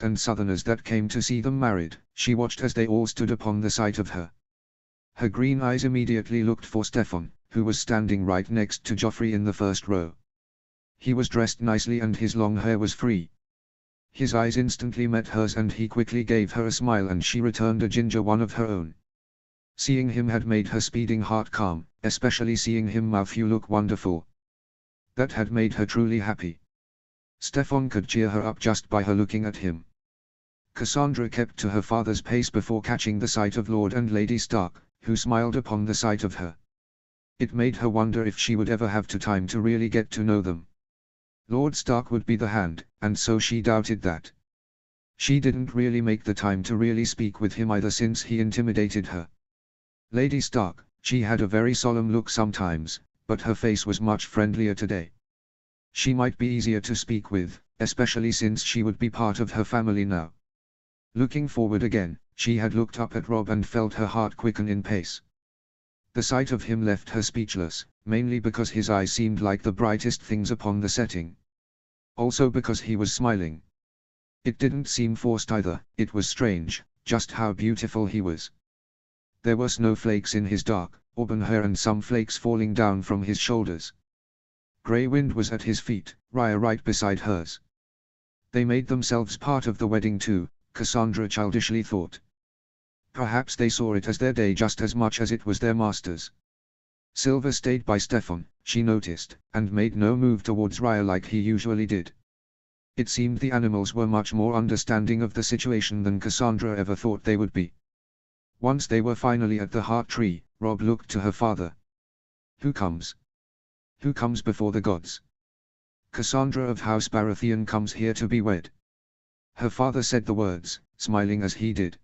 and southerners that came to see them married. She watched as they all stood upon the sight of her. Her green eyes immediately looked for Stefan, who was standing right next to Joffrey in the first row. He was dressed nicely and his long hair was free. His eyes instantly met hers and he quickly gave her a smile and she returned a ginger one of her own. Seeing him had made her speeding heart calm, especially seeing him mouth "You look wonderful." That had made her truly happy. Stefan could cheer her up just by her looking at him. Cassandra kept to her father's pace before catching the sight of Lord and Lady Stark, who smiled upon the sight of her. It made her wonder if she would ever have time to really get to know them. Lord Stark would be the Hand, and so she doubted that. She didn't really make the time to really speak with him either since he intimidated her. Lady Stark, she had a very solemn look sometimes, but her face was much friendlier today. She might be easier to speak with, especially since she would be part of her family now. Looking forward again, she had looked up at Robb and felt her heart quicken in pace. The sight of him left her speechless, mainly because his eyes seemed like the brightest things upon the setting. Also because he was smiling. It didn't seem forced either, it was strange, just how beautiful he was. There were snowflakes in his dark, auburn hair and some flakes falling down from his shoulders. Grey Wind was at his feet, Rya right beside hers. They made themselves part of the wedding too, Cassandra childishly thought. Perhaps they saw it as their day just as much as it was their master's. Silver stayed by Stefan, she noticed, and made no move towards Rya like he usually did. It seemed the animals were much more understanding of the situation than Cassandra ever thought they would be. Once they were finally at the heart tree, Robb looked to her father. Who comes? Who comes before the gods? Cassandra of House Baratheon comes here to be wed. Her father said the words, smiling as he did.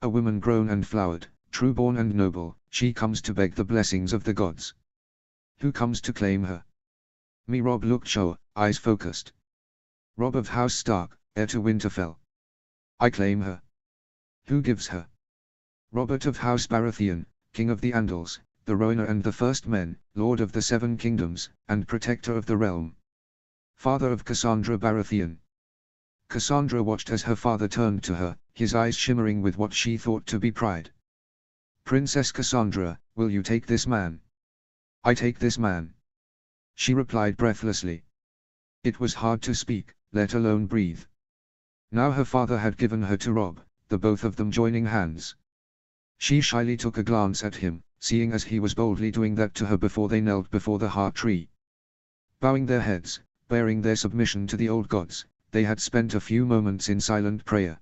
A woman grown and flowered, true-born and noble, she comes to beg the blessings of the gods. Who comes to claim her? Me. Robb looked sure, eyes focused. Robb of House Stark, heir to Winterfell. I claim her. Who gives her? Robert of House Baratheon, King of the Andals, the Rhoynar and the First Men, Lord of the Seven Kingdoms, and Protector of the Realm. Father of Cassandra Baratheon. Cassandra watched as her father turned to her, his eyes shimmering with what she thought to be pride. Princess Cassandra, will you take this man? I take this man. She replied breathlessly. It was hard to speak, let alone breathe. Now her father had given her to Robb, the both of them joining hands. She shyly took a glance at him, seeing as he was boldly doing that to her before they knelt before the heart tree. Bowing their heads, bearing their submission to the old gods, they had spent a few moments in silent prayer.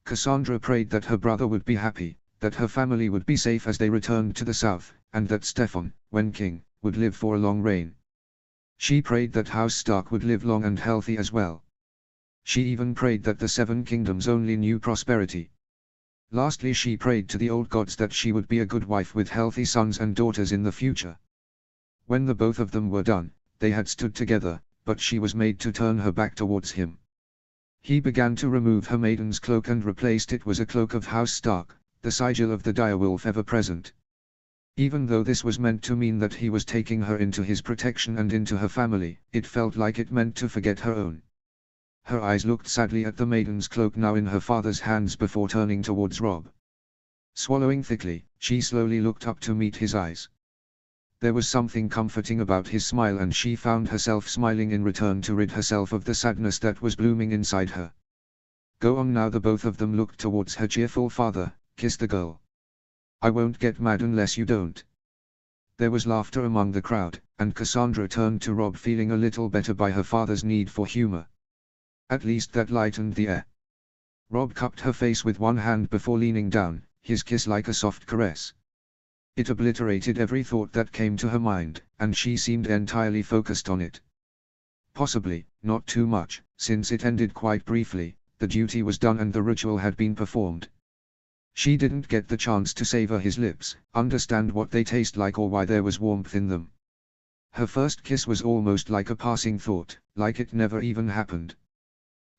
Cassandra prayed that her brother would be happy, that her family would be safe as they returned to the south, and that Stefan, when king, would live for a long reign. She prayed that House Stark would live long and healthy as well. She even prayed that the Seven Kingdoms only knew prosperity. Lastly, she prayed to the old gods that she would be a good wife with healthy sons and daughters in the future. When the both of them were done, they had stood together, but she was made to turn her back towards him. He began to remove her maiden's cloak and replaced it with a cloak of House Stark, the sigil of the direwolf ever present. Even though this was meant to mean that he was taking her into his protection and into her family, it felt like it meant to forget her own. Her eyes looked sadly at the maiden's cloak now in her father's hands before turning towards Robb. Swallowing thickly, she slowly looked up to meet his eyes. There was something comforting about his smile and she found herself smiling in return to rid herself of the sadness that was blooming inside her. Go on now. The both of them looked towards her cheerful father. Kiss the girl. I won't get mad unless you don't. There was laughter among the crowd, and Cassandra turned to Robb feeling a little better by her father's need for humor. At least that lightened the air. Robb cupped her face with one hand before leaning down, his kiss like a soft caress. It obliterated every thought that came to her mind, and she seemed entirely focused on it. Possibly, not too much, since it ended quite briefly, the duty was done and the ritual had been performed. She didn't get the chance to savor his lips, understand what they taste like or why there was warmth in them. Her first kiss was almost like a passing thought, like it never even happened.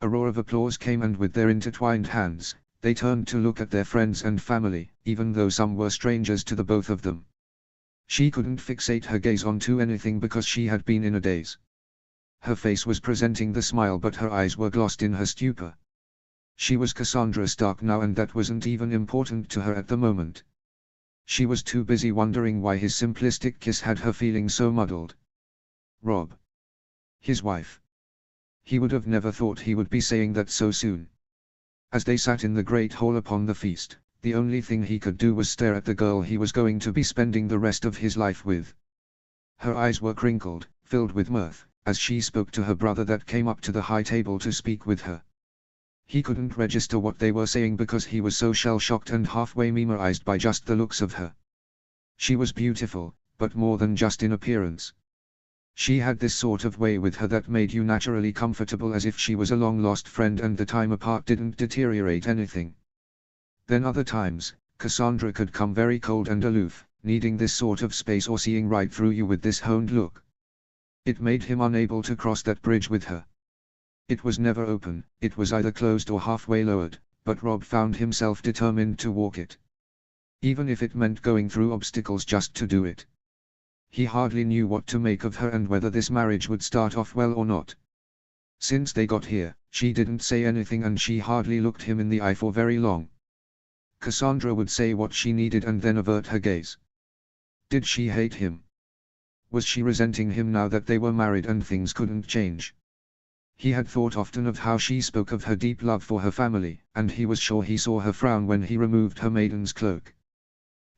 A roar of applause came and with their intertwined hands, they turned to look at their friends and family, even though some were strangers to the both of them. She couldn't fixate her gaze onto anything because she had been in a daze. Her face was presenting the smile but her eyes were lost in her stupor. She was Cassandra Stark now, and that wasn't even important to her at the moment. She was too busy wondering why his simplistic kiss had her feeling so muddled. Robb. His wife. He would have never thought he would be saying that so soon. As they sat in the great hall upon the feast, the only thing he could do was stare at the girl he was going to be spending the rest of his life with. Her eyes were crinkled, filled with mirth, as she spoke to her brother that came up to the high table to speak with her. He couldn't register what they were saying because he was so shell-shocked and halfway memorized by just the looks of her. She was beautiful, but more than just in appearance. She had this sort of way with her that made you naturally comfortable, as if she was a long-lost friend and the time apart didn't deteriorate anything. Then other times, Cassandra could come very cold and aloof, needing this sort of space or seeing right through you with this honed look. It made him unable to cross that bridge with her. It was never open, it was either closed or halfway lowered, but Robb found himself determined to walk it. Even if it meant going through obstacles just to do it. He hardly knew what to make of her and whether this marriage would start off well or not. Since they got here, she didn't say anything and she hardly looked him in the eye for very long. Cassandra would say what she needed and then avert her gaze. Did she hate him? Was she resenting him now that they were married and things couldn't change? He had thought often of how she spoke of her deep love for her family, and he was sure he saw her frown when he removed her maiden's cloak.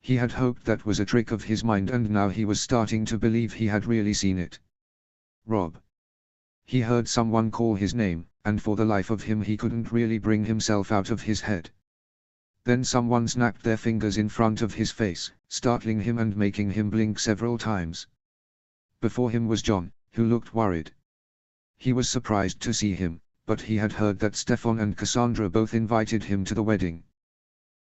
He had hoped that was a trick of his mind, and now he was starting to believe he had really seen it. Robb. He heard someone call his name, and for the life of him he couldn't really bring himself out of his head. Then someone snapped their fingers in front of his face, startling him and making him blink several times. Before him was Jon, who looked worried. He was surprised to see him, but he had heard that Stefan and Cassandra both invited him to the wedding.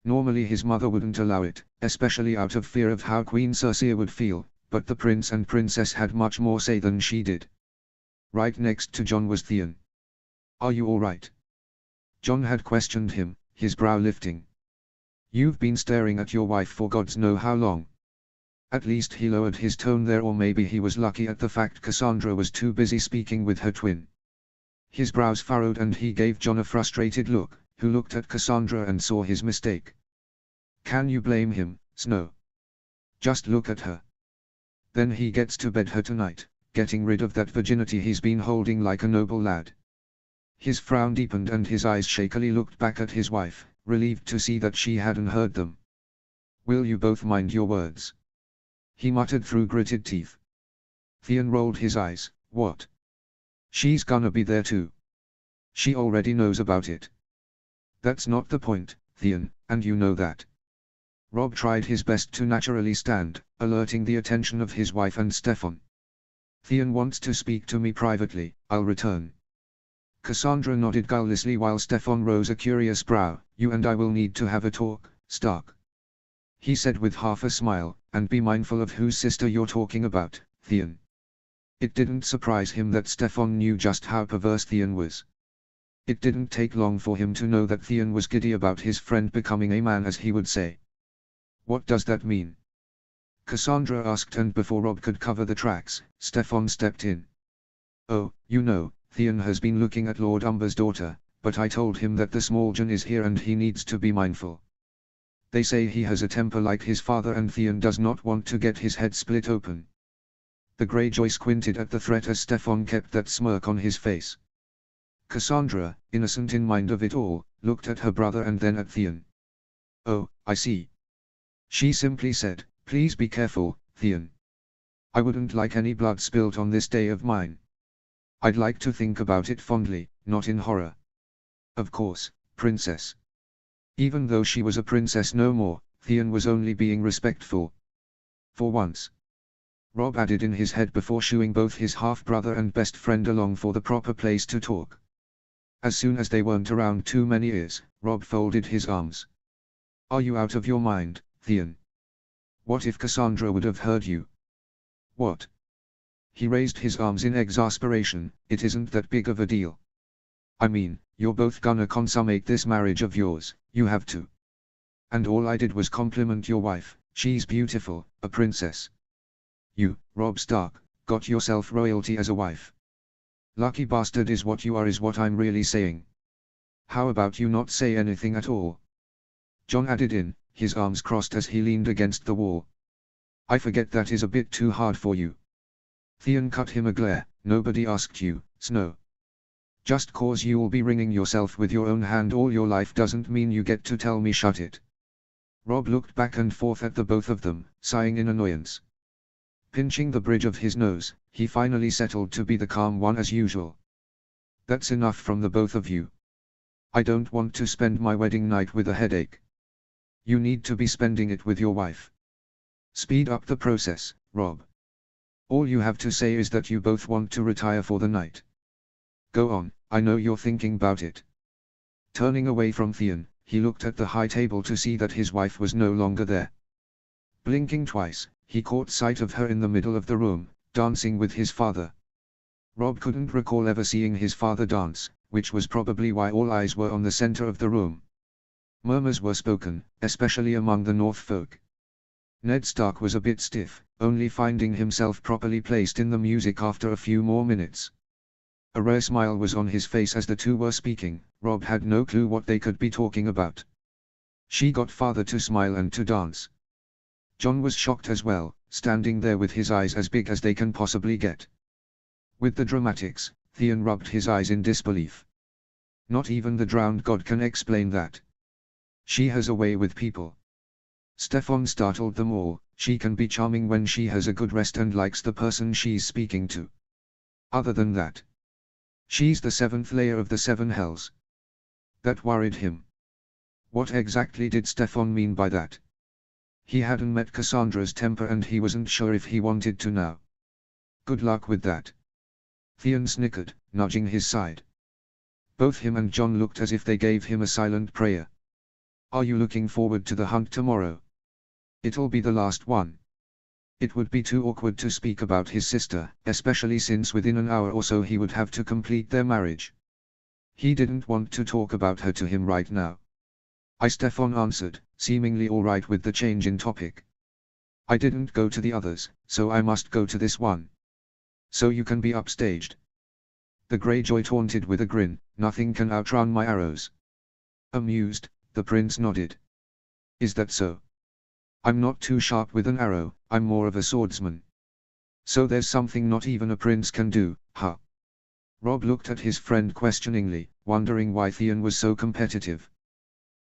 Normally his mother wouldn't allow it, especially out of fear of how Queen Cersei would feel, but the prince and princess had much more say than she did. Right next to Jon was Theon. "Are you all right?" Jon had questioned him, his brow lifting. "You've been staring at your wife for gods know how long." At least he lowered his tone there, or maybe he was lucky at the fact Cassandra was too busy speaking with her twin. His brows furrowed and he gave Jon a frustrated look, who looked at Cassandra and saw his mistake. Can you blame him, Snow? Just look at her. Then he gets to bed her tonight, getting rid of that virginity he's been holding like a noble lad. His frown deepened and his eyes shakily looked back at his wife, relieved to see that she hadn't heard them. Will you both mind your words? He muttered through gritted teeth. Theon rolled his eyes. What? She's gonna be there too. She already knows about it. That's not the point, Theon, and you know that. Robb tried his best to naturally stand, alerting the attention of his wife and Stefan. Theon wants to speak to me privately, I'll return. Cassandra nodded guilelessly while Stefan rose a curious brow. You and I will need to have a talk, Stark. He said with half a smile, and be mindful of whose sister you're talking about, Theon. It didn't surprise him that Stefan knew just how perverse Theon was. It didn't take long for him to know that Theon was giddy about his friend becoming a man, as he would say. What does that mean? Cassandra asked, and before Robb could cover the tracks, Stefan stepped in. Oh, you know, Theon has been looking at Lord Umber's daughter, but I told him that the small Jon is here and he needs to be mindful. They say he has a temper like his father and Theon does not want to get his head split open. The Greyjoy squinted at the threat as Stefan kept that smirk on his face. Cassandra, innocent in mind of it all, looked at her brother and then at Theon. Oh, I see. She simply said, please be careful, Theon. I wouldn't like any blood spilt on this day of mine. I'd like to think about it fondly, not in horror. Of course, princess. Even though she was a princess no more, Theon was only being respectful. For once. Robb added in his head before shooing both his half-brother and best friend along for the proper place to talk. As soon as they weren't around too many ears, Robb folded his arms. Are you out of your mind, Theon? What if Cassandra would have heard you? What? He raised his arms in exasperation. It isn't that big of a deal. I mean, you're both gonna consummate this marriage of yours, you have to. And all I did was compliment your wife, she's beautiful, a princess. You, Robb Stark, got yourself royalty as a wife. Lucky bastard is what you are, is what I'm really saying. How about you not say anything at all? Jon added in, his arms crossed as he leaned against the wall. I forget that is a bit too hard for you. Theon cut him a glare, nobody asked you, Snow. Just cause you'll be wringing yourself with your own hand all your life doesn't mean you get to tell me shut it. Robb looked back and forth at the both of them, sighing in annoyance. Pinching the bridge of his nose, he finally settled to be the calm one as usual. That's enough from the both of you. I don't want to spend my wedding night with a headache. You need to be spending it with your wife. Speed up the process, Robb. All you have to say is that you both want to retire for the night. Go on, I know you're thinking about it. Turning away from Theon, he looked at the high table to see that his wife was no longer there. Blinking twice, he caught sight of her in the middle of the room, dancing with his father. Robb couldn't recall ever seeing his father dance, which was probably why all eyes were on the center of the room. Murmurs were spoken, especially among the North folk. Ned Stark was a bit stiff, only finding himself properly placed in the music after a few more minutes. A rare smile was on his face as the two were speaking. Robb had no clue what they could be talking about. She got father to smile and to dance. Jon was shocked as well, standing there with his eyes as big as they can possibly get. With the dramatics, Theon rubbed his eyes in disbelief. Not even the drowned god can explain that. She has a way with people. Stefan startled them all. She can be charming when she has a good rest and likes the person she's speaking to. Other than that, she's the seventh layer of the seven hells. That worried him. What exactly did Stefan mean by that? He hadn't met Cassandra's temper and he wasn't sure if he wanted to now. Good luck with that. Theon snickered, nudging his side. Both him and Jon looked as if they gave him a silent prayer. Are you looking forward to the hunt tomorrow? It'll be the last one. It would be too awkward to speak about his sister, especially since within an hour or so he would have to complete their marriage. He didn't want to talk about her to him right now. Stefan answered, seemingly all right with the change in topic. I didn't go to the others, so I must go to this one. So you can be upstaged. The Greyjoy taunted with a grin, nothing can outrun my arrows. Amused, the prince nodded. Is that so? I'm not too sharp with an arrow, I'm more of a swordsman. So there's something not even a prince can do, huh? Robb looked at his friend questioningly, wondering why Theon was so competitive.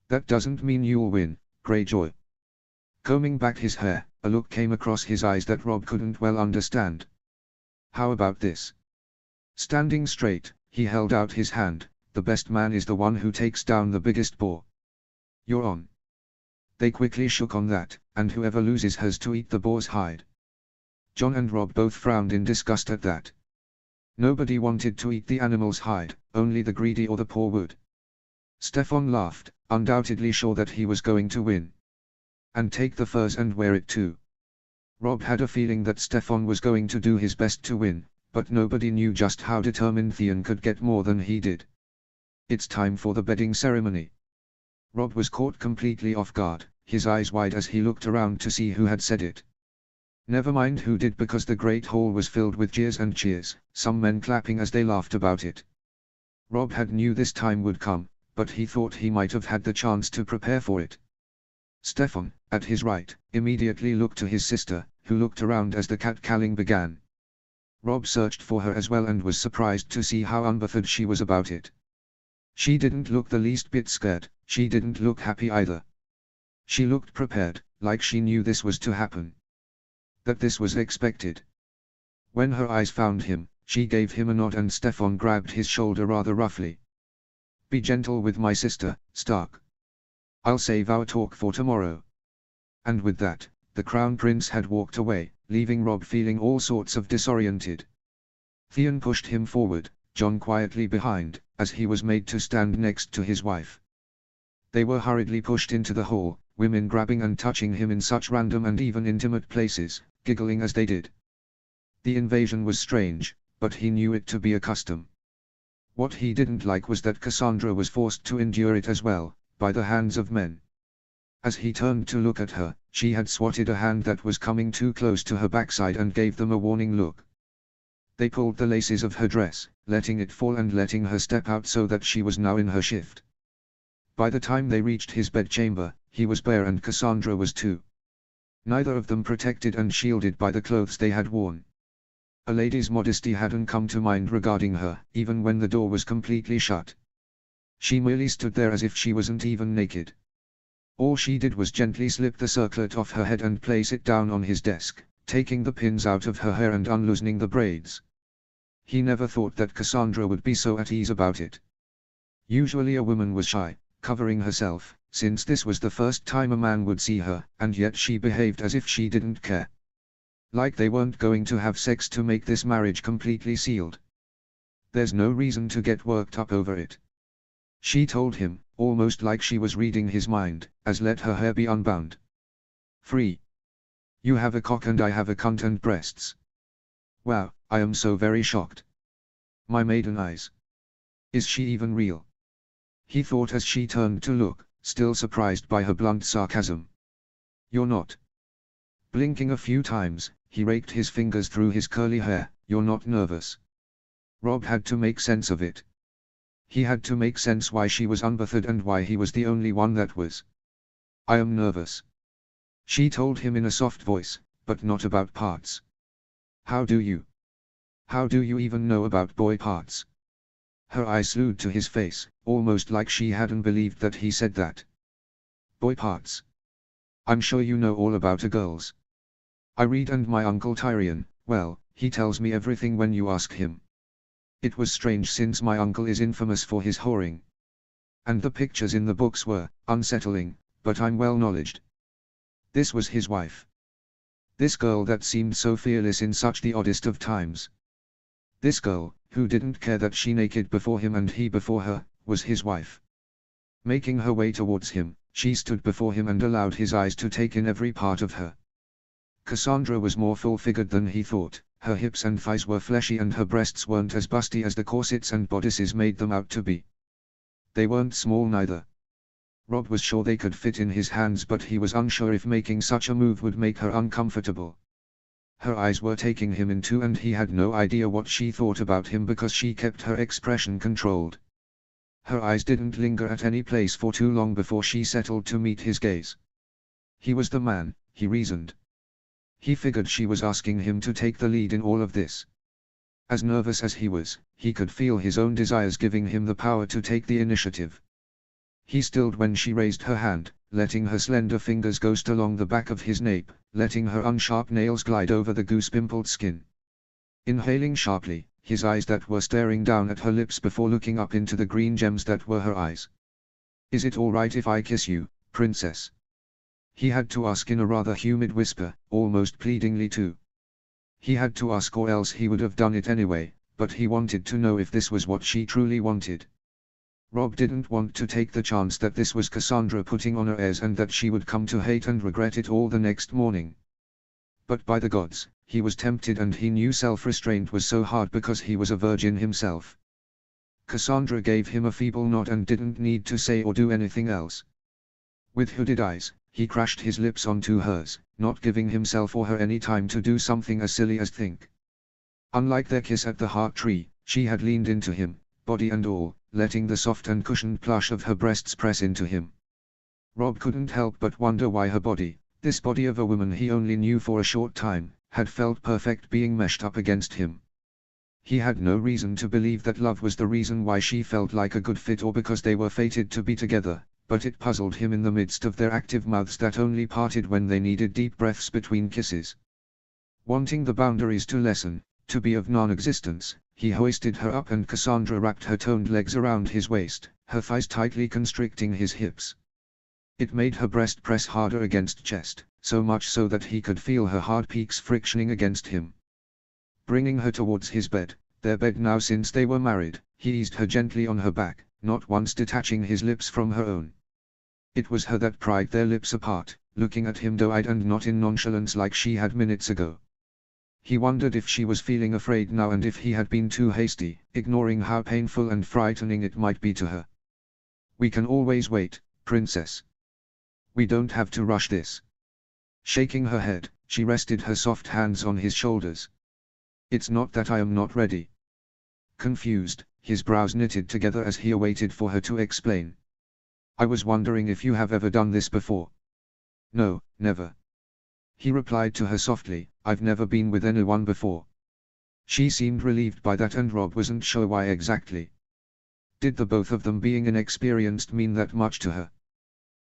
That doesn't mean you'll win, Greyjoy. Combing back his hair, a look came across his eyes that Robb couldn't well understand. How about this? Standing straight, he held out his hand. The best man is the one who takes down the biggest boar. You're on. They quickly shook on that, and whoever loses has to eat the boar's hide. Jon and Robb both frowned in disgust at that. Nobody wanted to eat the animal's hide, only the greedy or the poor would. Stefan laughed, undoubtedly sure that he was going to win. And take the furs and wear it too. Robb had a feeling that Stefan was going to do his best to win, but nobody knew just how determined Theon could get more than he did. It's time for the bedding ceremony. Robb was caught completely off guard, his eyes wide as he looked around to see who had said it. Never mind who did, because the great hall was filled with jeers and cheers, some men clapping as they laughed about it. Robb had knew this time would come, but he thought he might have had the chance to prepare for it. Stefan, at his right, immediately looked to his sister, who looked around as the catcalling began. Robb searched for her as well and was surprised to see how unbothered she was about it. She didn't look the least bit scared, she didn't look happy either. She looked prepared, like she knew this was to happen. That this was expected. When her eyes found him, she gave him a nod and Stefan grabbed his shoulder rather roughly. Be gentle with my sister, Stark. I'll save our talk for tomorrow. And with that, the Crown Prince had walked away, leaving Robb feeling all sorts of disoriented. Theon pushed him forward, Jon quietly behind, as he was made to stand next to his wife. They were hurriedly pushed into the hall, women grabbing and touching him in such random and even intimate places, giggling as they did. The invasion was strange, but he knew it to be a custom. What he didn't like was that Cassandra was forced to endure it as well, by the hands of men. As he turned to look at her, she had swatted a hand that was coming too close to her backside and gave them a warning look. They pulled the laces of her dress, letting it fall and letting her step out so that she was now in her shift. By the time they reached his bedchamber, he was bare and Cassandra was too. Neither of them protected and shielded by the clothes they had worn. A lady's modesty hadn't come to mind regarding her, even when the door was completely shut. She merely stood there as if she wasn't even naked. All she did was gently slip the circlet off her head and place it down on his desk, taking the pins out of her hair and unloosening the braids. He never thought that Cassandra would be so at ease about it. Usually a woman was shy, covering herself, since this was the first time a man would see her, and yet she behaved as if she didn't care. Like they weren't going to have sex to make this marriage completely sealed. There's no reason to get worked up over it. She told him, almost like she was reading his mind, as let her hair be unbound. Free. You have a cock and I have a cunt and breasts. Wow, I am so very shocked. My maiden eyes. Is she even real? He thought as she turned to look, still surprised by her blunt sarcasm. You're not. Blinking a few times, he raked his fingers through his curly hair. You're not nervous. Rob had to make sense of it. He had to make sense why she was unbothered and why he was the only one that was. I am nervous. She told him in a soft voice, but not about parts. How do you? How do you even know about boy parts? Her eyes slewed to his face, almost like she hadn't believed that he said that. Boy parts. I'm sure you know all about a girl's. I read and my uncle Tyrion, well, he tells me everything when you ask him. It was strange since my uncle is infamous for his whoring. And the pictures in the books were unsettling, but I'm well knowledged. This was his wife. This girl that seemed so fearless in such the oddest of times. This girl, who didn't care that she naked before him and he before her, was his wife. Making her way towards him, she stood before him and allowed his eyes to take in every part of her. Cassandra was more full-figured than he thought, her hips and thighs were fleshy and her breasts weren't as busty as the corsets and bodices made them out to be. They weren't small neither. Rob was sure they could fit in his hands but he was unsure if making such a move would make her uncomfortable. Her eyes were taking him in too and he had no idea what she thought about him because she kept her expression controlled. Her eyes didn't linger at any place for too long before she settled to meet his gaze. He was the man, he reasoned. He figured she was asking him to take the lead in all of this. As nervous as he was, he could feel his own desires giving him the power to take the initiative. He stilled when she raised her hand, letting her slender fingers ghost along the back of his nape, letting her unsharp nails glide over the goose-pimpled skin. Inhaling sharply, his eyes that were staring down at her lips before looking up into the green gems that were her eyes. Is it all right if I kiss you, princess? He had to ask in a rather humid whisper, almost pleadingly too. He had to ask or else he would have done it anyway, but he wanted to know if this was what she truly wanted. Rob didn't want to take the chance that this was Cassandra putting on her airs and that she would come to hate and regret it all the next morning. But by the gods, he was tempted and he knew self-restraint was so hard because he was a virgin himself. Cassandra gave him a feeble nod and didn't need to say or do anything else. With hooded eyes, he crashed his lips onto hers, not giving himself or her any time to do something as silly as think. Unlike their kiss at the heart tree, she had leaned into him, body and all, letting the soft and cushioned plush of her breasts press into him. Rob couldn't help but wonder why her body, this body of a woman he only knew for a short time, had felt perfect being meshed up against him. He had no reason to believe that love was the reason why she felt like a good fit or because they were fated to be together, but it puzzled him in the midst of their active mouths that only parted when they needed deep breaths between kisses. Wanting the boundaries to lessen, to be of non-existence, he hoisted her up and Cassandra wrapped her toned legs around his waist, her thighs tightly constricting his hips. It made her breast press harder against chest, so much so that he could feel her hard peaks frictioning against him. Bringing her towards his bed, their bed now since they were married, he eased her gently on her back, not once detaching his lips from her own. It was her that pried their lips apart, looking at him doe-eyed and not in nonchalance like she had minutes ago. He wondered if she was feeling afraid now and if he had been too hasty, ignoring how painful and frightening it might be to her. We can always wait, princess. We don't have to rush this. Shaking her head, she rested her soft hands on his shoulders. It's not that I am not ready. confused, his brows knitted together as he awaited for her to explain. "I was wondering if you have ever done this before." "No, never," he replied to her softly. "I've never been with anyone before." She seemed relieved by that, and Rob wasn't sure why exactly. Did the both of them being inexperienced mean that much to her?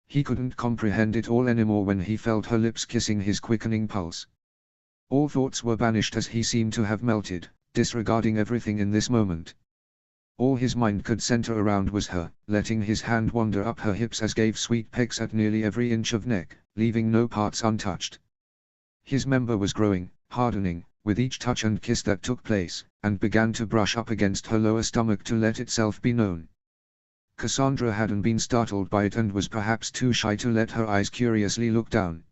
He couldn't comprehend it all anymore when he felt her lips kissing his quickening pulse. All thoughts were banished as he seemed to have melted, disregarding everything in this moment. All his mind could center around was her, letting his hand wander up her hips as gave sweet pecks at nearly every inch of neck, leaving no parts untouched. His member was growing, hardening, with each touch and kiss that took place, and began to brush up against her lower stomach to let itself be known. Cassandra hadn't been startled by it and was perhaps too shy to let her eyes curiously look down.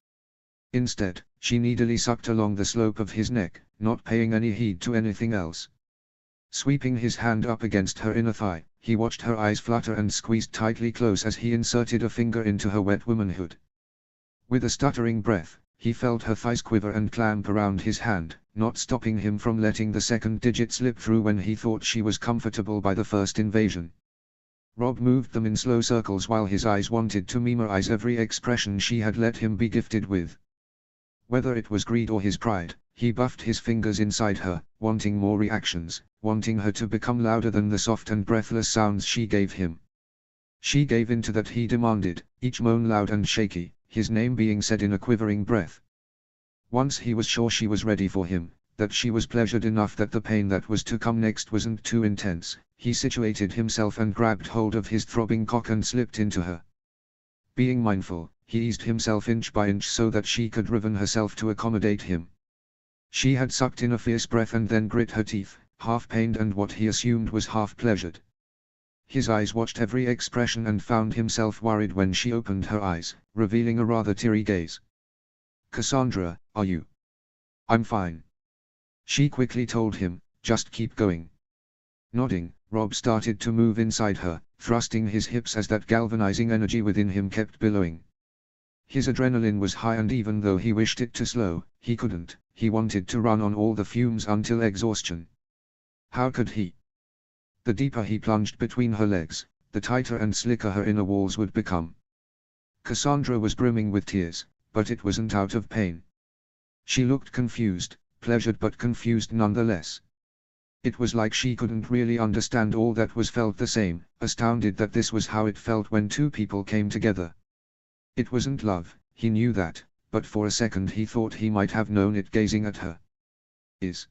Instead, she needily sucked along the slope of his neck, not paying any heed to anything else. Sweeping his hand up against her inner thigh, he watched her eyes flutter and squeezed tightly close as he inserted a finger into her wet womanhood. With a stuttering breath, he felt her thighs quiver and clamp around his hand, not stopping him from letting the second digit slip through when he thought she was comfortable by the first invasion. Rob moved them in slow circles while his eyes wanted to memorize every expression she had let him be gifted with. Whether it was greed or his pride, he buffed his fingers inside her, wanting more reactions, wanting her to become louder than the soft and breathless sounds she gave him. She gave in to that, he demanded, each moan loud and shaky, his name being said in a quivering breath. Once he was sure she was ready for him, that she was pleasured enough that the pain that was to come next wasn't too intense, he situated himself and grabbed hold of his throbbing cock and slipped into her. Being mindful, he eased himself inch by inch so that she could riven herself to accommodate him. She had sucked in a fierce breath and then grit her teeth, half pained and what he assumed was half pleasured. His eyes watched every expression and found himself worried when she opened her eyes, revealing a rather teary gaze. "Cassandra, are you?" "I'm fine," she quickly told him, "just keep going." Nodding, Rob started to move inside her, thrusting his hips as that galvanizing energy within him kept billowing. His adrenaline was high and even though he wished it to slow, he couldn't. He wanted to run on all the fumes until exhaustion. How could he? The deeper he plunged between her legs, the tighter and slicker her inner walls would become. Cassandra was brimming with tears, but it wasn't out of pain. She looked confused, pleasured but confused nonetheless. It was like she couldn't really understand all that was felt the same, astounded that this was how it felt when two people came together. It wasn't love, he knew that, but for a second he thought he might have known it gazing at her. Is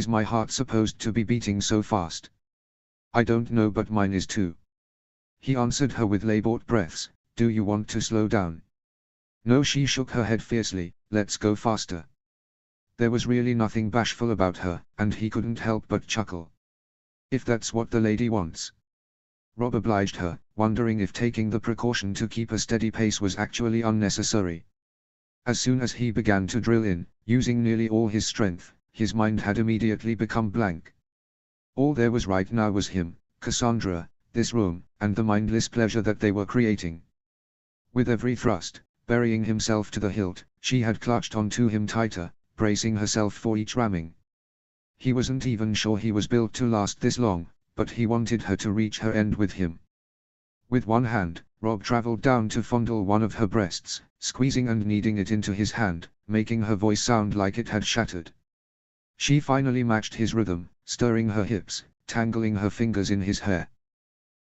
my heart supposed to be beating so fast? I don't know, but mine is too. He answered her with labored breaths. Do you want to slow down? No, she shook her head fiercely. Let's go faster. There was really nothing bashful about her, and he couldn't help but chuckle. If that's what the lady wants. Rob obliged her, wondering if taking the precaution to keep a steady pace was actually unnecessary. As soon as he began to drill in, using nearly all his strength, his mind had immediately become blank. All there was right now was him, Cassandra, this room, and the mindless pleasure that they were creating. With every thrust, burying himself to the hilt, she had clutched onto him tighter, bracing herself for each ramming. He wasn't even sure he was built to last this long, but he wanted her to reach her end with him. With one hand, Rob traveled down to fondle one of her breasts, squeezing and kneading it into his hand, making her voice sound like it had shattered. She finally matched his rhythm, stirring her hips, tangling her fingers in his hair.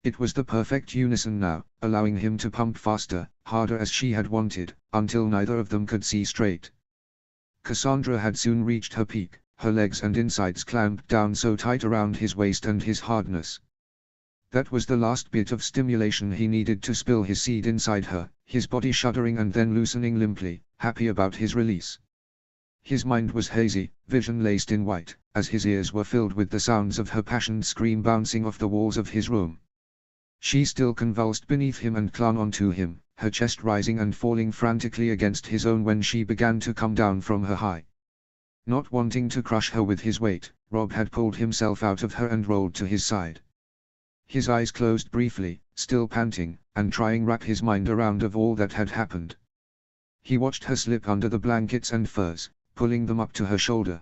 It was the perfect unison now, allowing him to pump faster, harder as she had wanted, until neither of them could see straight. Cassandra had soon reached her peak, her legs and insides clamped down so tight around his waist and his hardness. That was the last bit of stimulation he needed to spill his seed inside her, his body shuddering and then loosening limply, happy about his release. His mind was hazy, vision laced in white, as his ears were filled with the sounds of her passionate scream bouncing off the walls of his room. She still convulsed beneath him and clung onto him, her chest rising and falling frantically against his own when she began to come down from her high. Not wanting to crush her with his weight, Rob had pulled himself out of her and rolled to his side. His eyes closed briefly, still panting, and trying wrap his mind around of all that had happened. He watched her slip under the blankets and furs, pulling them up to her shoulder.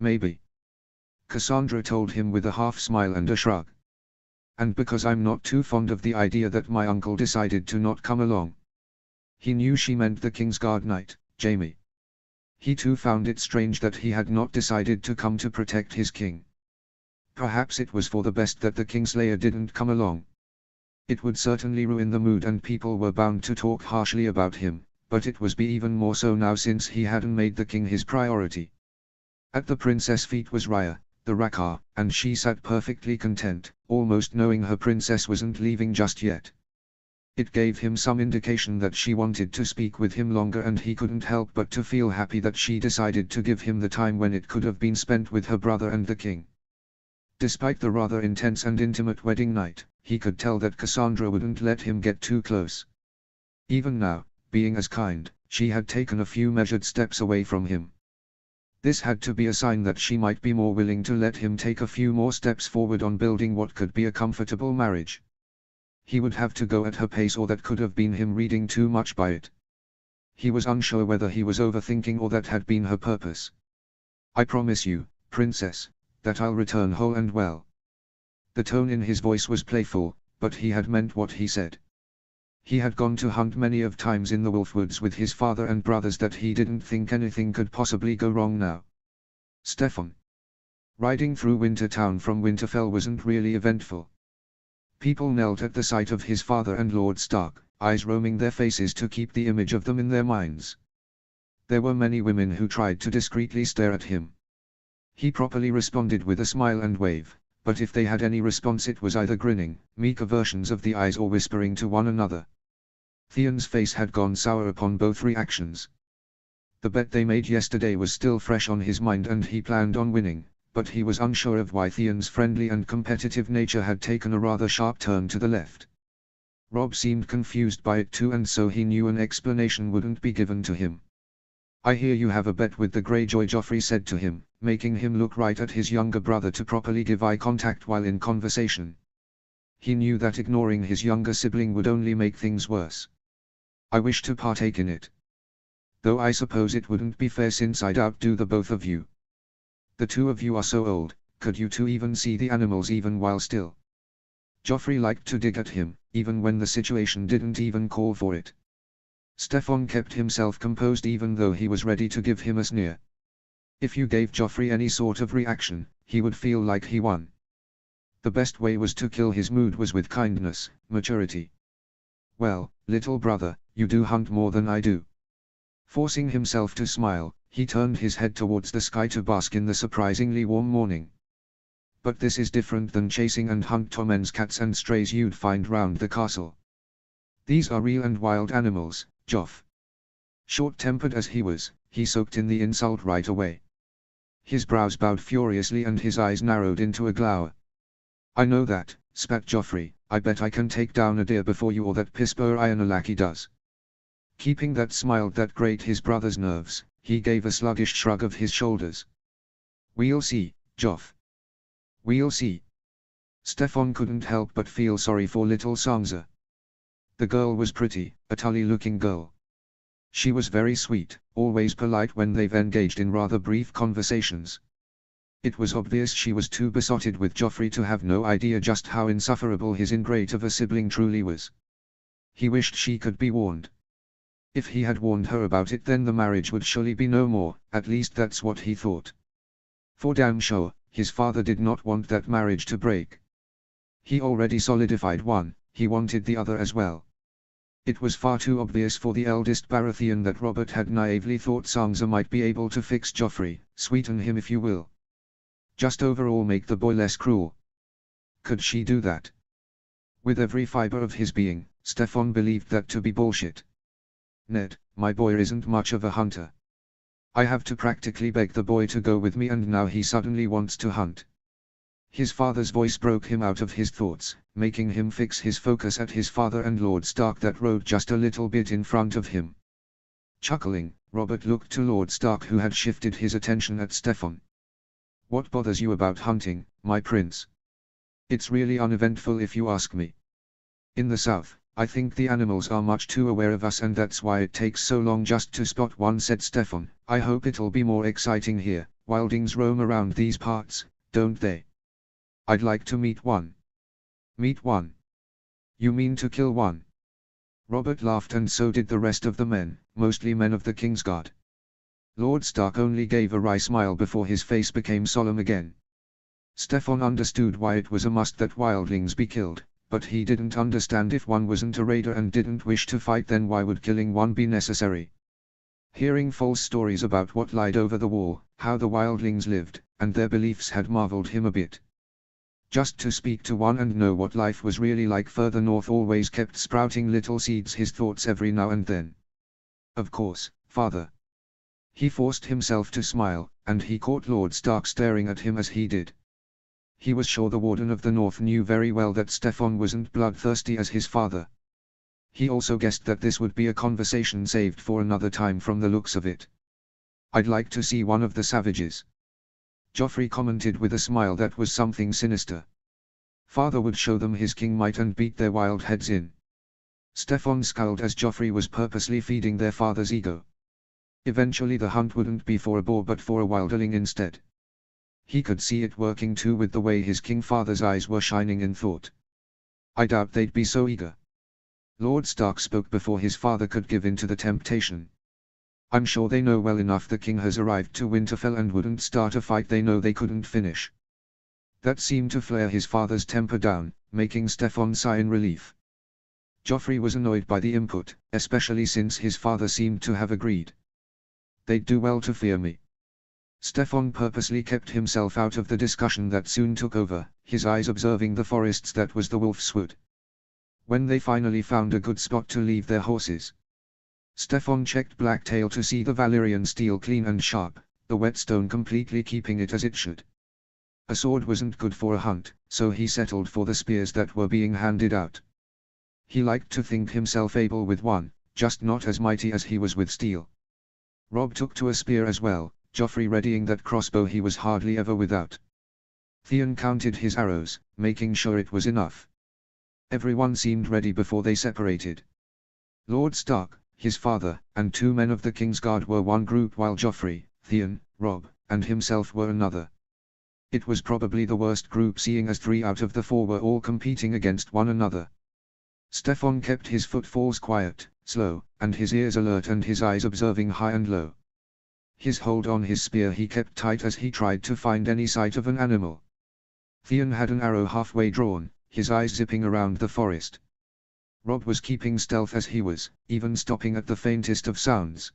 Maybe. Cassandra told him with a half smile and a shrug. And because I'm not too fond of the idea that my uncle decided to not come along. He knew she meant the Kingsguard knight, Jaime. He too found it strange that he had not decided to come to protect his king. Perhaps it was for the best that the Kingslayer didn't come along. It would certainly ruin the mood and people were bound to talk harshly about him, but it was be even more so now since he hadn't made the king his priority. At the princess' feet was Raya, the Rakkar, and she sat perfectly content, almost knowing her princess wasn't leaving just yet. It gave him some indication that she wanted to speak with him longer and he couldn't help but to feel happy that she decided to give him the time when it could have been spent with her brother and the king. Despite the rather intense and intimate wedding night, he could tell that Cassandra wouldn't let him get too close. Even now, being as kind, she had taken a few measured steps away from him. This had to be a sign that she might be more willing to let him take a few more steps forward on building what could be a comfortable marriage. He would have to go at her pace or that could have been him reading too much by it. He was unsure whether he was overthinking or that had been her purpose. I promise you, princess, that I'll return whole and well. The tone in his voice was playful, but he had meant what he said. He had gone to hunt many of times in the Wolfwoods with his father and brothers that he didn't think anything could possibly go wrong now. Stefan. Riding through Wintertown from Winterfell wasn't really eventful. People knelt at the sight of his father and Lord Stark, eyes roaming their faces to keep the image of them in their minds. There were many women who tried to discreetly stare at him. He properly responded with a smile and wave, but if they had any response it was either grinning, meeker versions of the eyes or whispering to one another. Theon's face had gone sour upon both reactions. The bet they made yesterday was still fresh on his mind and he planned on winning, but he was unsure of why Theon's friendly and competitive nature had taken a rather sharp turn to the left. Robb seemed confused by it too and so he knew an explanation wouldn't be given to him. I hear you have a bet with the Greyjoy, Joffrey said to him, making him look right at his younger brother to properly give eye contact while in conversation. He knew that ignoring his younger sibling would only make things worse. I wish to partake in it. Though I suppose it wouldn't be fair since I'd outdo the both of you. The two of you are so old, could you two even see the animals even while still? Joffrey liked to dig at him, even when the situation didn't even call for it. Stefan kept himself composed even though he was ready to give him a sneer. If you gave Joffrey any sort of reaction, he would feel like he won. The best way was to kill his mood was with kindness, maturity. Well, little brother, you do hunt more than I do. Forcing himself to smile, he turned his head towards the sky to bask in the surprisingly warm morning. But this is different than chasing and hunt Tommen's cats and strays you'd find round the castle. These are real and wild animals, Joff. Short-tempered as he was, he soaked in the insult right away. His brows bowed furiously and his eyes narrowed into a glower. I know that, spat Joffrey, I bet I can take down a deer before you or that Pisper Ironalaki does. Keeping that smile that grated his brother's nerves, he gave a sluggish shrug of his shoulders. We'll see, Joff. We'll see. Stefan couldn't help but feel sorry for little Sansa. The girl was pretty, a Tully-looking girl. She was very sweet, always polite when they've engaged in rather brief conversations. It was obvious she was too besotted with Joffrey to have no idea just how insufferable his ingrate of a sibling truly was. He wished she could be warned. If he had warned her about it then the marriage would surely be no more, at least that's what he thought. For damn sure, his father did not want that marriage to break. He already solidified one, he wanted the other as well. It was far too obvious for the eldest Baratheon that Robert had naively thought Sansa might be able to fix Joffrey, sweeten him if you will. Just overall make the boy less cruel. Could she do that? With every fiber of his being, Stefan believed that to be bullshit. Ned, my boy isn't much of a hunter. I have to practically beg the boy to go with me and now he suddenly wants to hunt. His father's voice broke him out of his thoughts, making him fix his focus at his father and Lord Stark that rode just a little bit in front of him. Chuckling, Robert looked to Lord Stark who had shifted his attention at Stefan. What bothers you about hunting, my prince? It's really uneventful if you ask me. In the south, I think the animals are much too aware of us and that's why it takes so long just to spot one, said Stefan. I hope it'll be more exciting here, Wildlings roam around these parts, don't they? I'd like to meet one. Meet one? You mean to kill one? Robert laughed, and so did the rest of the men, mostly men of the Kingsguard. Lord Stark only gave a wry smile before his face became solemn again. Stefan understood why it was a must that wildlings be killed, but he didn't understand if one wasn't a raider and didn't wish to fight, then why would killing one be necessary? Hearing false stories about what lied over the wall, how the wildlings lived, and their beliefs had marveled him a bit. Just to speak to one and know what life was really like further north always kept sprouting little seeds his thoughts every now and then. Of course, father. He forced himself to smile, and he caught Lord Stark staring at him as he did. He was sure the Warden of the North knew very well that Stefan wasn't bloodthirsty as his father. He also guessed that this would be a conversation saved for another time from the looks of it. I'd like to see one of the savages. Joffrey commented with a smile that was something sinister. Father would show them his king might and beat their wild heads in. Stefan scowled as Joffrey was purposely feeding their father's ego. Eventually the hunt wouldn't be for a boar but for a wildling instead. He could see it working too with the way his king father's eyes were shining in thought. I doubt they'd be so eager. Lord Stark spoke before his father could give in to the temptation. I'm sure they know well enough the king has arrived to Winterfell and wouldn't start a fight they know they couldn't finish. That seemed to flare his father's temper down, making Stefan sigh in relief. Joffrey was annoyed by the input, especially since his father seemed to have agreed. They'd do well to fear me. Stefan purposely kept himself out of the discussion that soon took over, his eyes observing the forests that was the Wolf's Wood. When they finally found a good spot to leave their horses, Stefan checked Blacktail to see the Valyrian steel clean and sharp, the whetstone completely keeping it as it should. A sword wasn't good for a hunt, so he settled for the spears that were being handed out. He liked to think himself able with one, just not as mighty as he was with steel. Robb took to a spear as well, Joffrey readying that crossbow he was hardly ever without. Theon counted his arrows, making sure it was enough. Everyone seemed ready before they separated. Lord Stark, his father, and 2 men of the Kingsguard were one group while Joffrey, Theon, Robb, and himself were another. It was probably the worst group seeing as 3 out of the 4 were all competing against one another. Stefan kept his footfalls quiet, slow, and his ears alert and his eyes observing high and low. His hold on his spear he kept tight as he tried to find any sight of an animal. Theon had an arrow halfway drawn, his eyes zipping around the forest. Robb was keeping stealth as he was, even stopping at the faintest of sounds.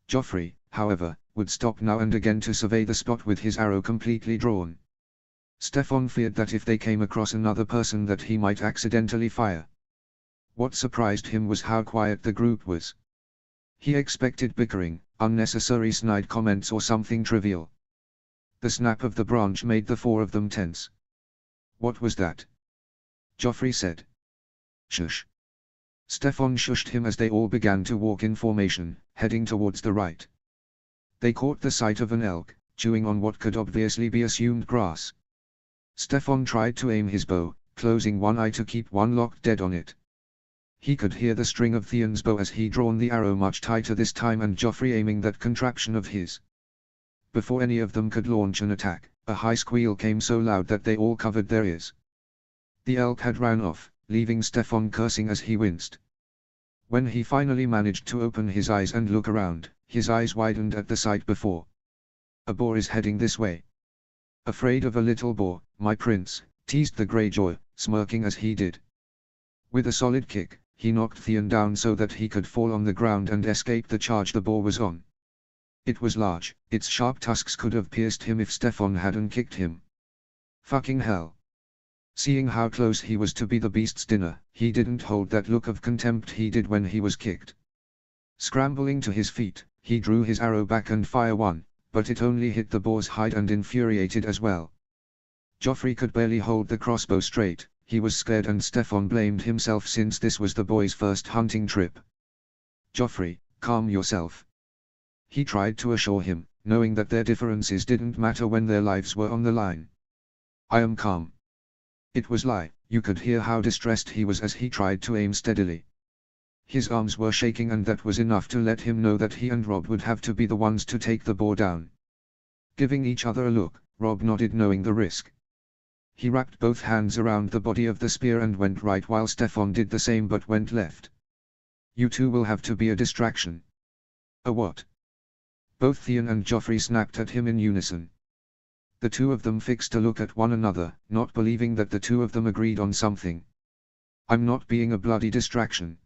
Joffrey, however, would stop now and again to survey the spot with his arrow completely drawn. Stefan feared that if they came across another person that he might accidentally fire. What surprised him was how quiet the group was. He expected bickering, unnecessary snide comments or something trivial. The snap of the branch made the 4 of them tense. What was that? Joffrey said. Shush. Stefan shushed him as they all began to walk in formation, heading towards the right. They caught the sight of an elk, chewing on what could obviously be assumed grass. Stefan tried to aim his bow, closing one eye to keep one locked dead on it. He could hear the string of Theon's bow as he drawn the arrow much tighter this time and Joffrey aiming that contraption of his. Before any of them could launch an attack, a high squeal came so loud that they all covered their ears. The elk had ran off, leaving Stefan cursing as he winced. When he finally managed to open his eyes and look around, his eyes widened at the sight before. A boar is heading this way. Afraid of a little boar, my prince, teased the Greyjoy, smirking as he did. With a solid kick, he knocked Theon down so that he could fall on the ground and escape the charge the boar was on. It was large, its sharp tusks could have pierced him if Stefan hadn't kicked him. Fucking hell. Seeing how close he was to be the beast's dinner, he didn't hold that look of contempt he did when he was kicked. Scrambling to his feet, he drew his arrow back and fired one, but it only hit the boar's hide and infuriated as well. Joffrey could barely hold the crossbow straight. He was scared and Stefan blamed himself since this was the boy's first hunting trip. Joffrey, calm yourself. He tried to assure him, knowing that their differences didn't matter when their lives were on the line. I am calm. It was lie, you could hear how distressed he was as he tried to aim steadily. His arms were shaking and that was enough to let him know that he and Robb would have to be the ones to take the boar down. Giving each other a look, Robb nodded, knowing the risk. He wrapped both hands around the body of the spear and went right while Stefan did the same but went left. You two will have to be a distraction. A what? Both Theon and Joffrey snapped at him in unison. The two of them fixed a look at one another, not believing that the two of them agreed on something. I'm not being a bloody distraction.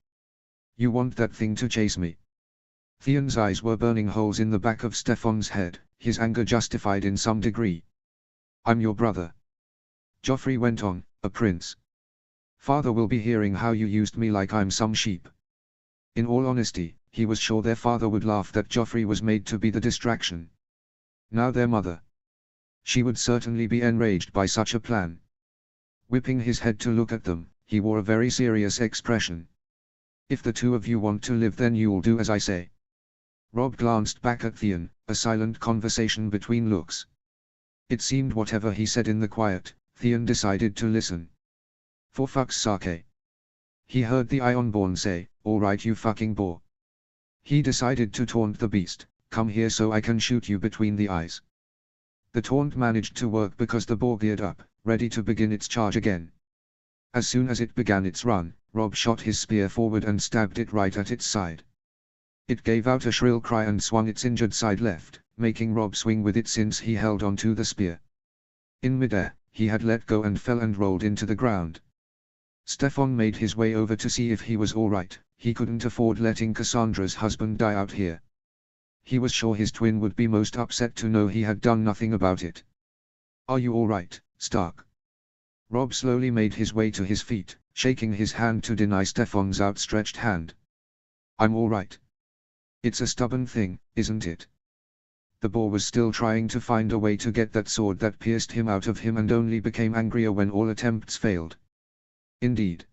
You want that thing to chase me? Theon's eyes were burning holes in the back of Stefan's head, his anger justified in some degree. I'm your brother. Joffrey went on, a prince. Father will be hearing how you used me like I'm some sheep. In all honesty, he was sure their father would laugh that Joffrey was made to be the distraction. Now their mother. She would certainly be enraged by such a plan. Whipping his head to look at them, he wore a very serious expression. If the two of you want to live, then you'll do as I say. Robb glanced back at Theon, a silent conversation between looks. It seemed whatever he said in the quiet, Theon decided to listen. For fuck's sake. He heard the Ironborn say, all right you fucking boar. He decided to taunt the beast, come here so I can shoot you between the eyes. The taunt managed to work because the boar geared up, ready to begin its charge again. As soon as it began its run, Robb shot his spear forward and stabbed it right at its side. It gave out a shrill cry and swung its injured side left, making Robb swing with it since he held onto the spear. In midair, he had let go and fell and rolled into the ground. Stefan made his way over to see if he was alright. He couldn't afford letting Cassandra's husband die out here. He was sure his twin would be most upset to know he had done nothing about it. Are you alright, Stark? Robb slowly made his way to his feet, shaking his hand to deny Stefan's outstretched hand. I'm alright. It's a stubborn thing, isn't it? The boar was still trying to find a way to get that sword that pierced him out of him and only became angrier when all attempts failed. Indeed.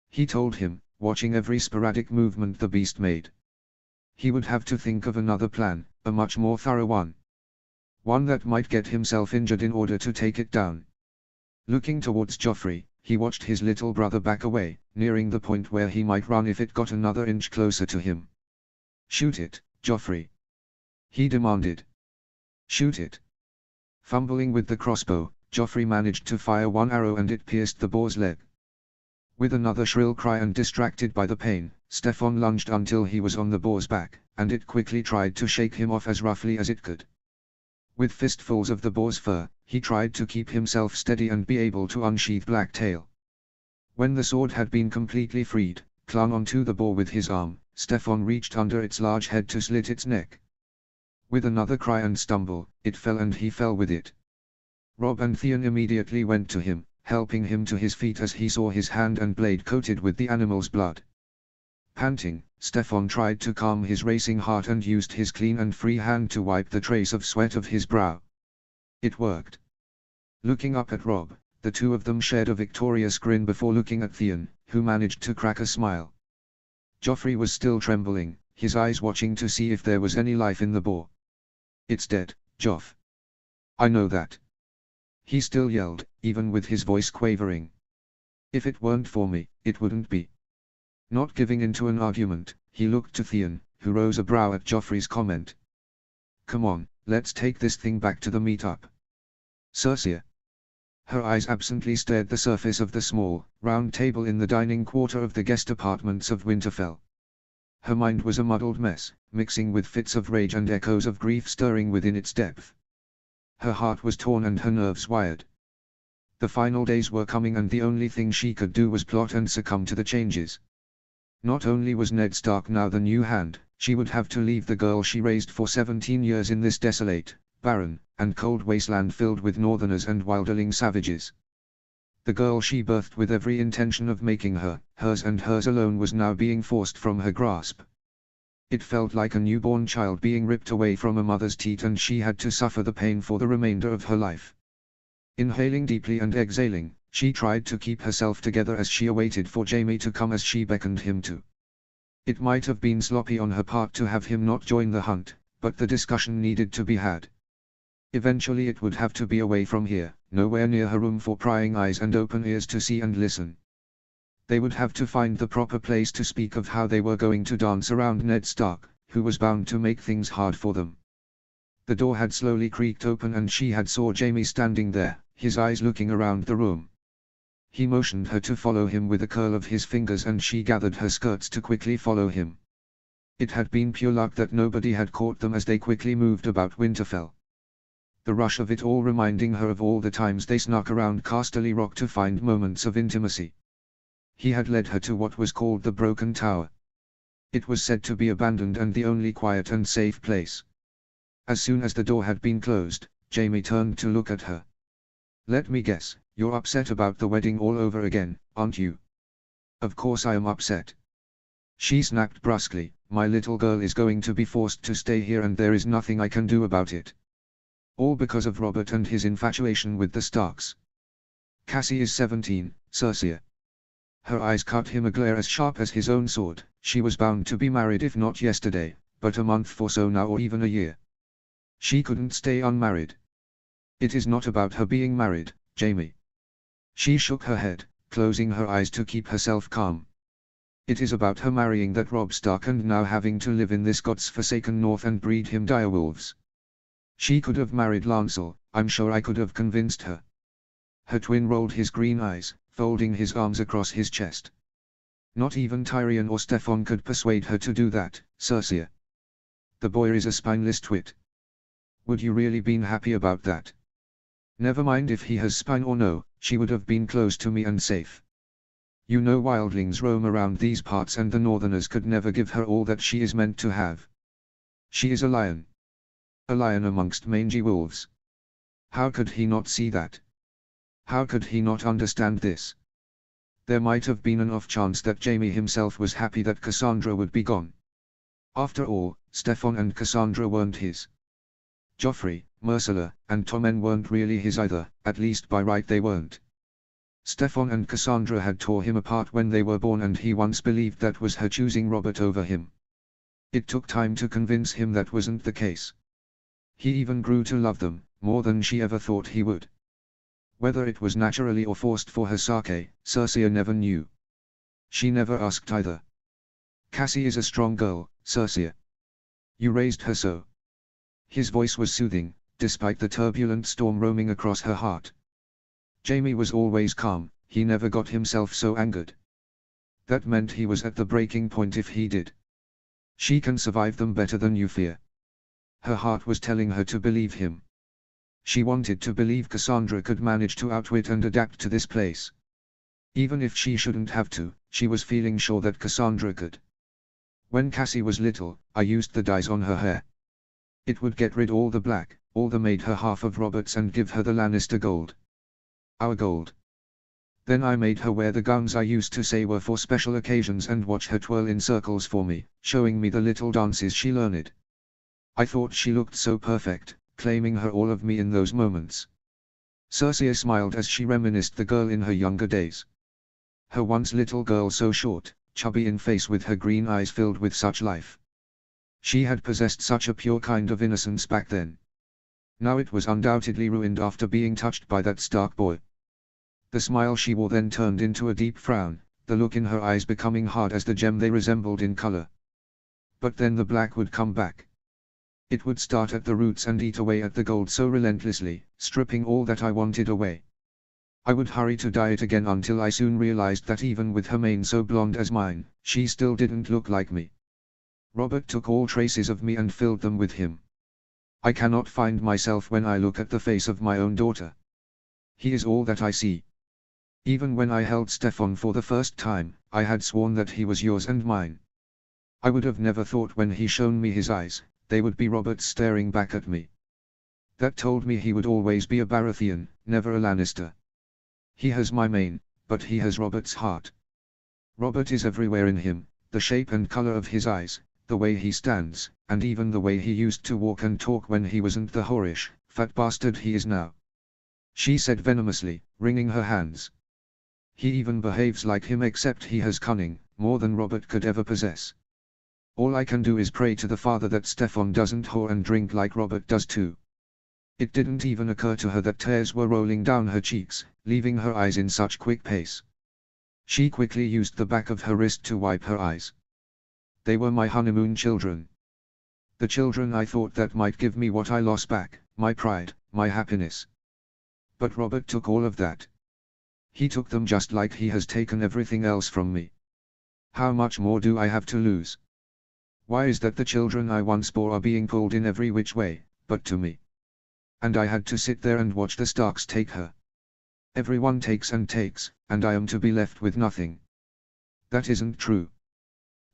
He told him, watching every sporadic movement the beast made. He would have to think of another plan, a much more thorough one. One that might get himself injured in order to take it down. Looking towards Joffrey, he watched his little brother back away, nearing the point where he might run if it got another inch closer to him. Shoot it, Joffrey. He demanded. Shoot it. Fumbling with the crossbow, Joffrey managed to fire one arrow and it pierced the boar's leg. With another shrill cry and distracted by the pain, Stefan lunged until he was on the boar's back, and it quickly tried to shake him off as roughly as it could. With fistfuls of the boar's fur, he tried to keep himself steady and be able to unsheath Blacktail. When the sword had been completely freed, clung onto the boar with his arm, Stefan reached under its large head to slit its neck. With another cry and stumble, it fell and he fell with it. Robb and Theon immediately went to him, helping him to his feet as he saw his hand and blade coated with the animal's blood. Panting, Stefan tried to calm his racing heart and used his clean and free hand to wipe the trace of sweat of his brow. It worked. Looking up at Robb, the two of them shared a victorious grin before looking at Theon, who managed to crack a smile. Joffrey was still trembling, his eyes watching to see if there was any life in the boar. It's dead, Joff. I know that. He still yelled, even with his voice quavering. If it weren't for me, it wouldn't be. Not giving in to an argument, he looked to Theon, who rose a brow at Joffrey's comment. Come on, let's take this thing back to the meet-up. Cersei. Her eyes absently stared the surface of the small, round table in the dining quarter of the guest apartments of Winterfell. Her mind was a muddled mess, mixing with fits of rage and echoes of grief stirring within its depth. Her heart was torn and her nerves wired. The final days were coming and the only thing she could do was plot and succumb to the changes. Not only was Ned Stark now the new hand, she would have to leave the girl she raised for 17 years in this desolate, barren, and cold wasteland filled with northerners and wilderling savages. The girl she birthed with every intention of making her, hers and hers alone was now being forced from her grasp. It felt like a newborn child being ripped away from a mother's teat and she had to suffer the pain for the remainder of her life. Inhaling deeply and exhaling, she tried to keep herself together as she awaited for Jaime to come as she beckoned him to. It might have been sloppy on her part to have him not join the hunt, but the discussion needed to be had. Eventually it would have to be away from here, nowhere near her room for prying eyes and open ears to see and listen. They would have to find the proper place to speak of how they were going to dance around Ned Stark, who was bound to make things hard for them. The door had slowly creaked open and she had saw Jamie standing there, his eyes looking around the room. He motioned her to follow him with a curl of his fingers and she gathered her skirts to quickly follow him. It had been pure luck that nobody had caught them as they quickly moved about Winterfell. The rush of it all reminding her of all the times they snuck around Casterly Rock to find moments of intimacy. He had led her to what was called the Broken Tower. It was said to be abandoned and the only quiet and safe place. As soon as the door had been closed, Jamie turned to look at her. "Let me guess, you're upset about the wedding all over again, aren't you?" "Of course I am upset," she snapped brusquely. "My little girl is going to be forced to stay here and there is nothing I can do about it. All because of Robert and his infatuation with the Starks. Cassie is 17, Cersei." Her eyes cut him a glare as sharp as his own sword. She was bound to be married if not yesterday, but a month or so now or even a year. She couldn't stay unmarried. "It is not about her being married, Jamie." She shook her head, closing her eyes to keep herself calm. "It is about her marrying that Robb Stark and now having to live in this God's-forsaken north and breed him direwolves. She could have married Lancel, I'm sure I could have convinced her." Her twin rolled his green eyes, folding his arms across his chest. "Not even Tyrion or Stefan could persuade her to do that, Cersei. The boy is a spineless twit. Would you really been happy about that? Never mind if he has spine or no, she would have been close to me and safe. You know wildlings roam around these parts and the Northerners could never give her all that she is meant to have. She is a lion. A lion amongst mangy wolves. How could he not see that? How could he not understand this?" There might have been an off chance that Jamie himself was happy that Cassandra would be gone. After all, Stefan and Cassandra weren't his. Joffrey, Myrcella, and Tommen weren't really his either, at least by right they weren't. Stefan and Cassandra had tore him apart when they were born and he once believed that was her choosing Robert over him. It took time to convince him that wasn't the case. He even grew to love them, more than she ever thought he would. Whether it was naturally or forced for her sake, Cersei never knew. She never asked either. "Cassie is a strong girl, Cersei. You raised her so." His voice was soothing, despite the turbulent storm roaming across her heart. Jamie was always calm, he never got himself so angered. That meant he was at the breaking point if he did. "She can survive them better than you fear." Her heart was telling her to believe him. She wanted to believe Cassandra could manage to outwit and adapt to this place. Even if she shouldn't have to, she was feeling sure that Cassandra could. "When Cassie was little, I used the dyes on her hair. It would get rid all the black, all the made her half of Robert's and give her the Lannister gold. Our gold. Then I made her wear the gowns I used to say were for special occasions and watch her twirl in circles for me, showing me the little dances she learned. I thought she looked so perfect, claiming her all of me in those moments." Cersei smiled as she reminisced the girl in her younger days. Her once little girl so short, chubby in face with her green eyes filled with such life. She had possessed such a pure kind of innocence back then. Now it was undoubtedly ruined after being touched by that Stark boy. The smile she wore then turned into a deep frown, the look in her eyes becoming hard as the gem they resembled in color. But then the black would come back. It would start at the roots and eat away at the gold so relentlessly, stripping all that I wanted away. I would hurry to dye it again until I soon realized that even with her mane so blonde as mine, she still didn't look like me. Robert took all traces of me and filled them with him. I cannot find myself when I look at the face of my own daughter. He is all that I see. Even when I held Stefan for the first time, I had sworn that he was yours and mine. I would have never thought when he shone me his eyes, they would be Robert staring back at me. That told me he would always be a Baratheon, never a Lannister. He has my mane, but he has Robert's heart. Robert is everywhere in him, the shape and color of his eyes, the way he stands, and even the way he used to walk and talk when he wasn't the whorish, fat bastard he is now," she said venomously, wringing her hands. "He even behaves like him except he has cunning, more than Robert could ever possess. All I can do is pray to the Father that Stefan doesn't whore and drink like Robert does too." It didn't even occur to her that tears were rolling down her cheeks, leaving her eyes in such quick pace. She quickly used the back of her wrist to wipe her eyes. "They were my honeymoon children. The children I thought that might give me what I lost back, my pride, my happiness. But Robert took all of that. He took them just like he has taken everything else from me. How much more do I have to lose? Why is that the children I once bore are being pulled in every which way, but to me? And I had to sit there and watch the Starks take her. Everyone takes, and I am to be left with nothing. That isn't true.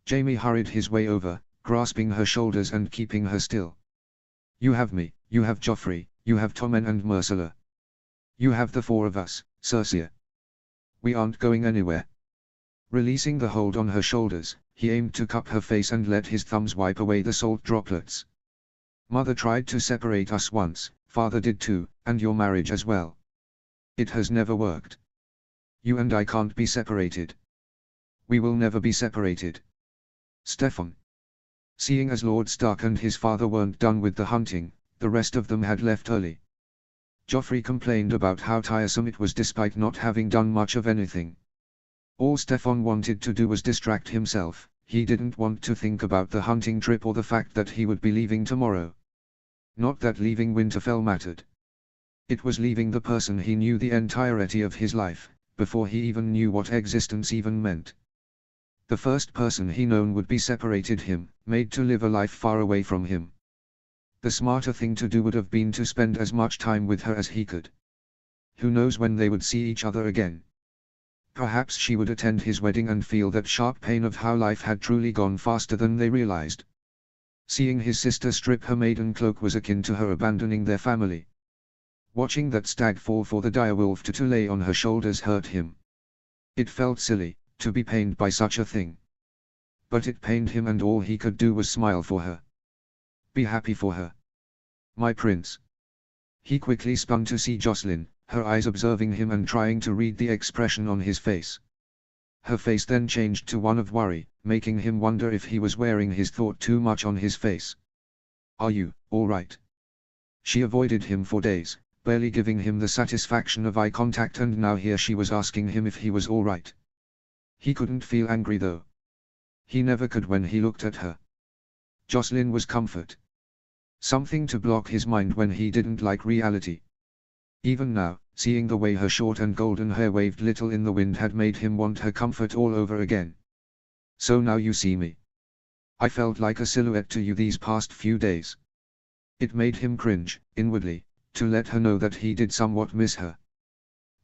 Jaime hurried his way over, grasping her shoulders and keeping her still. You have me, you have Joffrey, you have Tommen and Myrcella. You have the four of us, Cersei. We aren't going anywhere. Releasing the hold on her shoulders, he aimed to cup her face and let his thumbs wipe away the salt droplets. Mother tried to separate us once, Father did too, and your marriage as well. It has never worked. You and I can't be separated. We will never be separated. Stefan. Seeing as Lord Stark and his father weren't done with the hunting, the rest of them had left early. Joffrey complained about how tiresome it was despite not having done much of anything. All Stefan wanted to do was distract himself. He didn't want to think about the hunting trip or the fact that he would be leaving tomorrow. Not that leaving Winterfell mattered. It was leaving the person he knew the entirety of his life, before he even knew what existence even meant. The first person he known would be separated him, made to live a life far away from him. The smarter thing to do would have been to spend as much time with her as he could. Who knows when they would see each other again? Perhaps she would attend his wedding and feel that sharp pain of how life had truly gone faster than they realized. Seeing his sister strip her maiden cloak was akin to her abandoning their family. Watching that stag fall for the direwolf to lay on her shoulders hurt him. It felt silly, to be pained by such a thing. But it pained him and all he could do was smile for her. Be happy for her. My prince. He quickly spun to see Jocelyn, her eyes observing him and trying to read the expression on his face. Her face then changed to one of worry, making him wonder if he was wearing his thought too much on his face. Are you, all right? She avoided him for days, barely giving him the satisfaction of eye contact, and now here she was asking him if he was all right. He couldn't feel angry though. He never could when he looked at her. Jocelyn was comfort. Something to block his mind when he didn't like reality. Even now, seeing the way her short and golden hair waved little in the wind had made him want her comfort all over again. So now you see me. I felt like a silhouette to you these past few days. It made him cringe, inwardly, to let her know that he did somewhat miss her.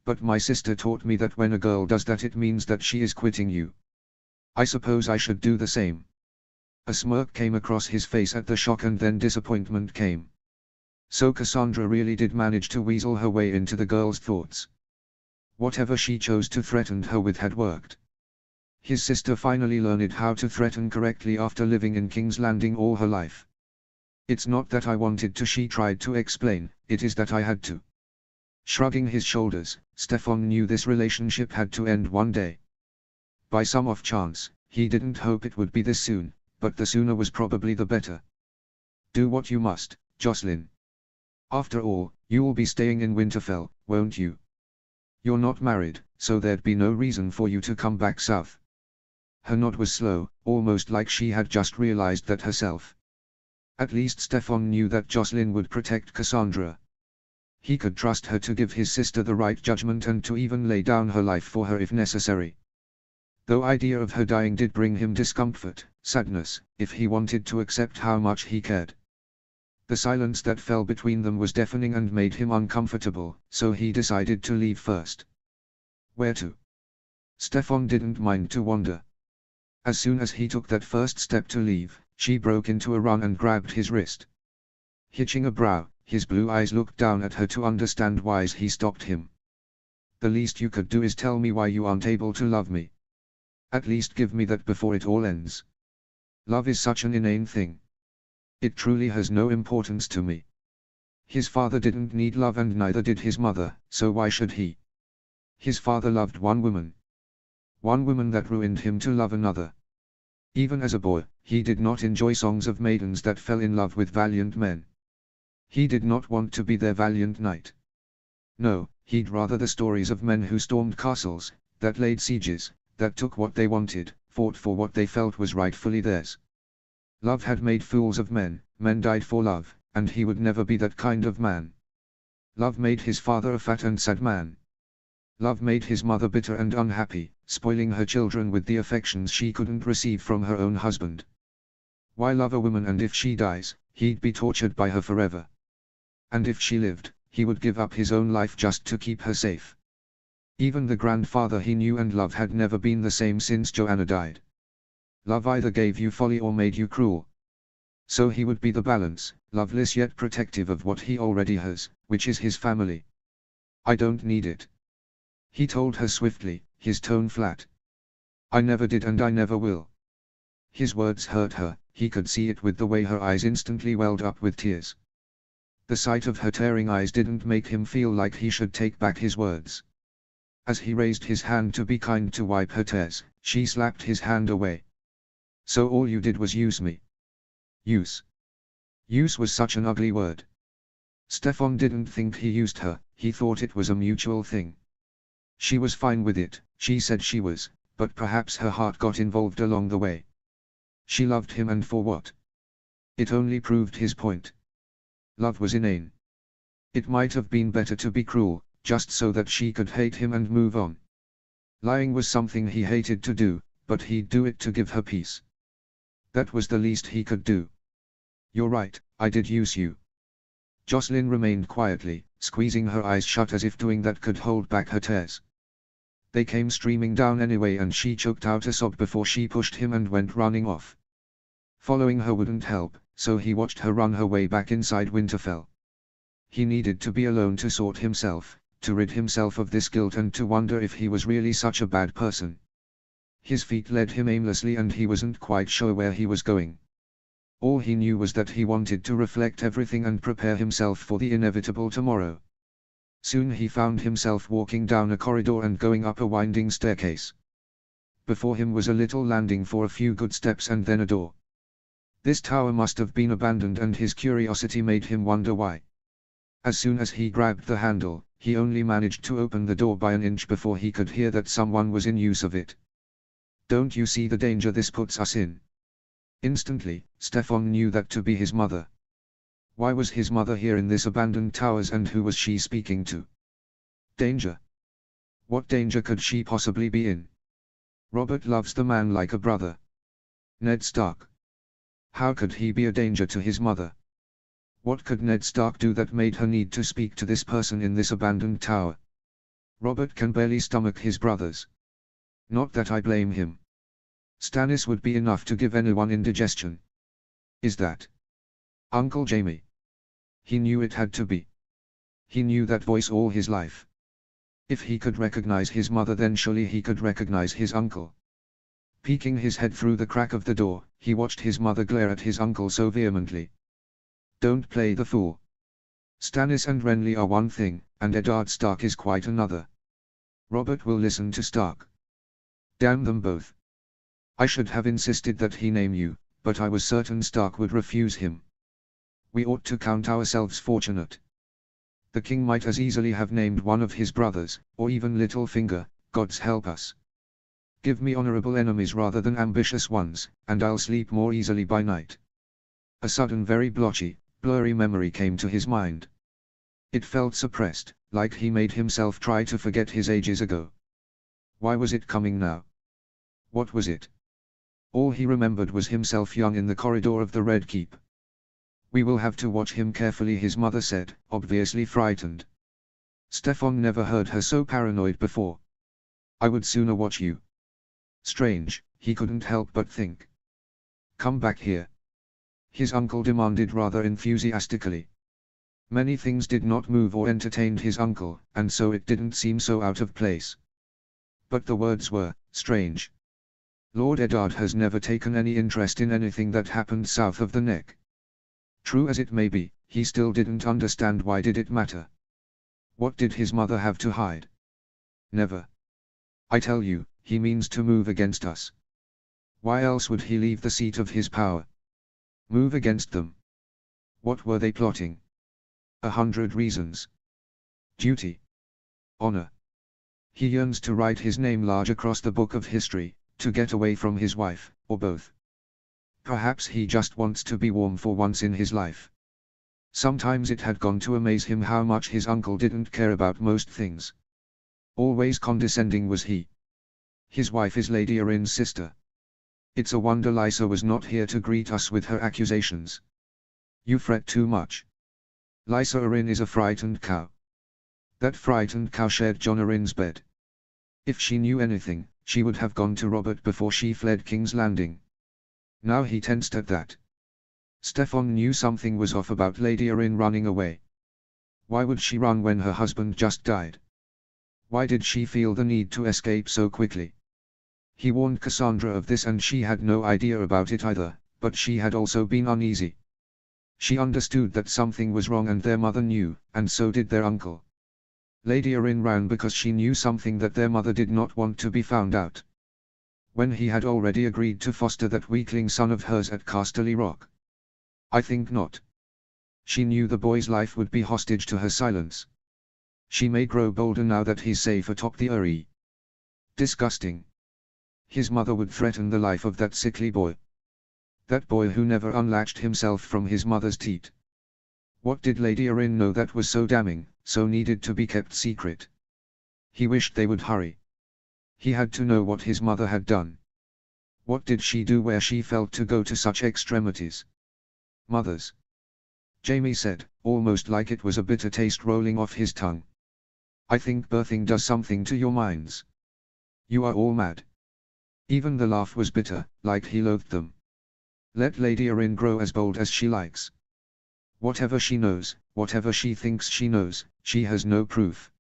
But my sister taught me that when a girl does that it means that she is quitting you. I suppose I should do the same. A smirk came across his face at the shock and then disappointment came. So Cassandra really did manage to weasel her way into the girl's thoughts. Whatever she chose to threaten her with had worked. His sister finally learned how to threaten correctly after living in King's Landing all her life. It's not that I wanted to, she tried to explain, it is that I had to. Shrugging his shoulders, Stefan knew this relationship had to end one day. By some off chance, he didn't hope it would be this soon, but the sooner was probably the better. Do what you must, Jocelyn. After all, you'll be staying in Winterfell, won't you? You're not married, so there'd be no reason for you to come back south. Her nod was slow, almost like she had just realized that herself. At least Stefan knew that Jocelyn would protect Cassandra. He could trust her to give his sister the right judgment and to even lay down her life for her if necessary. Though idea of her dying did bring him discomfort, sadness, if he wanted to accept how much he cared. The silence that fell between them was deafening and made him uncomfortable, so he decided to leave first. Where to? Stefan didn't mind to wander. As soon as he took that first step to leave, she broke into a run and grabbed his wrist. Hitching a brow, his blue eyes looked down at her to understand why he stopped him. The least you could do is tell me why you aren't able to love me. At least give me that before it all ends. Love is such an inane thing. It truly has no importance to me. His father didn't need love and neither did his mother, so why should he? His father loved one woman. One woman that ruined him to love another. Even as a boy, he did not enjoy songs of maidens that fell in love with valiant men. He did not want to be their valiant knight. No, he'd rather the stories of men who stormed castles, that laid sieges, that took what they wanted, fought for what they felt was rightfully theirs. Love had made fools of men, Men died for love, and he would never be that kind of man. Love made his father a fat and sad man. Love made his mother bitter and unhappy, spoiling her children with the affections she couldn't receive from her own husband. Why love a woman, and if she dies, he'd be tortured by her forever. And if she lived, he would give up his own life just to keep her safe. Even the grandfather he knew and loved had never been the same since Joanna died. Love either gave you folly or made you cruel. So he would be the balance, loveless yet protective of what he already has, which is his family. I don't need it. He told her swiftly, his tone flat. I never did and I never will. His words hurt her, he could see it with the way her eyes instantly welled up with tears. The sight of her tearing eyes didn't make him feel like he should take back his words. As he raised his hand to be kind to wipe her tears, she slapped his hand away. So all you did was use me. Use. Use was such an ugly word. Stefan didn't think he used her, he thought it was a mutual thing. She was fine with it, she said she was, but perhaps her heart got involved along the way. She loved him, and for what? It only proved his point. Love was inane. It might have been better to be cruel, just so that she could hate him and move on. Lying was something he hated to do, but he'd do it to give her peace. That was the least he could do. You're right, I did use you. Jocelyn remained quietly, squeezing her eyes shut as if doing that could hold back her tears. They came streaming down anyway, and she choked out a sob before she pushed him and went running off. Following her wouldn't help, so he watched her run her way back inside Winterfell. He needed to be alone to sort himself, to rid himself of this guilt, and to wonder if he was really such a bad person. His feet led him aimlessly and he wasn't quite sure where he was going. All he knew was that he wanted to reflect everything and prepare himself for the inevitable tomorrow. Soon he found himself walking down a corridor and going up a winding staircase. Before him was a little landing for a few good steps and then a door. This tower must have been abandoned, and his curiosity made him wonder why. As soon as he grabbed the handle, he only managed to open the door by an inch before he could hear that someone was in use of it. Don't you see the danger this puts us in? Instantly, Stefan knew that to be his mother. Why was his mother here in this abandoned towers, and who was she speaking to? Danger? What danger could she possibly be in? Robert loves the man like a brother. Ned Stark. How could he be a danger to his mother? What could Ned Stark do that made her need to speak to this person in this abandoned tower? Robert can barely stomach his brothers. Not that I blame him. Stannis would be enough to give anyone indigestion. Is that Uncle Jaime? He knew it had to be. He knew that voice all his life. If he could recognize his mother, then surely he could recognize his uncle. Peeking his head through the crack of the door, he watched his mother glare at his uncle so vehemently. Don't play the fool. Stannis and Renly are one thing, and Eddard Stark is quite another. Robert will listen to Stark. Damn them both. I should have insisted that he name you, but I was certain Stark would refuse him. We ought to count ourselves fortunate. The king might as easily have named one of his brothers, or even Littlefinger, God's help us. Give me honorable enemies rather than ambitious ones, and I'll sleep more easily by night. A sudden very blotchy, blurry memory came to his mind. It felt suppressed, like he made himself try to forget his ages ago. Why was it coming now? What was it? All he remembered was himself young in the corridor of the Red Keep. We will have to watch him carefully, his mother said, obviously frightened. Stefan never heard her so paranoid before. I would sooner watch you. Strange, he couldn't help but think. Come back here. His uncle demanded rather enthusiastically. Many things did not move or entertained his uncle, and so it didn't seem so out of place. But the words were strange. Lord Eddard has never taken any interest in anything that happened south of the Neck. True as it may be, he still didn't understand why did it matter. What did his mother have to hide? Never. I tell you, he means to move against us. Why else would he leave the seat of his power? Move against them. What were they plotting? 100 reasons. Duty. Honor. He yearns to write his name large across the book of history, to get away from his wife, or both. Perhaps he just wants to be warm for once in his life. Sometimes it had gone to amaze him how much his uncle didn't care about most things. Always condescending was he. His wife is Lady Erin's sister. It's a wonder Lysa was not here to greet us with her accusations. You fret too much. Lysa Erin is a frightened cow. That frightened cow shared John Erin's bed. If she knew anything, she would have gone to Robert before she fled King's Landing. Now he tensed at that. Stefan knew something was off about Lady Erin running away. Why would she run when her husband just died? Why did she feel the need to escape so quickly? He warned Cassandra of this and she had no idea about it either, but she had also been uneasy. She understood that something was wrong and their mother knew, and so did their uncle. Lady Erin ran because she knew something that their mother did not want to be found out. When he had already agreed to foster that weakling son of hers at Casterly Rock. I think not. She knew the boy's life would be hostage to her silence. She may grow bolder now that he's safe atop the Eyrie. Disgusting. His mother would threaten the life of that sickly boy. That boy who never unlatched himself from his mother's teat. What did Lady Erin know that was so damning, so needed to be kept secret? He wished they would hurry. He had to know what his mother had done. What did she do where she felt to go to such extremities? Mothers. Jamie said, almost like it was a bitter taste rolling off his tongue. I think birthing does something to your minds. You are all mad. Even the laugh was bitter, like he loathed them. Let Lady Erin grow as bold as she likes. Whatever she knows, whatever she thinks she knows, she has no proof.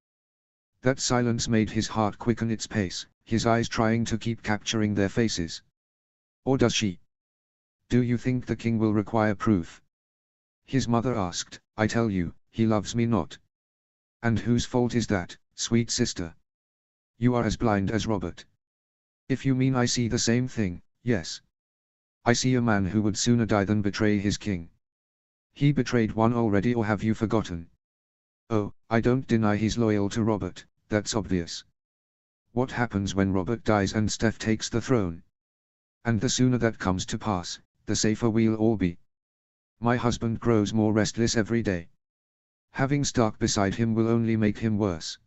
That silence made his heart quicken its pace, his eyes trying to keep capturing their faces. Or does she? Do you think the king will require proof? His mother asked. I tell you, he loves me not. And whose fault is that, sweet sister? You are as blind as Robert. If you mean I see the same thing, yes. I see a man who would sooner die than betray his king. He betrayed one already, or have you forgotten? Oh, I don't deny he's loyal to Robert, that's obvious. What happens when Robert dies and Steph takes the throne? And the sooner that comes to pass, the safer we'll all be. My husband grows more restless every day. Having Stark beside him will only make him worse.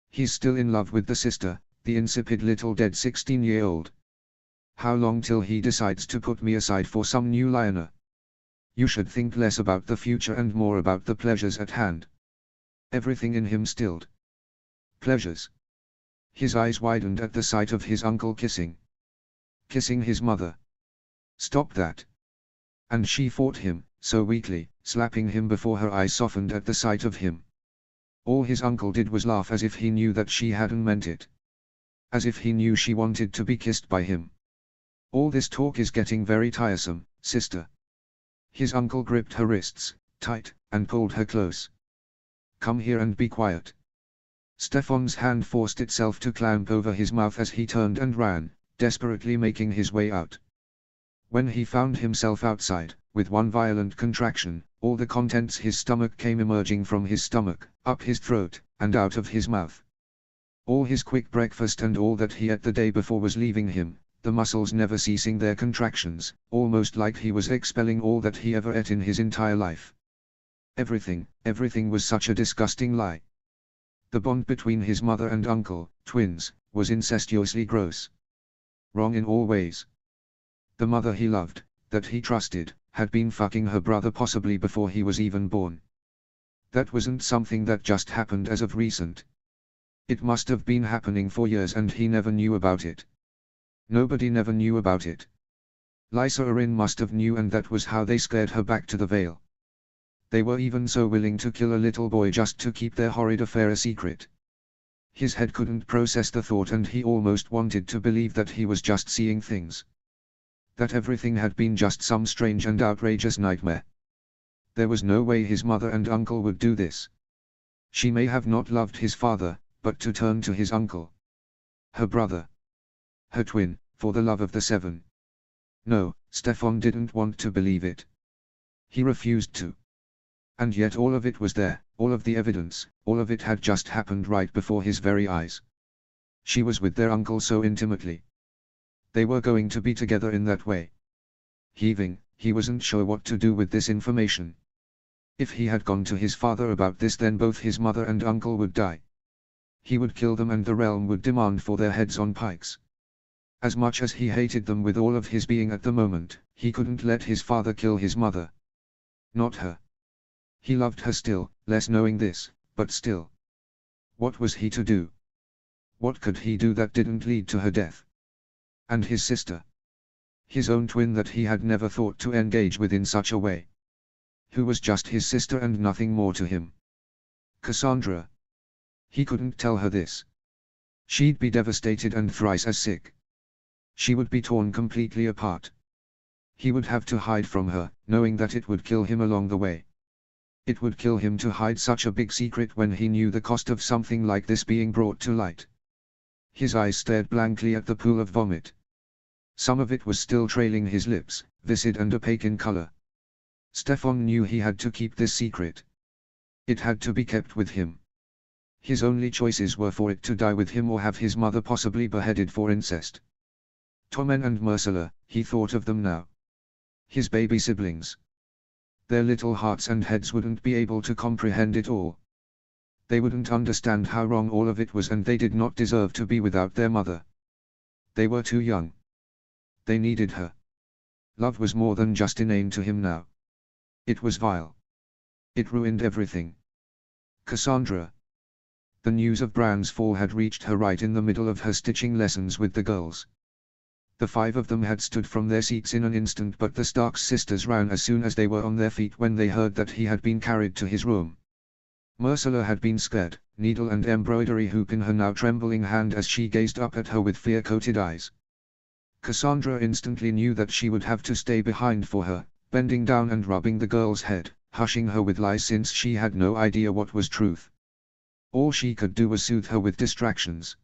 He's still in love with the sister, the insipid little dead 16-year-old. How long till he decides to put me aside for some new Lyanna? You should think less about the future and more about the pleasures at hand. Everything in him stilled. Pleasures. His eyes widened at the sight of his uncle kissing his mother. Stop that. And she fought him, so weakly, slapping him before her eyes softened at the sight of him. All his uncle did was laugh as if he knew that she hadn't meant it. As if he knew she wanted to be kissed by him. All this talk is getting very tiresome, sister. His uncle gripped her wrists, tight, and pulled her close. Come here and be quiet. Stefan's hand forced itself to clamp over his mouth as he turned and ran, desperately making his way out. When he found himself outside, with one violent contraction, all the contents his stomach came emerging from his stomach, up his throat, and out of his mouth. All his quick breakfast and all that he ate the day before was leaving him, the muscles never ceasing their contractions, almost like he was expelling all that he ever ate in his entire life. Everything was such a disgusting lie. The bond between his mother and uncle, twins, was incestuously gross. Wrong in all ways. The mother he loved, that he trusted, had been fucking her brother possibly before he was even born. That wasn't something that just happened as of recent. It must have been happening for years and he never knew about it. Nobody never knew about it. Lysa Arryn must have knew, and that was how they scared her back to the Vale. They were even so willing to kill a little boy just to keep their horrid affair a secret. His head couldn't process the thought and he almost wanted to believe that he was just seeing things. That everything had been just some strange and outrageous nightmare. There was no way his mother and uncle would do this. She may have not loved his father, but to turn to his uncle. Her brother. Her twin, for the love of the seven. No, Stefan didn't want to believe it. He refused to. And yet all of it was there, all of the evidence, all of it had just happened right before his very eyes. She was with their uncle so intimately. They were going to be together in that way. Heaving, he wasn't sure what to do with this information. If he had gone to his father about this, then both his mother and uncle would die. He would kill them and the realm would demand for their heads on pikes. As much as he hated them with all of his being at the moment, he couldn't let his father kill his mother. Not her. He loved her still, less knowing this, but still. What was he to do? What could he do that didn't lead to her death? And his sister? His own twin that he had never thought to engage with in such a way. Who was just his sister and nothing more to him. Cassandra. He couldn't tell her this. She'd be devastated and thrice as sick. She would be torn completely apart. He would have to hide from her, knowing that it would kill him along the way. It would kill him to hide such a big secret when he knew the cost of something like this being brought to light. His eyes stared blankly at the pool of vomit. Some of it was still trailing his lips, viscid and opaque in color. Stefan knew he had to keep this secret. It had to be kept with him. His only choices were for it to die with him or have his mother possibly beheaded for incest. Tommen and Myrcella, he thought of them now. His baby siblings. Their little hearts and heads wouldn't be able to comprehend it all. They wouldn't understand how wrong all of it was, and they did not deserve to be without their mother. They were too young. They needed her. Love was more than just inane to him now. It was vile. It ruined everything. Cassandra. The news of Bran's fall had reached her right in the middle of her stitching lessons with the girls. The 5 of them had stood from their seats in an instant, but the Starks sisters ran as soon as they were on their feet when they heard that he had been carried to his room. Myrcella had been scared, needle and embroidery hoop in her now trembling hand as she gazed up at her with fear-coated eyes. Cassandra instantly knew that she would have to stay behind for her, bending down and rubbing the girl's head, hushing her with lies since she had no idea what was truth. All she could do was soothe her with distractions.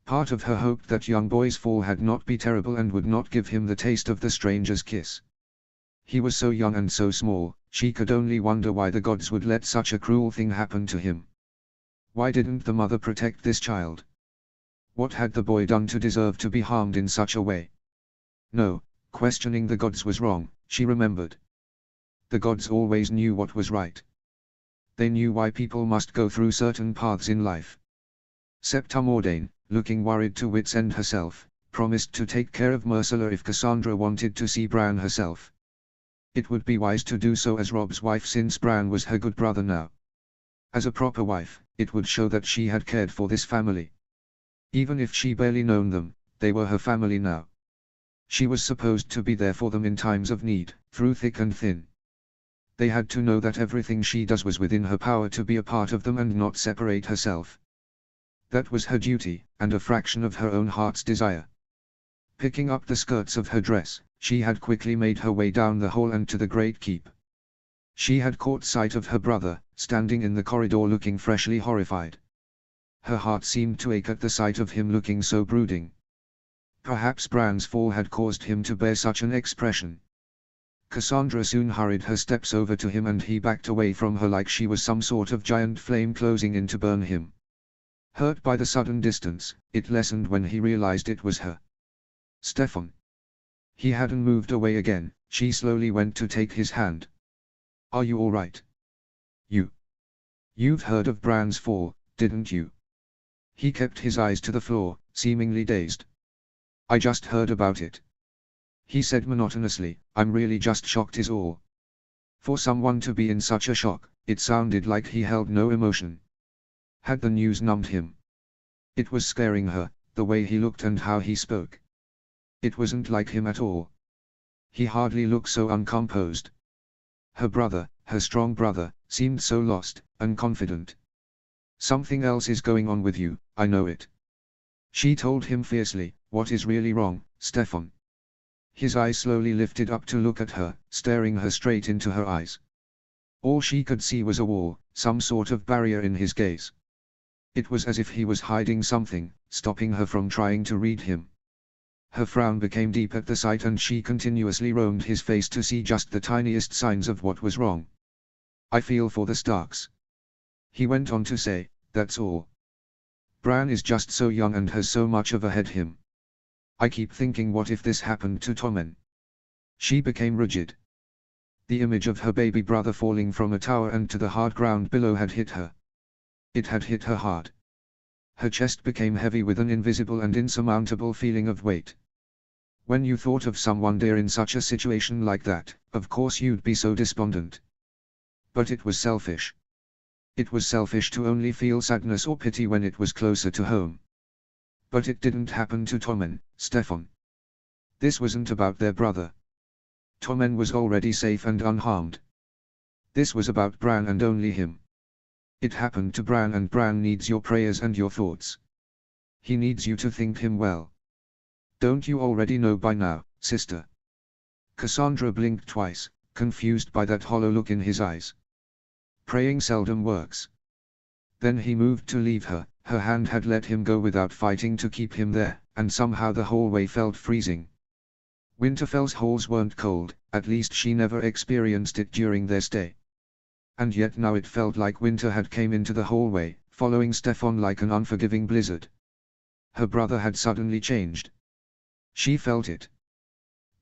Part of her hoped that young boy's fall had not be terrible and would not give him the taste of the stranger's kiss. He was so young and so small, she could only wonder why the gods would let such a cruel thing happen to him. Why didn't the mother protect this child? What had the boy done to deserve to be harmed in such a way? No, questioning the gods was wrong, she remembered. The gods always knew what was right. They knew why people must go through certain paths in life. Septa Mordane, looking worried to wit's end herself, promised to take care of Myrcella if Cassandra wanted to see Bran herself. It would be wise to do so as Robb's wife, since Bran was her good brother now. As a proper wife, it would show that she had cared for this family. Even if she barely known them, they were her family now. She was supposed to be there for them in times of need, through thick and thin. They had to know that everything she does was within her power to be a part of them and not separate herself. That was her duty, and a fraction of her own heart's desire. Picking up the skirts of her dress, she had quickly made her way down the hall and to the great keep. She had caught sight of her brother, standing in the corridor looking freshly horrified. Her heart seemed to ache at the sight of him looking so brooding. Perhaps Bran's fall had caused him to bear such an expression. Cassandra soon hurried her steps over to him and he backed away from her like she was some sort of giant flame closing in to burn him. Hurt by the sudden distance, it lessened when he realized it was her. Stefan. He hadn't moved away again. She slowly went to take his hand. Are you all right? You've heard of Bran's fall, didn't you? He kept his eyes to the floor, seemingly dazed. I just heard about it. He said monotonously, I'm really just shocked is all. For someone to be in such a shock, it sounded like he held no emotion. Had the news numbed him? It was scaring her, the way he looked and how he spoke. It wasn't like him at all. He hardly looked so uncomposed. Her brother, her strong brother, seemed so lost, unconfident. Something else is going on with you, I know it. She told him fiercely, what is really wrong, Stefan? His eyes slowly lifted up to look at her, staring her straight into her eyes. All she could see was a wall, some sort of barrier in his gaze. It was as if he was hiding something, stopping her from trying to read him. Her frown became deep at the sight and she continuously roamed his face to see just the tiniest signs of what was wrong. I feel for the Starks. He went on to say, that's all. Bran is just so young and has so much of ahead him. I keep thinking, what if this happened to Tommen? She became rigid. The image of her baby brother falling from a tower and to the hard ground below had hit her. It had hit her hard. Her chest became heavy with an invisible and insurmountable feeling of weight. When you thought of someone dear in such a situation like that, of course you'd be so despondent. But it was selfish. It was selfish to only feel sadness or pity when it was closer to home. But it didn't happen to Tom and Stefan. This wasn't about their brother. Tommen was already safe and unharmed. This was about Bran and only him. It happened to Bran, and Bran needs your prayers and your thoughts. He needs you to think him well. Don't you already know by now, sister? Cassandra blinked twice, confused by that hollow look in his eyes. Praying seldom works. Then he moved to leave her. Her hand had let him go without fighting to keep him there, and somehow the whole way felt freezing. Winterfell's halls weren't cold, at least she never experienced it during their stay. And yet now it felt like winter had come into the hallway, following Stefan like an unforgiving blizzard. Her brother had suddenly changed. She felt it.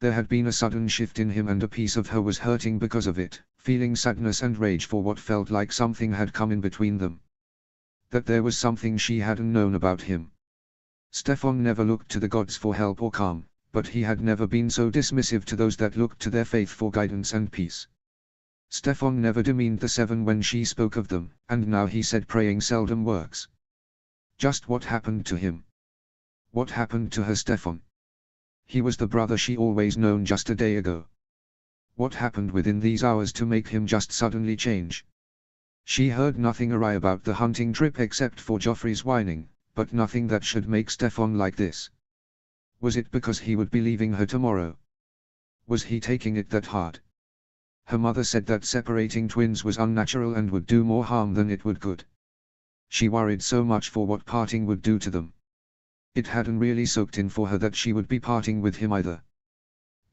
There had been a sudden shift in him, and a piece of her was hurting because of it, feeling sadness and rage for what felt like something had come in between them. That there was something she hadn't known about him. Stefan never looked to the gods for help or calm, but he had never been so dismissive to those that looked to their faith for guidance and peace. Stefan never demeaned the seven when she spoke of them, and now he said praying seldom works. Just what happened to him? What happened to her Stefan? He was the brother she always known just a day ago. What happened within these hours to make him just suddenly change? She heard nothing awry about the hunting trip except for Joffrey's whining, but nothing that should make Stefan like this. Was it because he would be leaving her tomorrow? Was he taking it that hard? Her mother said that separating twins was unnatural and would do more harm than it would good. She worried so much for what parting would do to them. It hadn't really soaked in for her that she would be parting with him either.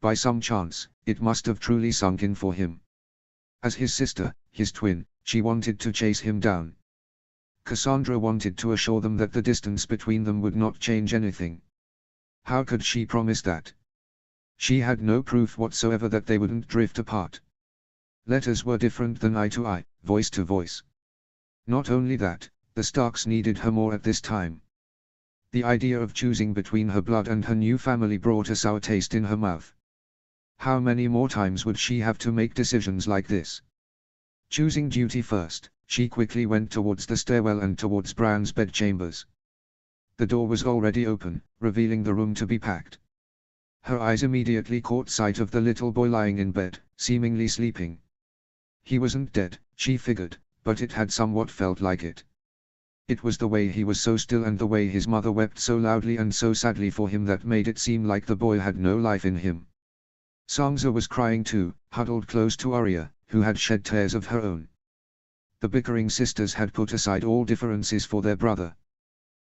By some chance, it must have truly sunk in for him. As his sister, his twin, she wanted to chase him down. Cassandra wanted to assure them that the distance between them would not change anything. How could she promise that? She had no proof whatsoever that they wouldn't drift apart. Letters were different than eye to eye, voice to voice. Not only that, the Starks needed her more at this time. The idea of choosing between her blood and her new family brought a sour taste in her mouth. How many more times would she have to make decisions like this? Choosing duty first, she quickly went towards the stairwell and towards Bran's bedchambers. The door was already open, revealing the room to be packed. Her eyes immediately caught sight of the little boy lying in bed, seemingly sleeping. He wasn't dead, she figured, but it had somewhat felt like it. It was the way he was so still and the way his mother wept so loudly and so sadly for him that made it seem like the boy had no life in him. Sansa was crying too, huddled close to Arya, who had shed tears of her own. The bickering sisters had put aside all differences for their brother.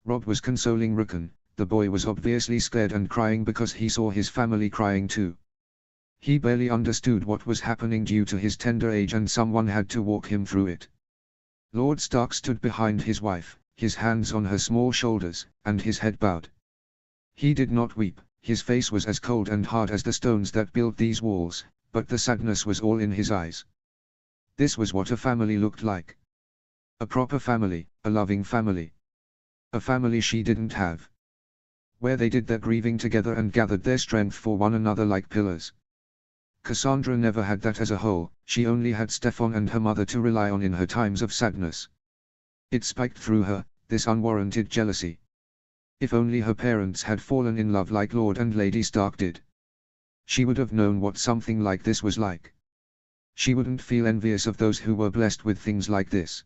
Robb was consoling Rickon. The boy was obviously scared and crying because he saw his family crying too. He barely understood what was happening due to his tender age, and someone had to walk him through it. Lord Stark stood behind his wife, his hands on her small shoulders, and his head bowed. He did not weep, his face was as cold and hard as the stones that built these walls, but the sadness was all in his eyes. This was what a family looked like. A proper family, a loving family. A family she didn't have. Where they did their grieving together and gathered their strength for one another like pillars. Cassandra never had that as a whole, she only had Stefan and her mother to rely on in her times of sadness. It spiked through her, this unwarranted jealousy. If only her parents had fallen in love like Lord and Lady Stark did. She would have known what something like this was like. She wouldn't feel envious of those who were blessed with things like this.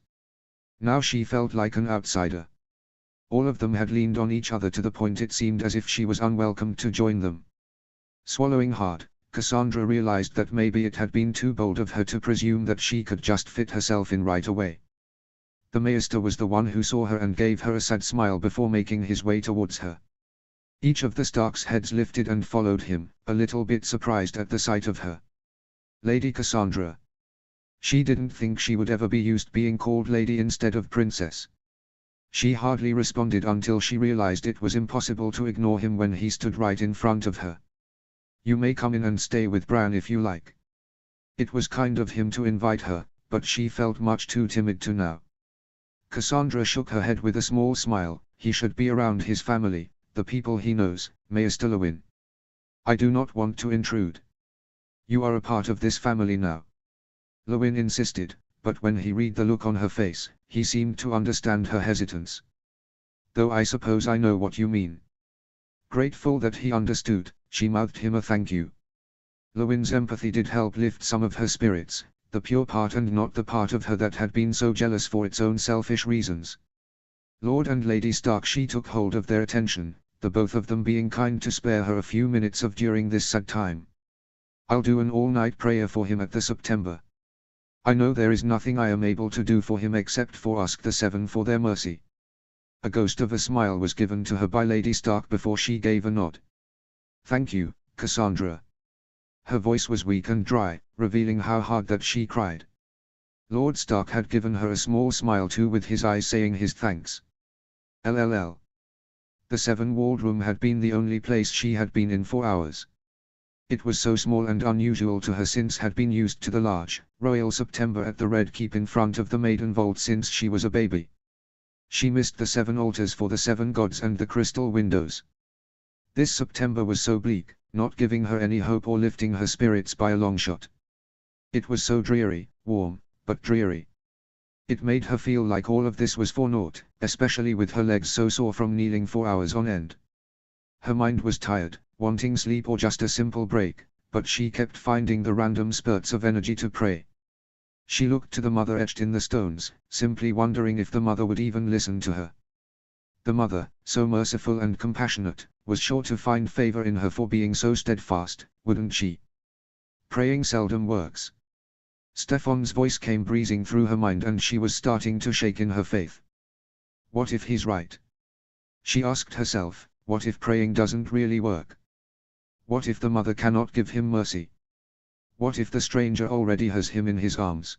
Now she felt like an outsider. All of them had leaned on each other to the point it seemed as if she was unwelcome to join them. Swallowing hard, Cassandra realized that maybe it had been too bold of her to presume that she could just fit herself in right away. The Maester was the one who saw her and gave her a sad smile before making his way towards her. Each of the Starks' heads lifted and followed him, a little bit surprised at the sight of her. Lady Cassandra. She didn't think she would ever be used being called lady instead of princess. She hardly responded until she realized it was impossible to ignore him when he stood right in front of her. You may come in and stay with Bran if you like. It was kind of him to invite her, but she felt much too timid to now. Cassandra shook her head with a small smile. He should be around his family, the people he knows, Maester Lewin. I do not want to intrude. You are a part of this family now. Lewin insisted, but when he read the look on her face, he seemed to understand her hesitance. Though I suppose I know what you mean. Grateful that he understood, she mouthed him a thank you. Lewin's empathy did help lift some of her spirits, the pure part and not the part of her that had been so jealous for its own selfish reasons. Lord and Lady Stark, she took hold of their attention, the both of them being kind to spare her a few minutes of during this sad time. I'll do an all-night prayer for him at the September. I know there is nothing I am able to do for him except for ask the Seven for their mercy. A ghost of a smile was given to her by Lady Stark before she gave a nod. Thank you, Cassandra. Her voice was weak and dry, revealing how hard that she cried. Lord Stark had given her a small smile too, with his eyes saying his thanks. LLL. The seven-walled room had been the only place she had been in for hours. It was so small and unusual to her since had been used to the large, royal September at the Red Keep in front of the Maiden Vault since she was a baby. She missed the seven altars for the seven gods and the crystal windows. This September was so bleak, not giving her any hope or lifting her spirits by a long shot. It was so dreary, warm, but dreary. It made her feel like all of this was for naught, especially with her legs so sore from kneeling for hours on end. Her mind was tired, wanting sleep or just a simple break, but she kept finding the random spurts of energy to pray. She looked to the mother etched in the stones, simply wondering if the mother would even listen to her. The mother, so merciful and compassionate, was sure to find favor in her for being so steadfast, wouldn't she? Praying seldom works. Stefan's voice came breezing through her mind and she was starting to shake in her faith. What if he's right? She asked herself, what if praying doesn't really work? What if the mother cannot give him mercy? What if the stranger already has him in his arms?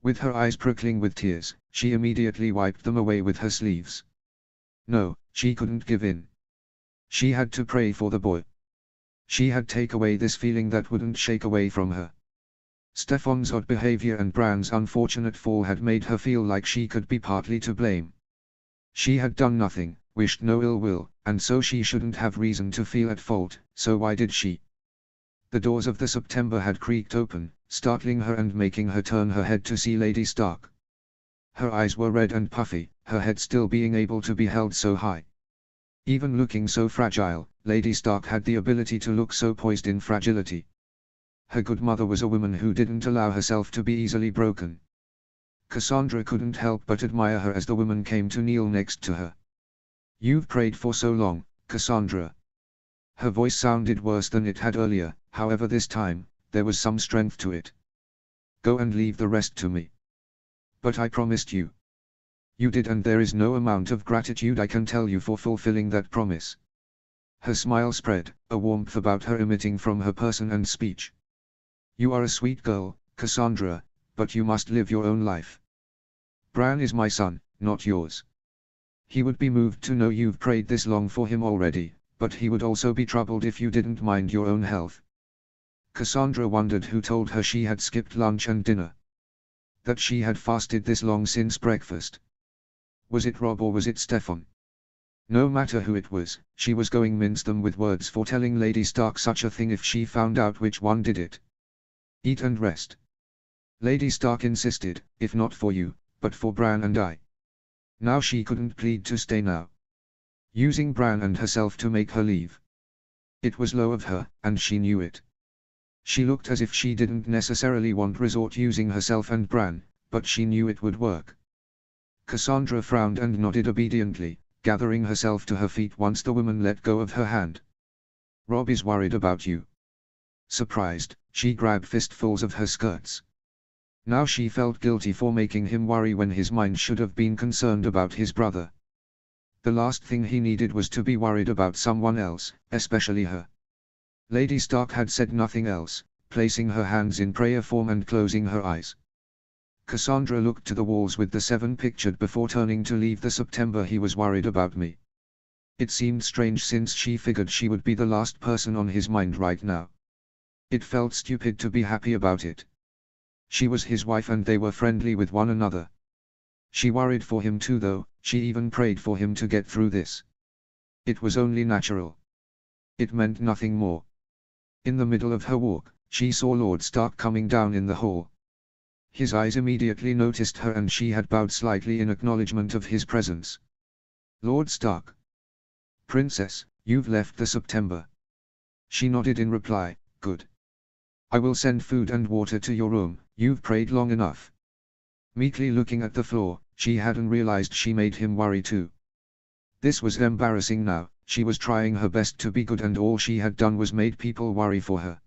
With her eyes prickling with tears, she immediately wiped them away with her sleeves. No, she couldn't give in. She had to pray for the boy. She had to take away this feeling that wouldn't shake away from her. Stefan's odd behavior and Bran's unfortunate fall had made her feel like she could be partly to blame. She had done nothing, wished no ill will, and so she shouldn't have reason to feel at fault, so why did she? The doors of the September had creaked open, startling her and making her turn her head to see Lady Stark. Her eyes were red and puffy, her head still being able to be held so high. Even looking so fragile, Lady Stark had the ability to look so poised in fragility. Her good mother was a woman who didn't allow herself to be easily broken. Cassandra couldn't help but admire her as the woman came to kneel next to her. You've prayed for so long, Cassandra. Her voice sounded worse than it had earlier, however this time, there was some strength to it. Go and leave the rest to me. But I promised you. You did, and there is no amount of gratitude I can tell you for fulfilling that promise. Her smile spread, a warmth about her emitting from her person and speech. You are a sweet girl, Cassandra, but you must live your own life. Bran is my son, not yours. He would be moved to know you've prayed this long for him already, but he would also be troubled if you didn't mind your own health. Cassandra wondered who told her she had skipped lunch and dinner. That she had fasted this long since breakfast. Was it Robb or was it Stefan? No matter who it was, she was going to mince them with words for telling Lady Stark such a thing if she found out which one did it. Eat and rest. Lady Stark insisted, if not for you, but for Bran and I. Now she couldn't plead to stay now. Using Bran and herself to make her leave. It was low of her, and she knew it. She looked as if she didn't necessarily want resort using herself and Bran, but she knew it would work. Cassandra frowned and nodded obediently, gathering herself to her feet once the woman let go of her hand. Robb is worried about you. Surprised, she grabbed fistfuls of her skirts. Now she felt guilty for making him worry when his mind should have been concerned about his brother. The last thing he needed was to be worried about someone else, especially her. Lady Stark had said nothing else, placing her hands in prayer form and closing her eyes. Cassandra looked to the walls with the seven pictured before turning to leave the September. He was worried about me. It seemed strange since she figured she would be the last person on his mind right now. It felt stupid to be happy about it. She was his wife and they were friendly with one another. She worried for him too though, she even prayed for him to get through this. It was only natural. It meant nothing more. In the middle of her walk, she saw Lord Stark coming down in the hall. His eyes immediately noticed her and she had bowed slightly in acknowledgement of his presence. Lord Stark. Princess, you've left the September. She nodded in reply, good. I will send food and water to your room, you've prayed long enough. Meekly looking at the floor, she hadn't realized she made him worry too. This was embarrassing now, she was trying her best to be good and all she had done was made people worry for her.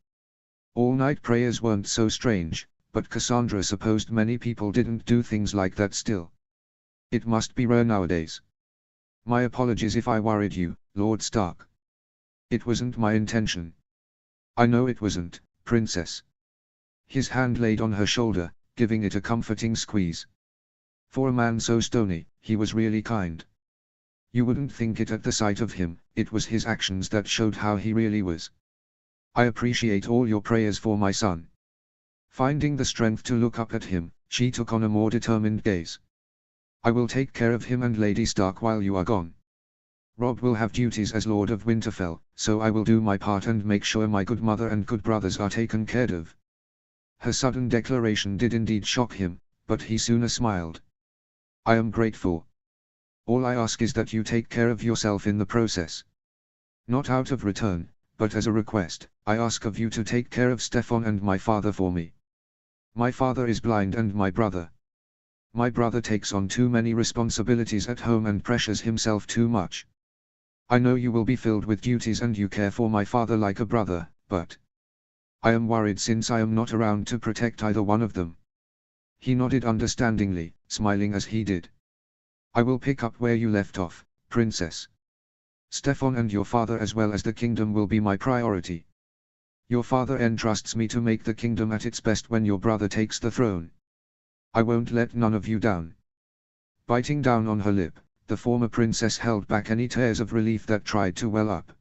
All-night prayers weren't so strange, but Cassandra supposed many people didn't do things like that still. It must be rare nowadays. My apologies if I worried you, Lord Stark. It wasn't my intention. I know it wasn't, Princess. His hand laid on her shoulder, giving it a comforting squeeze. For a man so stony, he was really kind. You wouldn't think it at the sight of him, it was his actions that showed how he really was. I appreciate all your prayers for my son. Finding the strength to look up at him, she took on a more determined gaze. I will take care of him and Lady Stark while you are gone. Robb will have duties as Lord of Winterfell, so I will do my part and make sure my good mother and good brothers are taken care of. Her sudden declaration did indeed shock him, but he sooner smiled. I am grateful. All I ask is that you take care of yourself in the process. Not out of return, but as a request, I ask of you to take care of Stefan and my father for me. My father is blind and my brother takes on too many responsibilities at home and pressures himself too much. I know you will be filled with duties and you care for my father like a brother, but I am worried since I am not around to protect either one of them. He nodded understandingly, smiling as he did. I will pick up where you left off, Princess. Stefan and your father as well as the kingdom will be my priority. Your father entrusts me to make the kingdom at its best when your brother takes the throne. I won't let none of you down. Biting down on her lip, the former princess held back any tears of relief that tried to well up.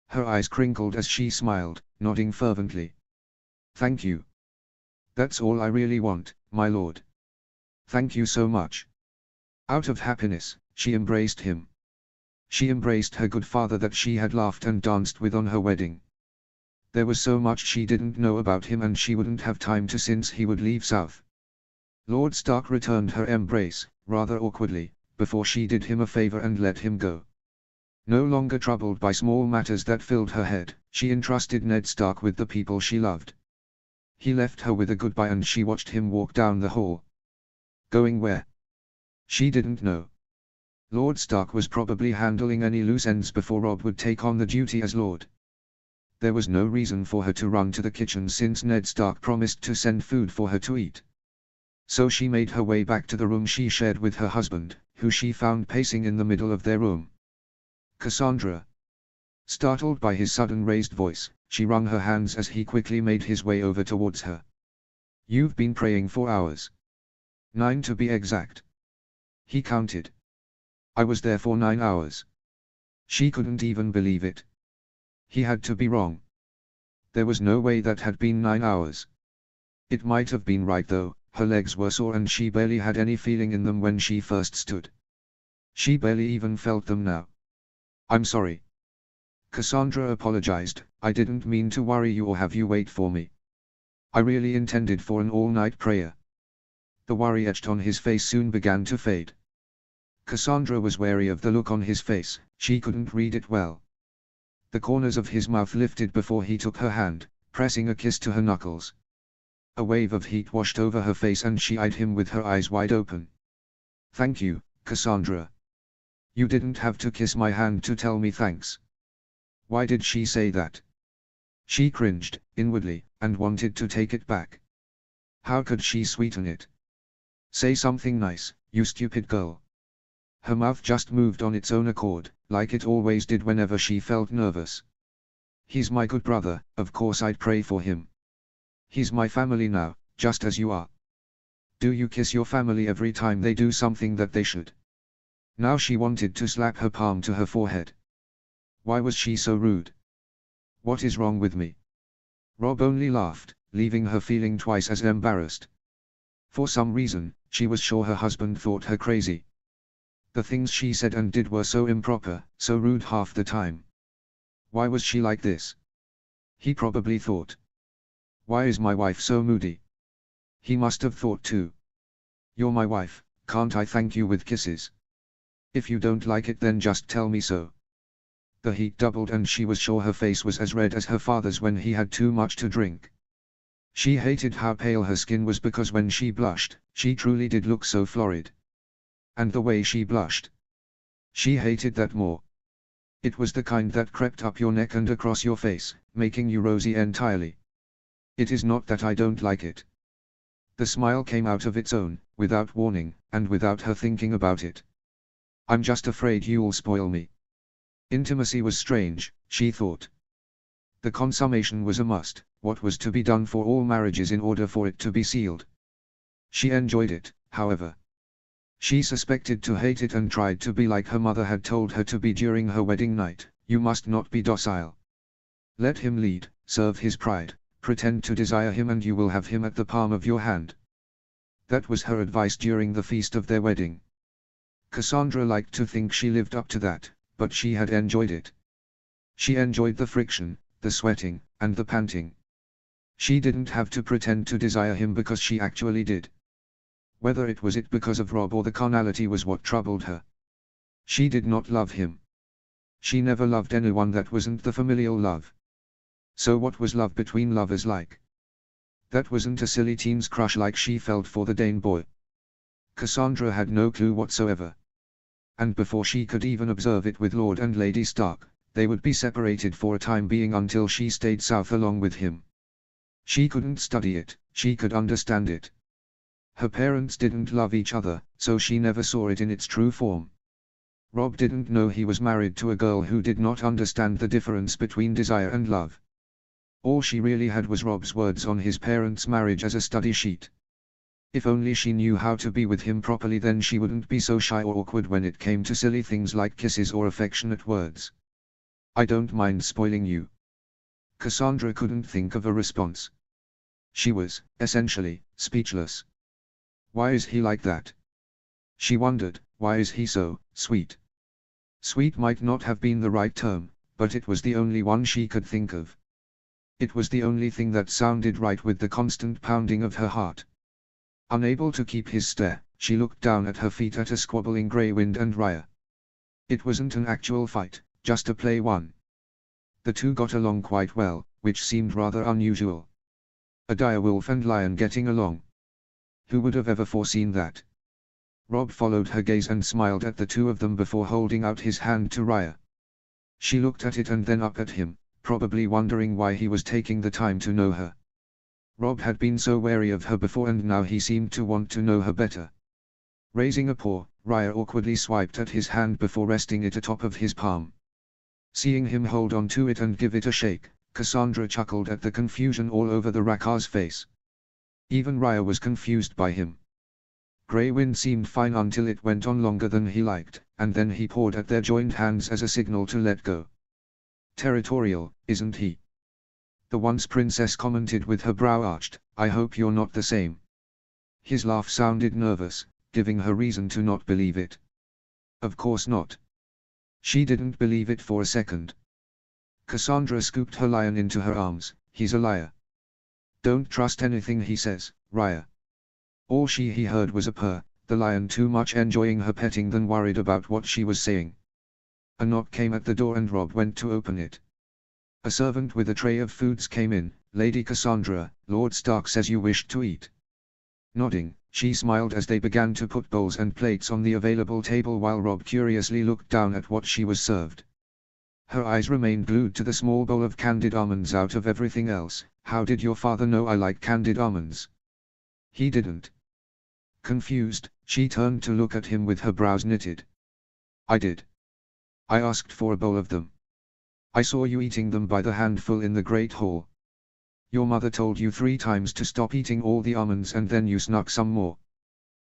Her eyes crinkled as she smiled, nodding fervently. Thank you. That's all I really want, my lord. Thank you so much. Out of happiness, she embraced him. She embraced her good father that she had laughed and danced with on her wedding. There was so much she didn't know about him and she wouldn't have time to since he would leave south. Lord Stark returned her embrace, rather awkwardly, before she did him a favor and let him go. No longer troubled by small matters that filled her head, she entrusted Ned Stark with the people she loved. He left her with a goodbye and she watched him walk down the hall. Going where? She didn't know. Lord Stark was probably handling any loose ends before Robb would take on the duty as Lord. There was no reason for her to run to the kitchen since Ned Stark promised to send food for her to eat. So she made her way back to the room she shared with her husband, who she found pacing in the middle of their room. Cassandra. Startled by his sudden raised voice, she wrung her hands as he quickly made his way over towards her. You've been praying for hours. 9 to be exact. He counted. I was there for 9 hours. She couldn't even believe it. He had to be wrong. There was no way that had been 9 hours. It might have been right though. Her legs were sore and she barely had any feeling in them when she first stood. She barely even felt them now. I'm sorry. Cassandra apologized, I didn't mean to worry you or have you wait for me. I really intended for an all-night prayer. The worry etched on his face soon began to fade. Cassandra was wary of the look on his face, she couldn't read it well. The corners of his mouth lifted before he took her hand, pressing a kiss to her knuckles. A wave of heat washed over her face and she eyed him with her eyes wide open. Thank you, Cassandra. You didn't have to kiss my hand to tell me thanks. Why did she say that? She cringed, inwardly, and wanted to take it back. How could she sweeten it? Say something nice, you stupid girl. Her mouth just moved on its own accord, like it always did whenever she felt nervous. He's my good brother, of course I'd pray for him. He's my family now, just as you are. Do you kiss your family every time they do something that they should? Now she wanted to slap her palm to her forehead. Why was she so rude? What is wrong with me? Rob only laughed, leaving her feeling twice as embarrassed. For some reason, she was sure her husband thought her crazy. The things she said and did were so improper, so rude half the time. Why was she like this? He probably thought. Why is my wife so moody? He must have thought too. You're my wife, can't I thank you with kisses? If you don't like it then just tell me so. The heat doubled and she was sure her face was as red as her father's when he had too much to drink. She hated how pale her skin was because when she blushed, she truly did look so florid. And the way she blushed. She hated that more. It was the kind that crept up your neck and across your face, making you rosy entirely. It is not that I don't like it. The smile came out of its own, without warning, and without her thinking about it. I'm just afraid you'll spoil me. Intimacy was strange, she thought. The consummation was a must, what was to be done for all marriages in order for it to be sealed. She enjoyed it, however. She suspected to hate it and tried to be like her mother had told her to be during her wedding night. You must not be docile. Let him lead, serve his pride, pretend to desire him and you will have him at the palm of your hand. That was her advice during the feast of their wedding. Cassandra liked to think she lived up to that, but she had enjoyed it. She enjoyed the friction, the sweating, and the panting. She didn't have to pretend to desire him because she actually did. Whether it was because of Rob or the carnality was what troubled her. She did not love him. She never loved anyone that wasn't the familial love. So what was love between lovers like? That wasn't a silly teen's crush like she felt for the Dane boy. Cassandra had no clue whatsoever. And before she could even observe it with Lord and Lady Stark, they would be separated for a time being until she stayed south along with him. She couldn't study it, she could understand it. Her parents didn't love each other, so she never saw it in its true form. Rob didn't know he was married to a girl who did not understand the difference between desire and love. All she really had was Rob's words on his parents' marriage as a study sheet. If only she knew how to be with him properly, then she wouldn't be so shy or awkward when it came to silly things like kisses or affectionate words. I don't mind spoiling you. Cassandra couldn't think of a response. She was, essentially, speechless. Why is he like that? She wondered, why is he so sweet? Sweet might not have been the right term, but it was the only one she could think of. It was the only thing that sounded right with the constant pounding of her heart. Unable to keep his stare, she looked down at her feet at a squabbling Greywind and Raya. It wasn't an actual fight, just a play one. The two got along quite well, which seemed rather unusual. A direwolf and lion getting along. Who would have ever foreseen that? Rob followed her gaze and smiled at the two of them before holding out his hand to Raya. She looked at it and then up at him, probably wondering why he was taking the time to know her. Rob had been so wary of her before and now he seemed to want to know her better. Raising a paw, Raya awkwardly swiped at his hand before resting it atop of his palm. Seeing him hold on to it and give it a shake, Cassandra chuckled at the confusion all over the Rakar's face. Even Raya was confused by him. Greywind seemed fine until it went on longer than he liked, and then he pawed at their joined hands as a signal to let go. Territorial, isn't he? The once princess commented with her brow arched. I hope you're not the same. His laugh sounded nervous, giving her reason to not believe it. Of course not. She didn't believe it for a second. Cassandra scooped her lion into her arms. He's a liar. Don't trust anything he says, Raya. All he heard was a purr, the lion too much enjoying her petting than worried about what she was saying. A knock came at the door and Rob went to open it. A servant with a tray of foods came in. Lady Cassandra, Lord Stark says you wished to eat. Nodding, she smiled as they began to put bowls and plates on the available table while Rob curiously looked down at what she was served. Her eyes remained glued to the small bowl of candied almonds out of everything else. How did your father know I like candied almonds? He didn't. Confused, she turned to look at him with her brows knitted. I did. I asked for a bowl of them. I saw you eating them by the handful in the Great Hall. Your mother told you 3 times to stop eating all the almonds and then you snuck some more.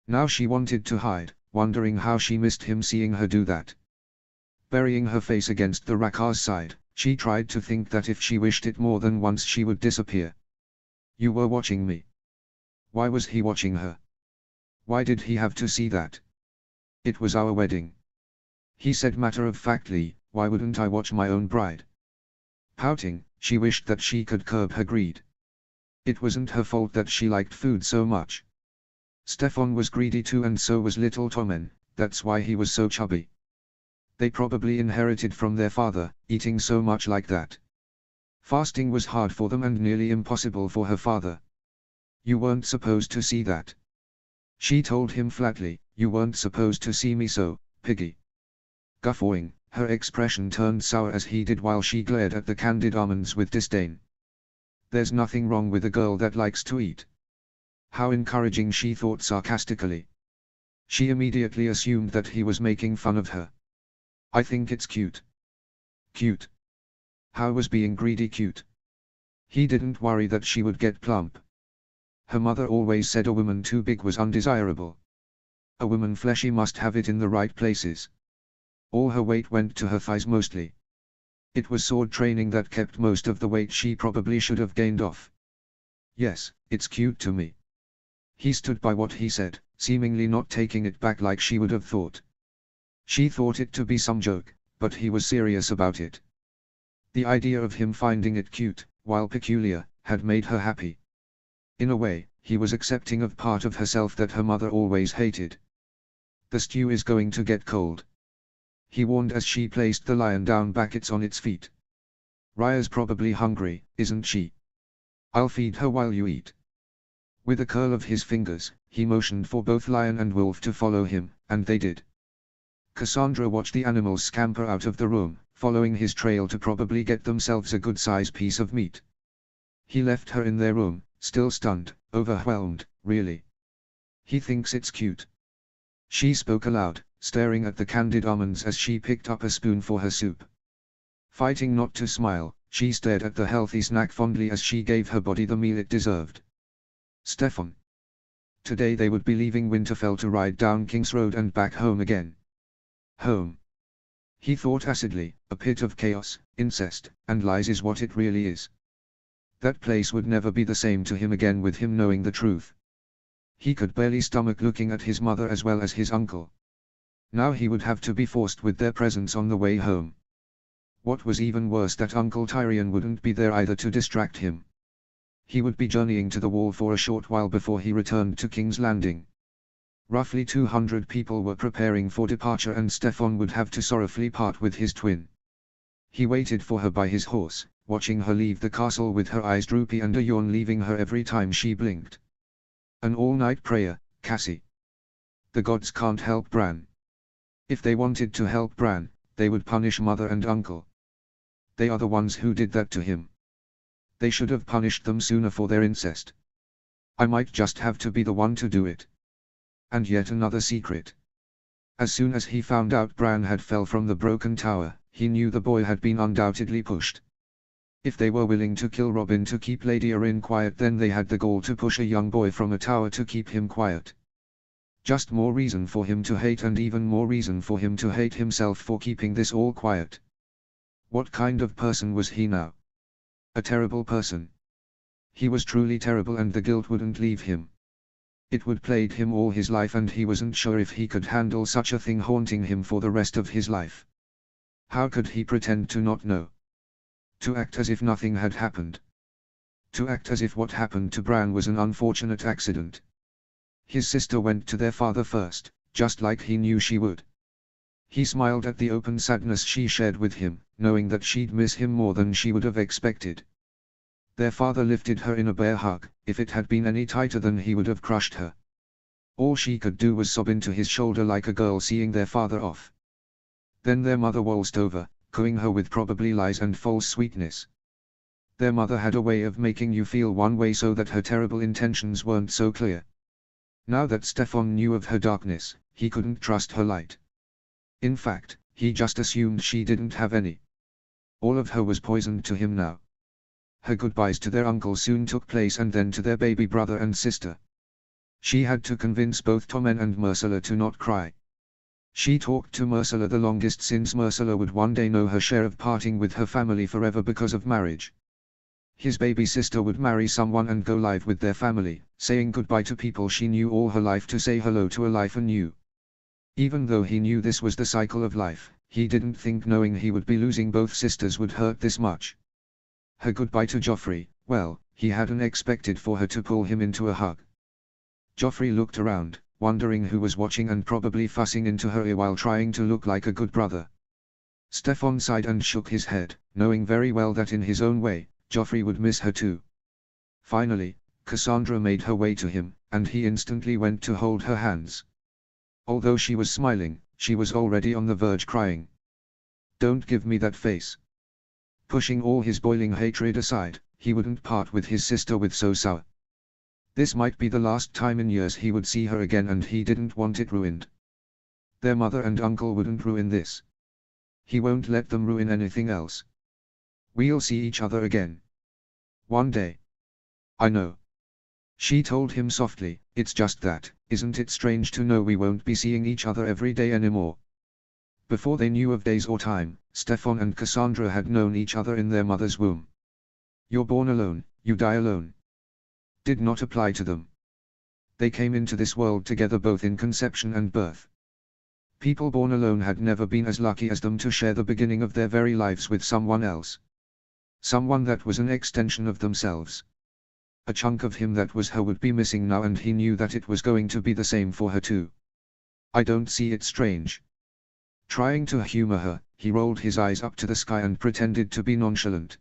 Now she wanted to hide, wondering how she missed him seeing her do that. Burying her face against the Rakar's side, she tried to think that if she wished it more than once she would disappear. You were watching me. Why was he watching her? Why did he have to see that? It was our wedding. He said matter-of-factly, why wouldn't I watch my own bride? Pouting, she wished that she could curb her greed. It wasn't her fault that she liked food so much. Stefan was greedy too, and so was little Tommen, that's why he was so chubby. They probably inherited from their father, eating so much like that. Fasting was hard for them and nearly impossible for her father. You weren't supposed to see that. She told him flatly, you weren't supposed to see me so, piggy. Guffawing, her expression turned sour as he did while she glared at the candied almonds with disdain. There's nothing wrong with a girl that likes to eat. How encouraging, she thought sarcastically. She immediately assumed that he was making fun of her. I think it's cute. Cute? How was being greedy cute? He didn't worry that she would get plump. Her mother always said a woman too big was undesirable. A woman fleshy must have it in the right places. All her weight went to her thighs mostly. It was sword training that kept most of the weight she probably should have gained off. Yes, it's cute to me. He stood by what he said, seemingly not taking it back like she would have thought. She thought it to be some joke, but he was serious about it. The idea of him finding it cute, while peculiar, had made her happy. In a way, he was accepting of part of herself that her mother always hated. The stew is going to get cold, he warned as she placed the lion down back on its feet. Raya's probably hungry, isn't she? I'll feed her while you eat. With a curl of his fingers, he motioned for both lion and wolf to follow him, and they did. Cassandra watched the animals scamper out of the room, following his trail to probably get themselves a good-sized piece of meat. He left her in their room, still stunned, overwhelmed, really. He thinks it's cute. She spoke aloud, staring at the candied almonds as she picked up a spoon for her soup. Fighting not to smile, she stared at the healthy snack fondly as she gave her body the meal it deserved. Stefan. Today they would be leaving Winterfell to ride down King's Road and back home again. Home. He thought acidly, a pit of chaos, incest, and lies is what it really is. That place would never be the same to him again with him knowing the truth. He could barely stomach looking at his mother as well as his uncle. Now he would have to be forced with their presence on the way home. What was even worse, that Uncle Tyrion wouldn't be there either to distract him. He would be journeying to the Wall for a short while before he returned to King's Landing. Roughly 200 people were preparing for departure, and Stefan would have to sorrowfully part with his twin. He waited for her by his horse, watching her leave the castle with her eyes droopy and a yawn leaving her every time she blinked. An all-night prayer, Cassie. The gods can't help Bran. If they wanted to help Bran, they would punish mother and uncle. They are the ones who did that to him. They should have punished them sooner for their incest. I might just have to be the one to do it. And yet another secret. As soon as he found out Bran had fell from the broken tower, he knew the boy had been undoubtedly pushed. If they were willing to kill Robin to keep Lady Arryn quiet, then they had the gall to push a young boy from a tower to keep him quiet. Just more reason for him to hate, and even more reason for him to hate himself for keeping this all quiet. What kind of person was he now? A terrible person. He was truly terrible, and the guilt wouldn't leave him. It would plague him all his life, and he wasn't sure if he could handle such a thing haunting him for the rest of his life. How could he pretend to not know? To act as if nothing had happened. To act as if what happened to Bran was an unfortunate accident. His sister went to their father first, just like he knew she would. He smiled at the open sadness she shared with him, knowing that she'd miss him more than she would have expected. Their father lifted her in a bear hug. If it had been any tighter, then he would have crushed her. All she could do was sob into his shoulder like a girl seeing their father off. Then their mother waltzed over, cooing her with probably lies and false sweetness. Their mother had a way of making you feel one way so that her terrible intentions weren't so clear. Now that Stefan knew of her darkness, he couldn't trust her light. In fact, he just assumed she didn't have any. All of her was poisoned to him now. Her goodbyes to their uncle soon took place, and then to their baby brother and sister. She had to convince both Tommen and Myrcella to not cry. She talked to Myrcella the longest since Myrcella would one day know her share of parting with her family forever because of marriage. His baby sister would marry someone and go live with their family, saying goodbye to people she knew all her life to say hello to a life anew. Even though he knew this was the cycle of life, he didn't think knowing he would be losing both sisters would hurt this much. Her goodbye to Joffrey, well, he hadn't expected for her to pull him into a hug. Joffrey looked around, wondering who was watching and probably fussing into her ear while trying to look like a good brother. Stefan sighed and shook his head, knowing very well that in his own way, Joffrey would miss her too. Finally, Cassandra made her way to him, and he instantly went to hold her hands. Although she was smiling, she was already on the verge crying. "Don't give me that face." Pushing all his boiling hatred aside, he wouldn't part with his sister with so sour. This might be the last time in years he would see her again and he didn't want it ruined. Their mother and uncle wouldn't ruin this. He won't let them ruin anything else. "We'll see each other again. One day." "I know." She told him softly, "It's just that, isn't it strange to know we won't be seeing each other every day anymore?" Before they knew of days or time, Stefan and Cassandra had known each other in their mother's womb. "You're born alone, you die alone" did not apply to them. They came into this world together both in conception and birth. People born alone had never been as lucky as them to share the beginning of their very lives with someone else. Someone that was an extension of themselves. A chunk of him that was her would be missing now, and he knew that it was going to be the same for her too. "I don't see it strange." Trying to humor her, he rolled his eyes up to the sky and pretended to be nonchalant.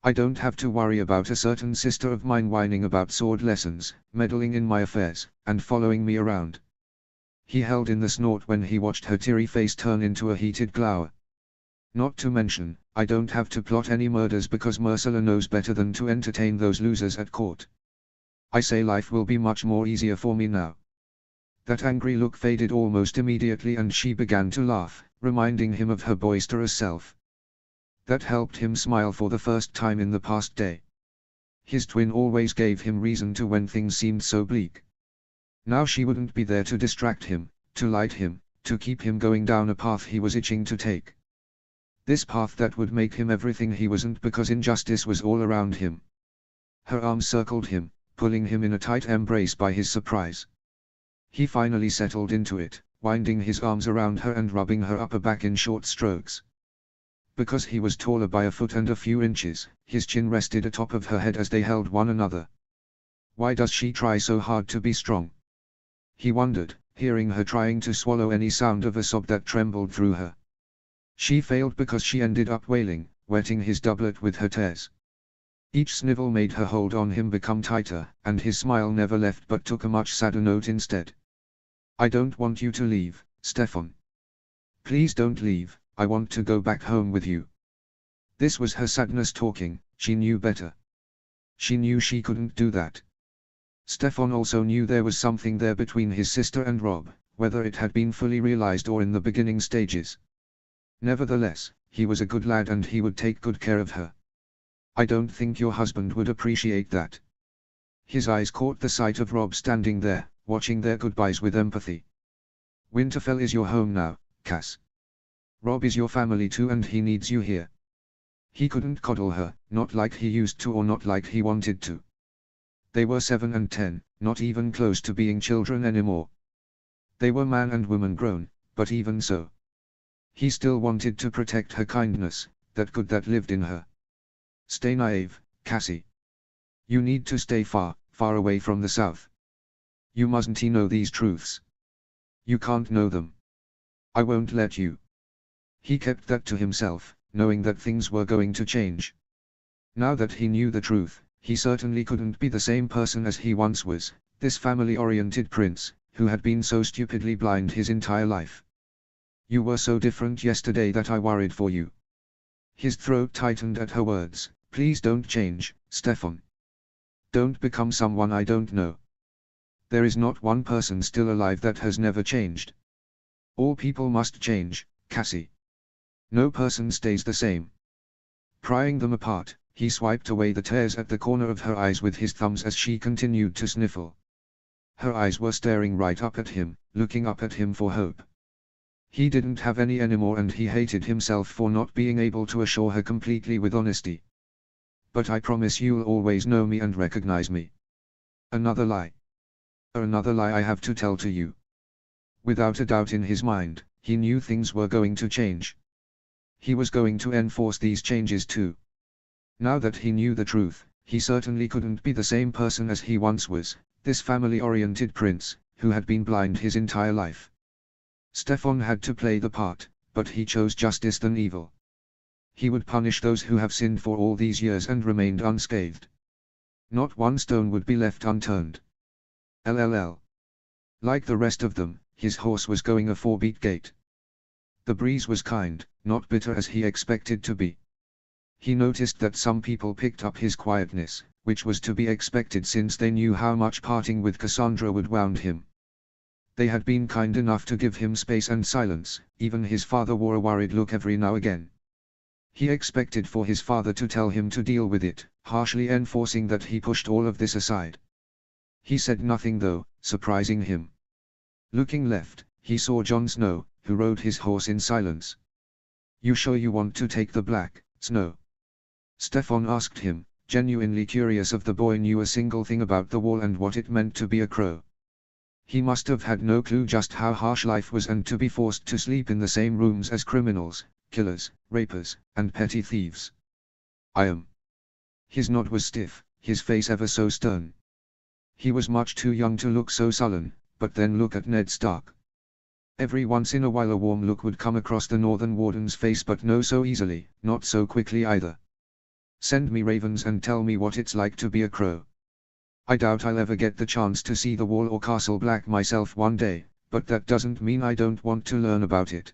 "I don't have to worry about a certain sister of mine whining about sword lessons, meddling in my affairs, and following me around." He held in the snort when he watched her teary face turn into a heated glower. "Not to mention, I don't have to plot any murders because Myrcella knows better than to entertain those losers at court. I say life will be much more easier for me now." That angry look faded almost immediately and she began to laugh, reminding him of her boisterous self. That helped him smile for the first time in the past day. His twin always gave him reason to when things seemed so bleak. Now she wouldn't be there to distract him, to light him, to keep him going down a path he was itching to take. This path that would make him everything he wasn't because injustice was all around him. Her arms circled him, pulling him in a tight embrace by his surprise. He finally settled into it, winding his arms around her and rubbing her upper back in short strokes. Because he was taller by a foot and a few inches, his chin rested atop of her head as they held one another. Why does she try so hard to be strong? He wondered, hearing her trying to swallow any sound of a sob that trembled through her. She failed because she ended up wailing, wetting his doublet with her tears. Each snivel made her hold on him become tighter, and his smile never left but took a much sadder note instead. "I don't want you to leave, Stefan. Please don't leave, I want to go back home with you." This was her sadness talking, she knew better. She knew she couldn't do that. Stefan also knew there was something there between his sister and Robb, whether it had been fully realized or in the beginning stages. Nevertheless, he was a good lad and he would take good care of her. "I don't think your husband would appreciate that." His eyes caught the sight of Robb standing there, watching their goodbyes with empathy. "Winterfell is your home now, Cass. Robb is your family too and he needs you here." He couldn't coddle her, not like he used to or not like he wanted to. They were 7 and 10, not even close to being children anymore. They were man and woman grown, but even so. He still wanted to protect her kindness, that good that lived in her. "Stay naive, Cassie. You need to stay far, far away from the South. You mustn't know these truths. You can't know them. I won't let you." He kept that to himself, knowing that things were going to change. Now that he knew the truth, he certainly couldn't be the same person as he once was, this family-oriented prince, who had been so stupidly blind his entire life. "You were so different yesterday that I worried for you." His throat tightened at her words. "Please don't change, Stefan. Don't become someone I don't know. There is not one person still alive that has never changed. All people must change, Cassie. No person stays the same." Prying them apart, he swiped away the tears at the corner of her eyes with his thumbs as she continued to sniffle. Her eyes were staring right up at him, looking up at him for hope. He didn't have any anymore and he hated himself for not being able to assure her completely with honesty. But I promise you'll always know me and recognize me. Another lie. Another lie I have to tell to you. Without a doubt in his mind, he knew things were going to change. He was going to enforce these changes too. Now that he knew the truth, he certainly couldn't be the same person as he once was, this family-oriented prince, who had been blind his entire life. Stefan had to play the part, but he chose justice than evil. He would punish those who have sinned for all these years and remained unscathed. Not one stone would be left unturned. LLL. Like the rest of them, his horse was going a 4-beat gait. The breeze was kind, not bitter as he expected to be. He noticed that some people picked up his quietness, which was to be expected since they knew how much parting with Cassandra would wound him. They had been kind enough to give him space and silence, even his father wore a worried look every now and again. He expected for his father to tell him to deal with it, harshly enforcing that he pushed all of this aside. He said nothing though, surprising him. Looking left, he saw Jon Snow, who rode his horse in silence. "You sure you want to take the black, Snow?" Stefan asked him, genuinely curious if the boy knew a single thing about the wall and what it meant to be a crow. He must have had no clue just how harsh life was and to be forced to sleep in the same rooms as criminals, killers, rapers, and petty thieves. "I am." His nod was stiff, his face ever so stern. He was much too young to look so sullen, but then look at Ned Stark. Every once in a while a warm look would come across the Northern Warden's face, but no so easily, not so quickly either. "Send me ravens and tell me what it's like to be a crow. I doubt I'll ever get the chance to see the wall or Castle Black myself one day, but that doesn't mean I don't want to learn about it."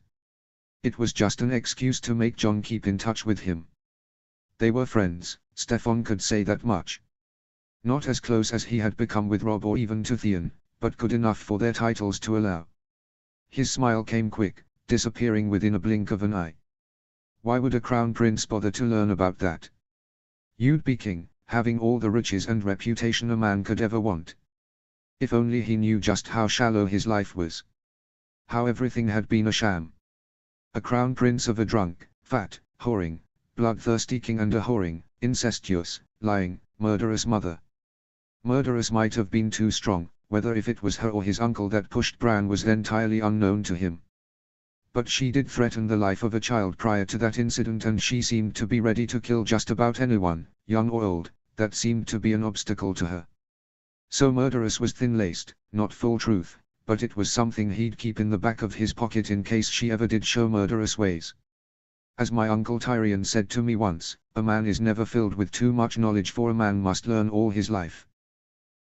It was just an excuse to make Jon keep in touch with him. They were friends, Stefan could say that much. Not as close as he had become with Robb or even to Theon, but good enough for their titles to allow. His smile came quick, disappearing within a blink of an eye. Why would a crown prince bother to learn about that? You'd be king, having all the riches and reputation a man could ever want. If only he knew just how shallow his life was. How everything had been a sham. A crown prince of a drunk, fat, whoring, bloodthirsty king and a whoring, incestuous, lying, murderous mother. Murderous might have been too strong, whether if it was her or his uncle that pushed Bran was entirely unknown to him. But she did threaten the life of a child prior to that incident, and she seemed to be ready to kill just about anyone, young or old, that seemed to be an obstacle to her. So murderous was thin-laced, not full truth, but it was something he'd keep in the back of his pocket in case she ever did show murderous ways. As my uncle Tyrion said to me once, a man is never filled with too much knowledge, for a man must learn all his life.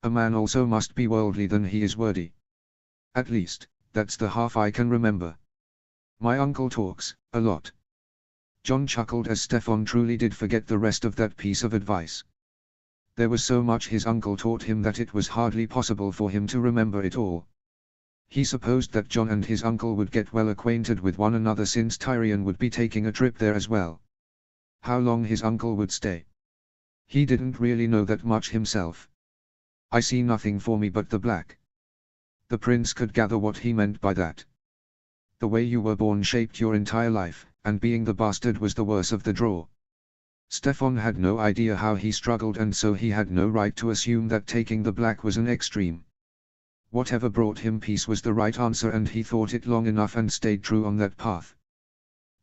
A man also must be worldly than he is wordy. At least, that's the half I can remember. My uncle talks, a lot. Jon chuckled as Stefan truly did forget the rest of that piece of advice. There was so much his uncle taught him that it was hardly possible for him to remember it all. He supposed that Jon and his uncle would get well acquainted with one another since Tyrion would be taking a trip there as well. How long his uncle would stay? He didn't really know that much himself. "I see nothing for me but the black." The prince could gather what he meant by that. The way you were born shaped your entire life, and being the bastard was the worse of the draw. Stefan had no idea how he struggled, and so he had no right to assume that taking the black was an extreme. Whatever brought him peace was the right answer, and he thought it long enough and stayed true on that path.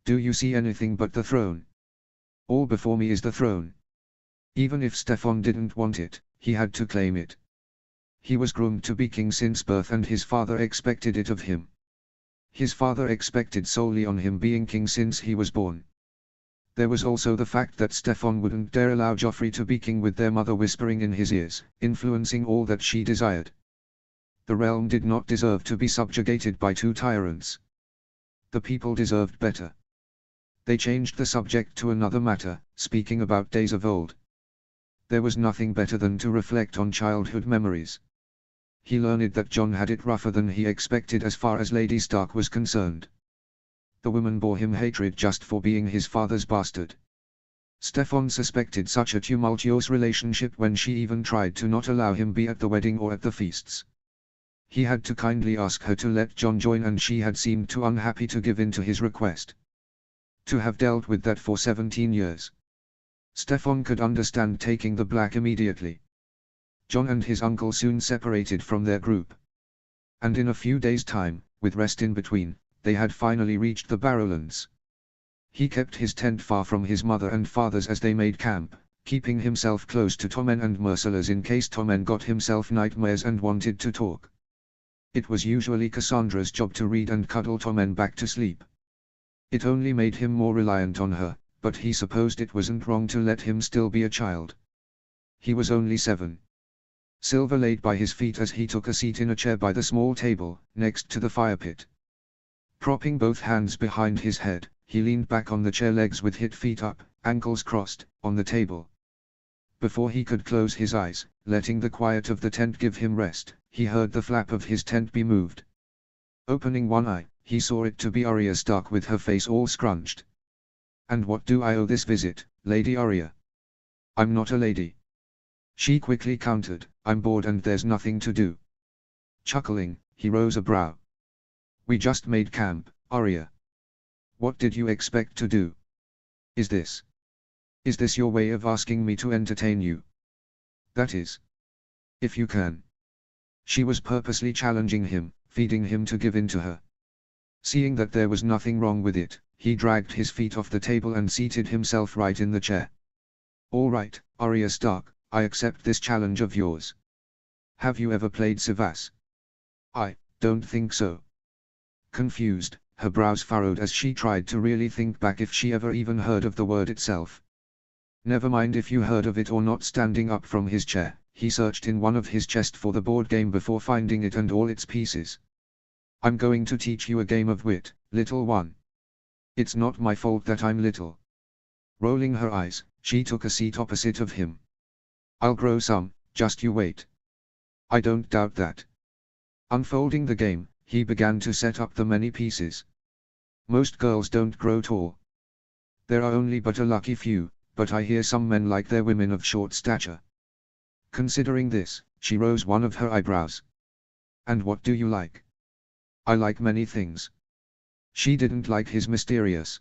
"Do you see anything but the throne? All before me is the throne." Even if Stefan didn't want it, he had to claim it. He was groomed to be king since birth, and his father expected it of him. His father expected solely on him being king since he was born. There was also the fact that Stefan wouldn't dare allow Joffrey to be king with their mother whispering in his ears, influencing all that she desired. The realm did not deserve to be subjugated by two tyrants. The people deserved better. They changed the subject to another matter, speaking about days of old. There was nothing better than to reflect on childhood memories. He learned that Jon had it rougher than he expected as far as Lady Stark was concerned. The woman bore him hatred just for being his father's bastard. Stefan suspected such a tumultuous relationship when she even tried to not allow him be at the wedding or at the feasts. He had to kindly ask her to let John join, and she had seemed too unhappy to give in to his request. To have dealt with that for 17 years. Stefan could understand taking the black immediately. John and his uncle soon separated from their group. And in a few days' time, with rest in between, they had finally reached the Barrowlands. He kept his tent far from his mother and father's as they made camp, keeping himself close to Tommen and Merciless in case Tommen got himself nightmares and wanted to talk. It was usually Cassandra's job to read and cuddle Tommen back to sleep. It only made him more reliant on her, but he supposed it wasn't wrong to let him still be a child. He was only 7. Silver laid by his feet as he took a seat in a chair by the small table, next to the fire pit. Propping both hands behind his head, he leaned back on the chair, legs with his feet up, ankles crossed, on the table. Before he could close his eyes, letting the quiet of the tent give him rest, he heard the flap of his tent be moved. Opening one eye, he saw it to be Arya Stark with her face all scrunched. "And what do I owe this visit, Lady Arya?" "I'm not a lady," she quickly countered. "I'm bored and there's nothing to do." Chuckling, he rose a brow. "We just made camp, Arya. What did you expect to do? Is this your way of asking me to entertain you? That is, if you can." She was purposely challenging him, feeding him to give in to her. Seeing that there was nothing wrong with it, he dragged his feet off the table and seated himself right in the chair. "All right, Arya Stark, I accept this challenge of yours. Have you ever played Sivas?" "I don't think so." Confused, her brows furrowed as she tried to really think back if she ever even heard of the word itself. "Never mind if you heard of it or not." Standing up from his chair, he searched in one of his chests for the board game before finding it and all its pieces. "I'm going to teach you a game of wit, little one. It's not my fault that I'm little." Rolling her eyes, she took a seat opposite of him. "I'll grow some, just you wait." "I don't doubt that." Unfolding the game, he began to set up the many pieces. "Most girls don't grow tall. There are only but a lucky few, but I hear some men like their women of short stature." Considering this, she rose one of her eyebrows. "And what do you like?" "I like many things." She didn't like his mysterious.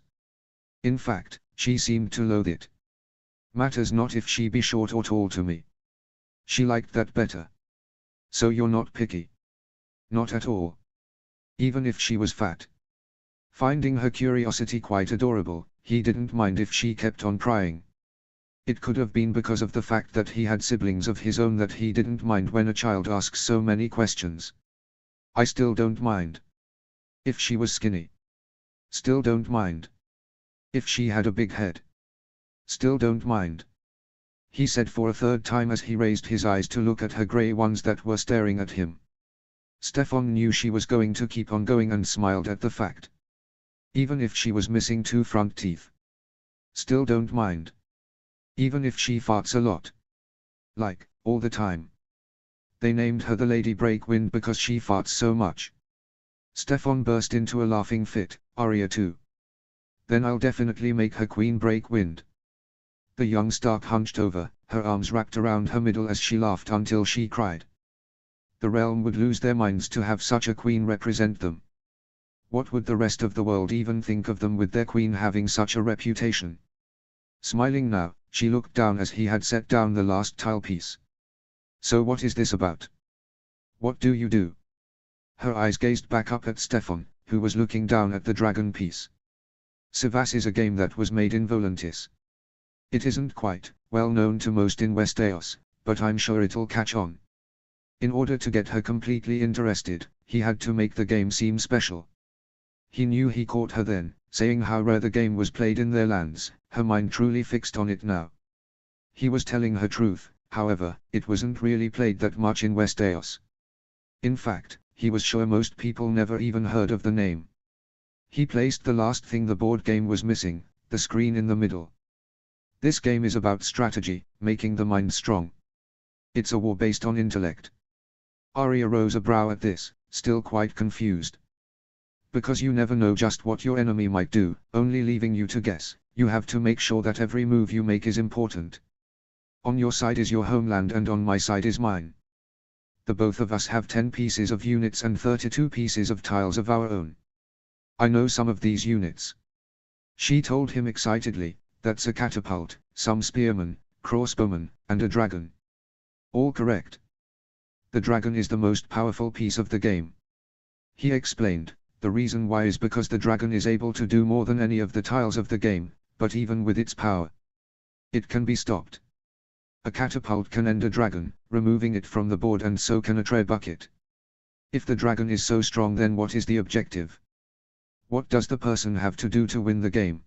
In fact, she seemed to loathe it. "Matters not if she be short or tall to me." She liked that better. "So you're not picky?" "Not at all. Even if she was fat." Finding her curiosity quite adorable, he didn't mind if she kept on prying. It could have been because of the fact that he had siblings of his own that he didn't mind when a child asks so many questions. "I still don't mind. If she was skinny." "Still don't mind. If she had a big head." "Still don't mind," he said for a third time as he raised his eyes to look at her grey ones that were staring at him. Stefan knew she was going to keep on going and smiled at the fact. Even if she was missing 2 front teeth. "Still don't mind. Even if she farts a lot. Like, all the time." They named her the Lady Breakwind because she farts so much. Stefan burst into a laughing fit. "Arya too. Then I'll definitely make her Queen Breakwind." The young Stark hunched over, her arms wrapped around her middle as she laughed until she cried. The realm would lose their minds to have such a queen represent them. What would the rest of the world even think of them with their queen having such a reputation? Smiling now, she looked down as he had set down the last tile piece. "So what is this about? What do you do?" Her eyes gazed back up at Stefan, who was looking down at the dragon piece. "Sivas is a game that was made in Volantis. It isn't quite well known to most in Westeros, but I'm sure it'll catch on." In order to get her completely interested, he had to make the game seem special. He knew he caught her then, saying how rare the game was played in their lands, her mind truly fixed on it now. He was telling her truth, however, it wasn't really played that much in Westeros. In fact, he was sure most people never even heard of the name. He placed the last thing the board game was missing, the screen in the middle. "This game is about strategy, making the mind strong. It's a war based on intellect." Arya rose a brow at this, still quite confused. "Because you never know just what your enemy might do, only leaving you to guess, you have to make sure that every move you make is important. On your side is your homeland and on my side is mine. The both of us have 10 pieces of units and 32 pieces of tiles of our own. I know some of these units. She told him excitedly, that's a catapult, some spearmen, crossbowmen, and a dragon. All correct. The dragon is the most powerful piece of the game. He explained, the reason why is because the dragon is able to do more than any of the tiles of the game, but even with its power, it can be stopped. A catapult can end a dragon, removing it from the board, and so can a tray bucket. If the dragon is so strong, then what is the objective? What does the person have to do to win the game?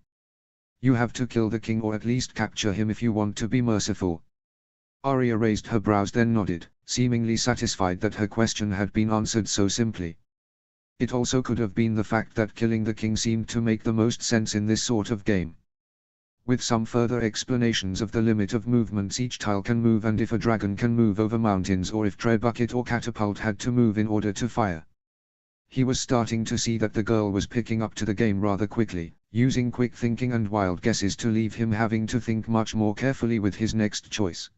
You have to kill the king, or at least capture him if you want to be merciful. Arya raised her brows, then nodded, seemingly satisfied that her question had been answered so simply. It also could have been the fact that killing the king seemed to make the most sense in this sort of game. With some further explanations of the limit of movements each tile can move, and if a dragon can move over mountains, or if tray bucket or catapult had to move in order to fire. He was starting to see that the girl was picking up to the game rather quickly, using quick thinking and wild guesses to leave him having to think much more carefully with his next choice.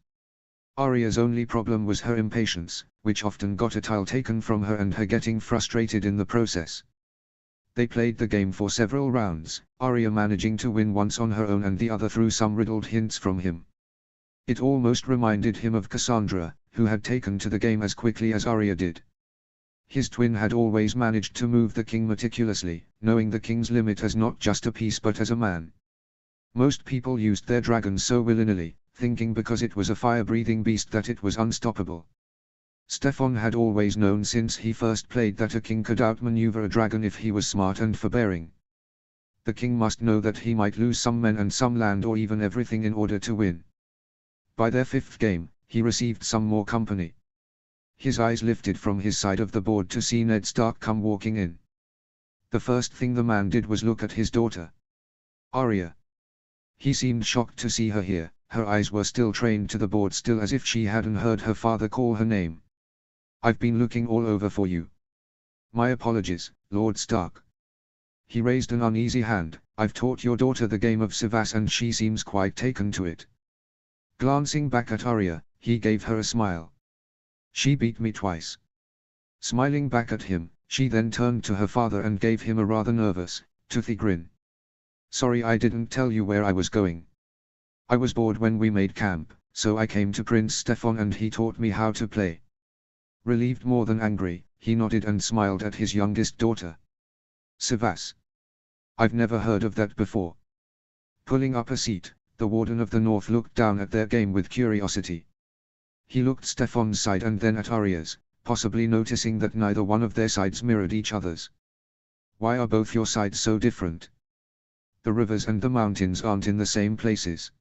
Arya's only problem was her impatience, which often got a tile taken from her and her getting frustrated in the process. They played the game for several rounds, Arya managing to win once on her own and the other through some riddled hints from him. It almost reminded him of Cassandra, who had taken to the game as quickly as Arya did. His twin had always managed to move the king meticulously, knowing the king's limit as not just a piece but as a man. Most people used their dragons so willy-nilly, thinking because it was a fire-breathing beast that it was unstoppable. Stefan had always known since he first played that a king could outmaneuver a dragon if he was smart and forbearing. The king must know that he might lose some men and some land or even everything in order to win. By their fifth game, he received some more company. His eyes lifted from his side of the board to see Ned Stark come walking in. The first thing the man did was look at his daughter, Arya. He seemed shocked to see her here, her eyes were still trained to the board, still as if she hadn't heard her father call her name. I've been looking all over for you. My apologies, Lord Stark. He raised an uneasy hand. I've taught your daughter the game of Savas and she seems quite taken to it. Glancing back at Arya, he gave her a smile. She beat me twice. Smiling back at him, she then turned to her father and gave him a rather nervous, toothy grin. Sorry, I didn't tell you where I was going. I was bored when we made camp, so I came to Prince Stefan and he taught me how to play. Relieved more than angry, he nodded and smiled at his youngest daughter. Savas. I've never heard of that before. Pulling up a seat, the Warden of the North looked down at their game with curiosity. He looked Stefan's side and then at Arya's, possibly noticing that neither one of their sides mirrored each other's. Why are both your sides so different? The rivers and the mountains aren't in the same places.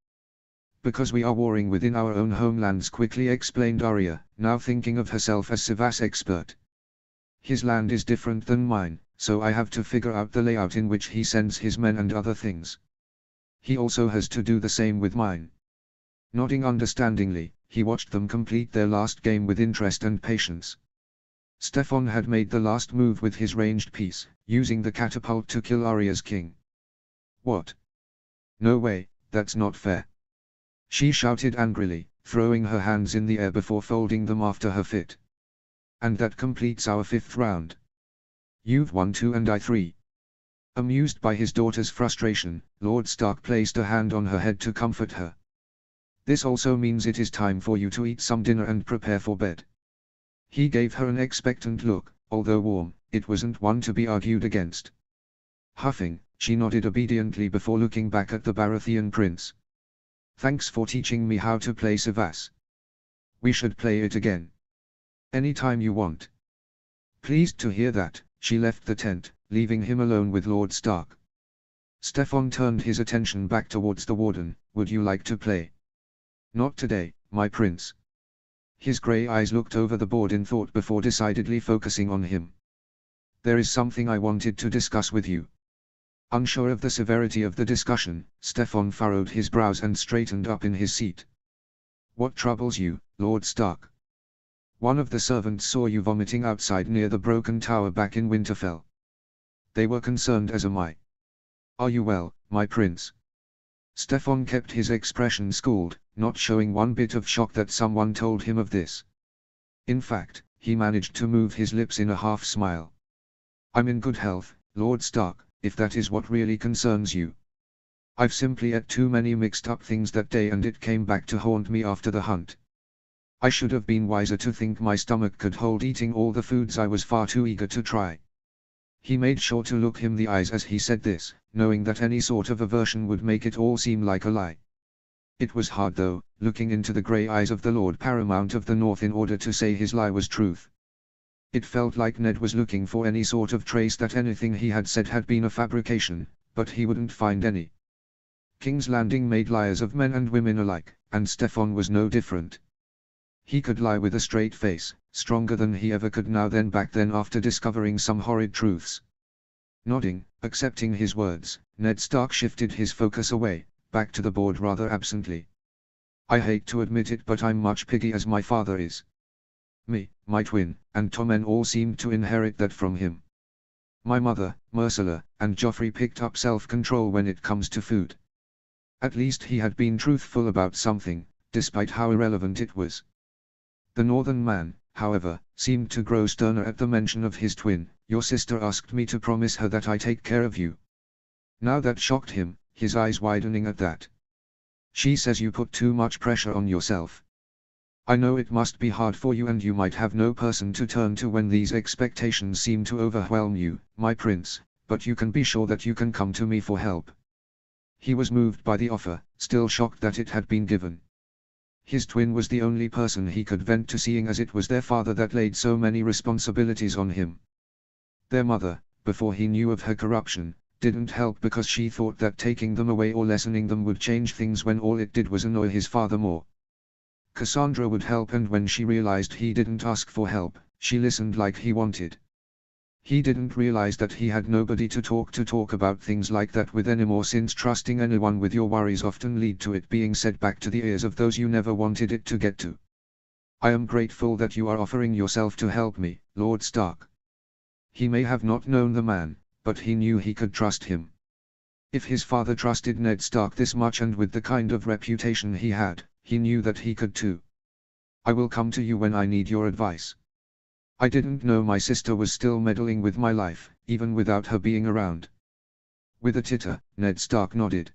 Because we are warring within our own homelands, quickly explained Arya, now thinking of herself as Savas expert. His land is different than mine, so I have to figure out the layout in which he sends his men and other things. He also has to do the same with mine. Nodding understandingly, he watched them complete their last game with interest and patience. Stefan had made the last move with his ranged piece, using the catapult to kill Arya's king. What? No way, that's not fair. She shouted angrily, throwing her hands in the air before folding them after her fit. And that completes our fifth round. You've won 2 and I 3. Amused by his daughter's frustration, Lord Stark placed a hand on her head to comfort her. This also means it is time for you to eat some dinner and prepare for bed. He gave her an expectant look, although warm, it wasn't one to be argued against. Huffing, she nodded obediently before looking back at the Baratheon prince. Thanks for teaching me how to play Savas. We should play it again. Anytime you want. Pleased to hear that, she left the tent, leaving him alone with Lord Stark. Stefan turned his attention back towards the warden. Would you like to play? Not today, my prince. His grey eyes looked over the board in thought before decidedly focusing on him. There is something I wanted to discuss with you. Unsure of the severity of the discussion, Stefan furrowed his brows and straightened up in his seat. What troubles you, Lord Stark? One of the servants saw you vomiting outside near the broken tower back in Winterfell. They were concerned, as am I. Are you well, my prince? Stefan kept his expression schooled, not showing one bit of shock that someone told him of this. In fact, he managed to move his lips in a half smile. I'm in good health, Lord Stark, if that is what really concerns you. I've simply ate too many mixed up things that day and it came back to haunt me after the hunt. I should have been wiser to think my stomach could hold eating all the foods I was far too eager to try. He made sure to look him in the eyes as he said this, knowing that any sort of aversion would make it all seem like a lie. It was hard though, looking into the grey eyes of the Lord Paramount of the North in order to say his lie was truth. It felt like Ned was looking for any sort of trace that anything he had said had been a fabrication, but he wouldn't find any. King's Landing made liars of men and women alike, and Stefan was no different. He could lie with a straight face, stronger than he ever could now than back then after discovering some horrid truths. Nodding, accepting his words, Ned Stark shifted his focus away, back to the board rather absently. I hate to admit it but I'm much piggy as my father is. Me, my twin, and Tommen all seemed to inherit that from him. My mother, Myrcella, and Joffrey picked up self-control when it comes to food. At least he had been truthful about something, despite how irrelevant it was. The northern man, however, seemed to grow sterner at the mention of his twin. Your sister asked me to promise her that I take care of you. Now that shocked him, his eyes widening at that. She says you put too much pressure on yourself. I know it must be hard for you and you might have no person to turn to when these expectations seem to overwhelm you, my prince, but you can be sure that you can come to me for help. He was moved by the offer, still shocked that it had been given. His twin was the only person he could vent to, seeing as it was their father that laid so many responsibilities on him. Their mother, before he knew of her corruption, didn't help because she thought that taking them away or lessening them would change things when all it did was annoy his father more. Cassandra would help, and when she realized he didn't ask for help, she listened like he wanted. He didn't realize that he had nobody to talk about things like that with anymore, since trusting anyone with your worries often lead to it being said back to the ears of those you never wanted it to get to. I am grateful that you are offering yourself to help me, Lord Stark. He may have not known the man, but he knew he could trust him. If his father trusted Ned Stark this much and with the kind of reputation he had, he knew that he could too. I will come to you when I need your advice. I didn't know my sister was still meddling with my life, even without her being around. With a titter, Ned Stark nodded.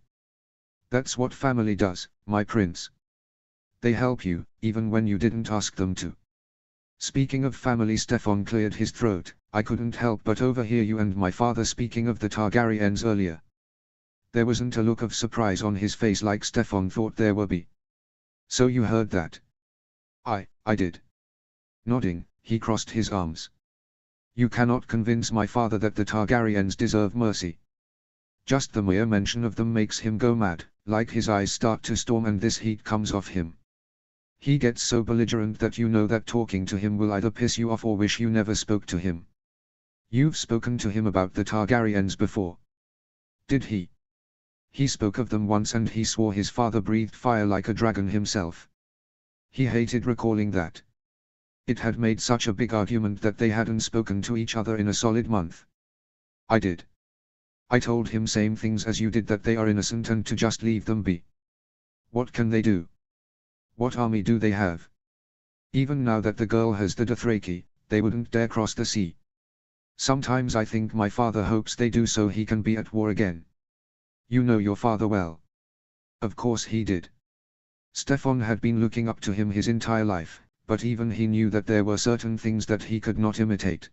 That's what family does, my prince. They help you, even when you didn't ask them to. Speaking of family, Stefan cleared his throat. I couldn't help but overhear you and my father speaking of the Targaryens earlier. There wasn't a look of surprise on his face like Stefan thought there would be. So you heard that? I did. Nodding, he crossed his arms. You cannot convince my father that the Targaryens deserve mercy. Just the mere mention of them makes him go mad, like his eyes start to storm and this heat comes off him. He gets so belligerent that you know that talking to him will either piss you off or wish you never spoke to him. You've spoken to him about the Targaryens before. Did he? He spoke of them once and he swore his father breathed fire like a dragon himself. He hated recalling that. It had made such a big argument that they hadn't spoken to each other in a solid month. I did. I told him same things as you did, that they are innocent and to just leave them be. What can they do? What army do they have? Even now that the girl has the Dothraki, they wouldn't dare cross the sea. Sometimes I think my father hopes they do so he can be at war again. You know your father well. Of course he did. Stefan had been looking up to him his entire life, but even he knew that there were certain things that he could not imitate.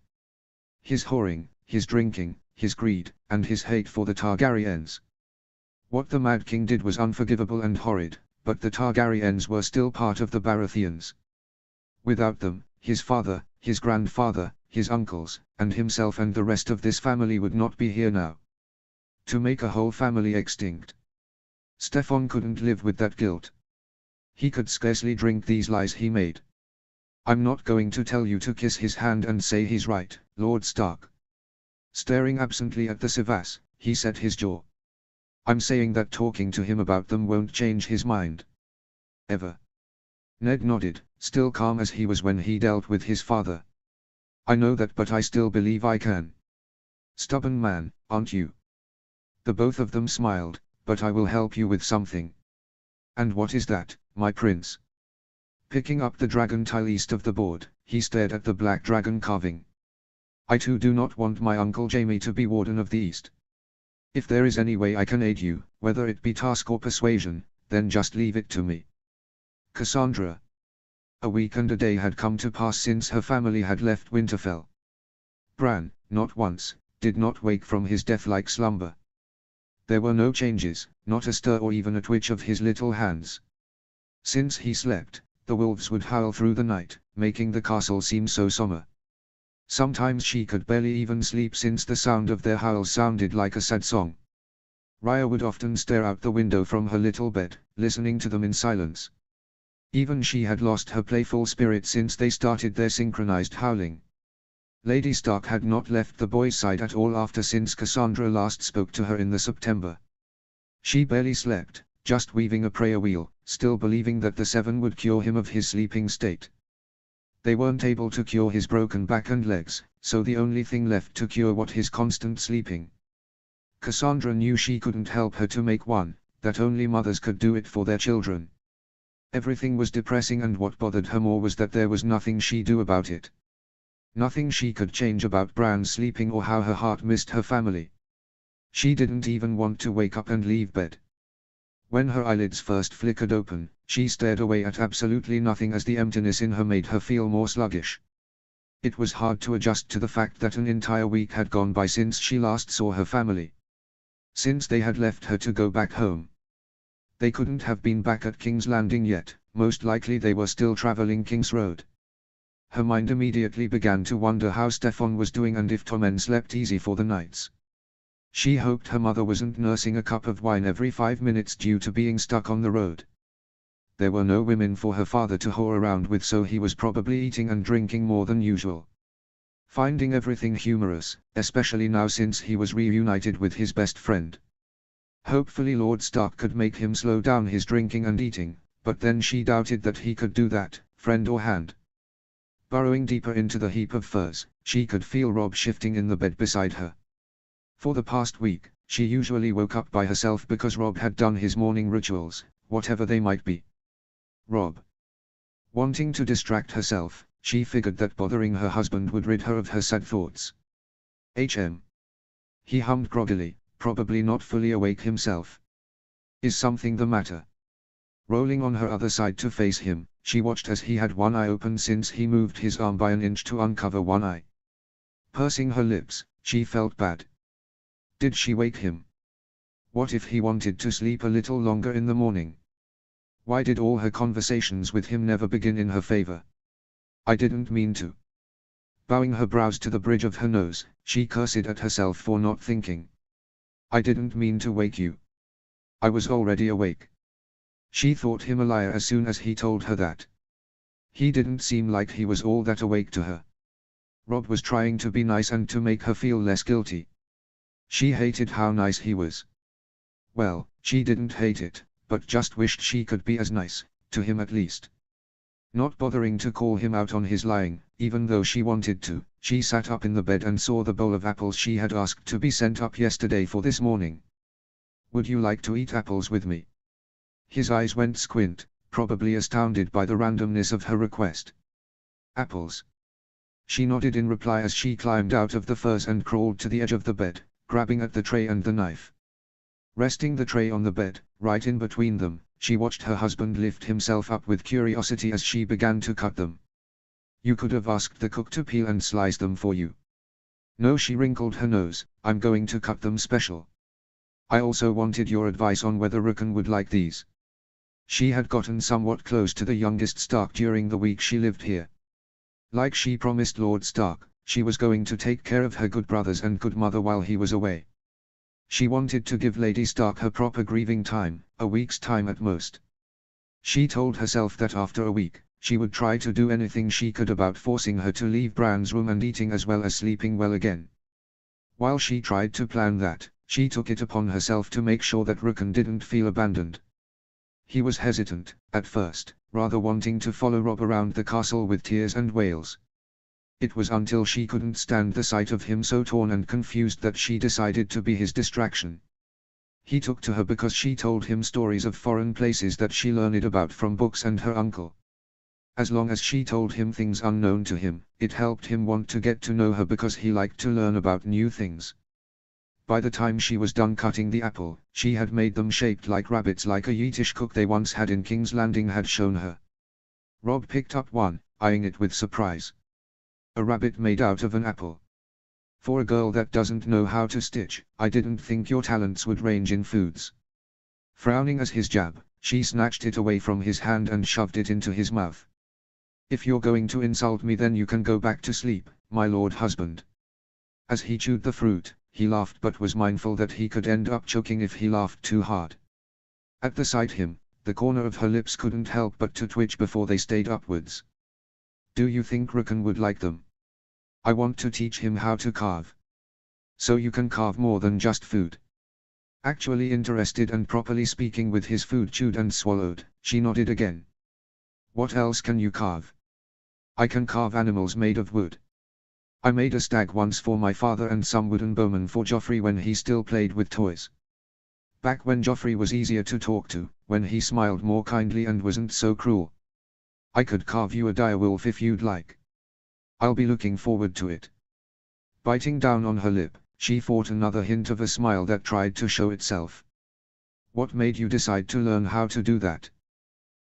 His whoring, his drinking, his greed, and his hate for the Targaryens. What the Mad King did was unforgivable and horrid, but the Targaryens were still part of the Baratheons. Without them, his father, his grandfather, his uncles, and himself and the rest of this family would not be here now. To make a whole family extinct. Stefan couldn't live with that guilt. He could scarcely drink these lies he made. I'm not going to tell you to kiss his hand and say he's right, Lord Stark. Staring absently at the Sivas, he set his jaw. I'm saying that talking to him about them won't change his mind. Ever. Ned nodded, still calm as he was when he dealt with his father. I know that, but I still believe I can. Stubborn man, aren't you? The both of them smiled, but I will help you with something. And what is that, my prince? Picking up the dragon tile east of the board, he stared at the black dragon carving. I too do not want my Uncle Jamie to be Warden of the East. If there is any way I can aid you, whether it be task or persuasion, then just leave it to me. Cassandra. A week and a day had come to pass since her family had left Winterfell. Bran, not once, did not wake from his death-like slumber. There were no changes, not a stir or even a twitch of his little hands. Since he slept, the wolves would howl through the night, making the castle seem so somber. Sometimes she could barely even sleep since the sound of their howls sounded like a sad song. Rhea would often stare out the window from her little bed, listening to them in silence. Even she had lost her playful spirit since they started their synchronized howling. Lady Stark had not left the boy's side at all since Cassandra last spoke to her in the September. She barely slept, just weaving a prayer wheel, still believing that the Seven would cure him of his sleeping state. They weren't able to cure his broken back and legs, so the only thing left to cure was his constant sleeping. Cassandra knew she couldn't help her to make one, that only mothers could do it for their children. Everything was depressing, and what bothered her more was that there was nothing she'd do about it. Nothing she could change about Bran's sleeping or how her heart missed her family. She didn't even want to wake up and leave bed. When her eyelids first flickered open, she stared away at absolutely nothing as the emptiness in her made her feel more sluggish. It was hard to adjust to the fact that an entire week had gone by since she last saw her family. Since they had left her to go back home. They couldn't have been back at King's Landing yet, most likely they were still traveling King's Road. Her mind immediately began to wonder how Stefan was doing and if Tommen slept easy for the nights. She hoped her mother wasn't nursing a cup of wine every 5 minutes due to being stuck on the road. There were no women for her father to whore around with, so he was probably eating and drinking more than usual. Finding everything humorous, especially now since he was reunited with his best friend. Hopefully Lord Stark could make him slow down his drinking and eating, but then she doubted that he could do that, friend or hand. Burrowing deeper into the heap of furs, she could feel Robb shifting in the bed beside her. For the past week, she usually woke up by herself because Robb had done his morning rituals, whatever they might be. Robb. Wanting to distract herself, she figured that bothering her husband would rid her of her sad thoughts. He hummed groggily, probably not fully awake himself. Is something the matter? Rolling on her other side to face him, she watched as he had one eye open since he moved his arm by an inch to uncover one eye. Pursing her lips, she felt bad. Did she wake him? What if he wanted to sleep a little longer in the morning? Why did all her conversations with him never begin in her favor? I didn't mean to. Bowing her brows to the bridge of her nose, she cursed at herself for not thinking. I didn't mean to wake you. I was already awake. She thought him a liar as soon as he told her that. He didn't seem like he was all that awake to her. Robb was trying to be nice and to make her feel less guilty. She hated how nice he was. Well, she didn't hate it, but just wished she could be as nice, to him at least. Not bothering to call him out on his lying, even though she wanted to, she sat up in the bed and saw the bowl of apples she had asked to be sent up yesterday for this morning. Would you like to eat apples with me? His eyes went squint, probably astounded by the randomness of her request. Apples. She nodded in reply as she climbed out of the furs and crawled to the edge of the bed, grabbing at the tray and the knife. Resting the tray on the bed, right in between them, she watched her husband lift himself up with curiosity as she began to cut them. You could have asked the cook to peel and slice them for you. No, she wrinkled her nose, I'm going to cut them special. I also wanted your advice on whether Rickon would like these. She had gotten somewhat close to the youngest Stark during the week she lived here. Like she promised Lord Stark, she was going to take care of her good brothers and good mother while he was away. She wanted to give Lady Stark her proper grieving time, a week's time at most. She told herself that after a week, she would try to do anything she could about forcing her to leave Bran's room and eating as well as sleeping well again. While she tried to plan that, she took it upon herself to make sure that Rickon didn't feel abandoned. He was hesitant, at first, rather wanting to follow Robb around the castle with tears and wails. It was until she couldn't stand the sight of him so torn and confused that she decided to be his distraction. He took to her because she told him stories of foreign places that she learned about from books and her uncle. As long as she told him things unknown to him, it helped him want to get to know her because he liked to learn about new things. By the time she was done cutting the apple, she had made them shaped like rabbits, like a Yiddish cook they once had in King's Landing had shown her. Rob picked up one, eyeing it with surprise. A rabbit made out of an apple. For a girl that doesn't know how to stitch, I didn't think your talents would range in foods. Frowning at his jab, she snatched it away from his hand and shoved it into his mouth. If you're going to insult me, then you can go back to sleep, my lord husband. As he chewed the fruit, he laughed but was mindful that he could end up choking if he laughed too hard. At the sight him, the corner of her lips couldn't help but to twitch before they stayed upwards. Do you think Rukan would like them? I want to teach him how to carve. So you can carve more than just food. Actually interested and properly speaking with his food chewed and swallowed, she nodded again. What else can you carve? I can carve animals made of wood. I made a stag once for my father and some wooden bowmen for Joffrey when he still played with toys. Back when Joffrey was easier to talk to, when he smiled more kindly and wasn't so cruel. I could carve you a direwolf if you'd like. I'll be looking forward to it. Biting down on her lip, she fought another hint of a smile that tried to show itself. What made you decide to learn how to do that?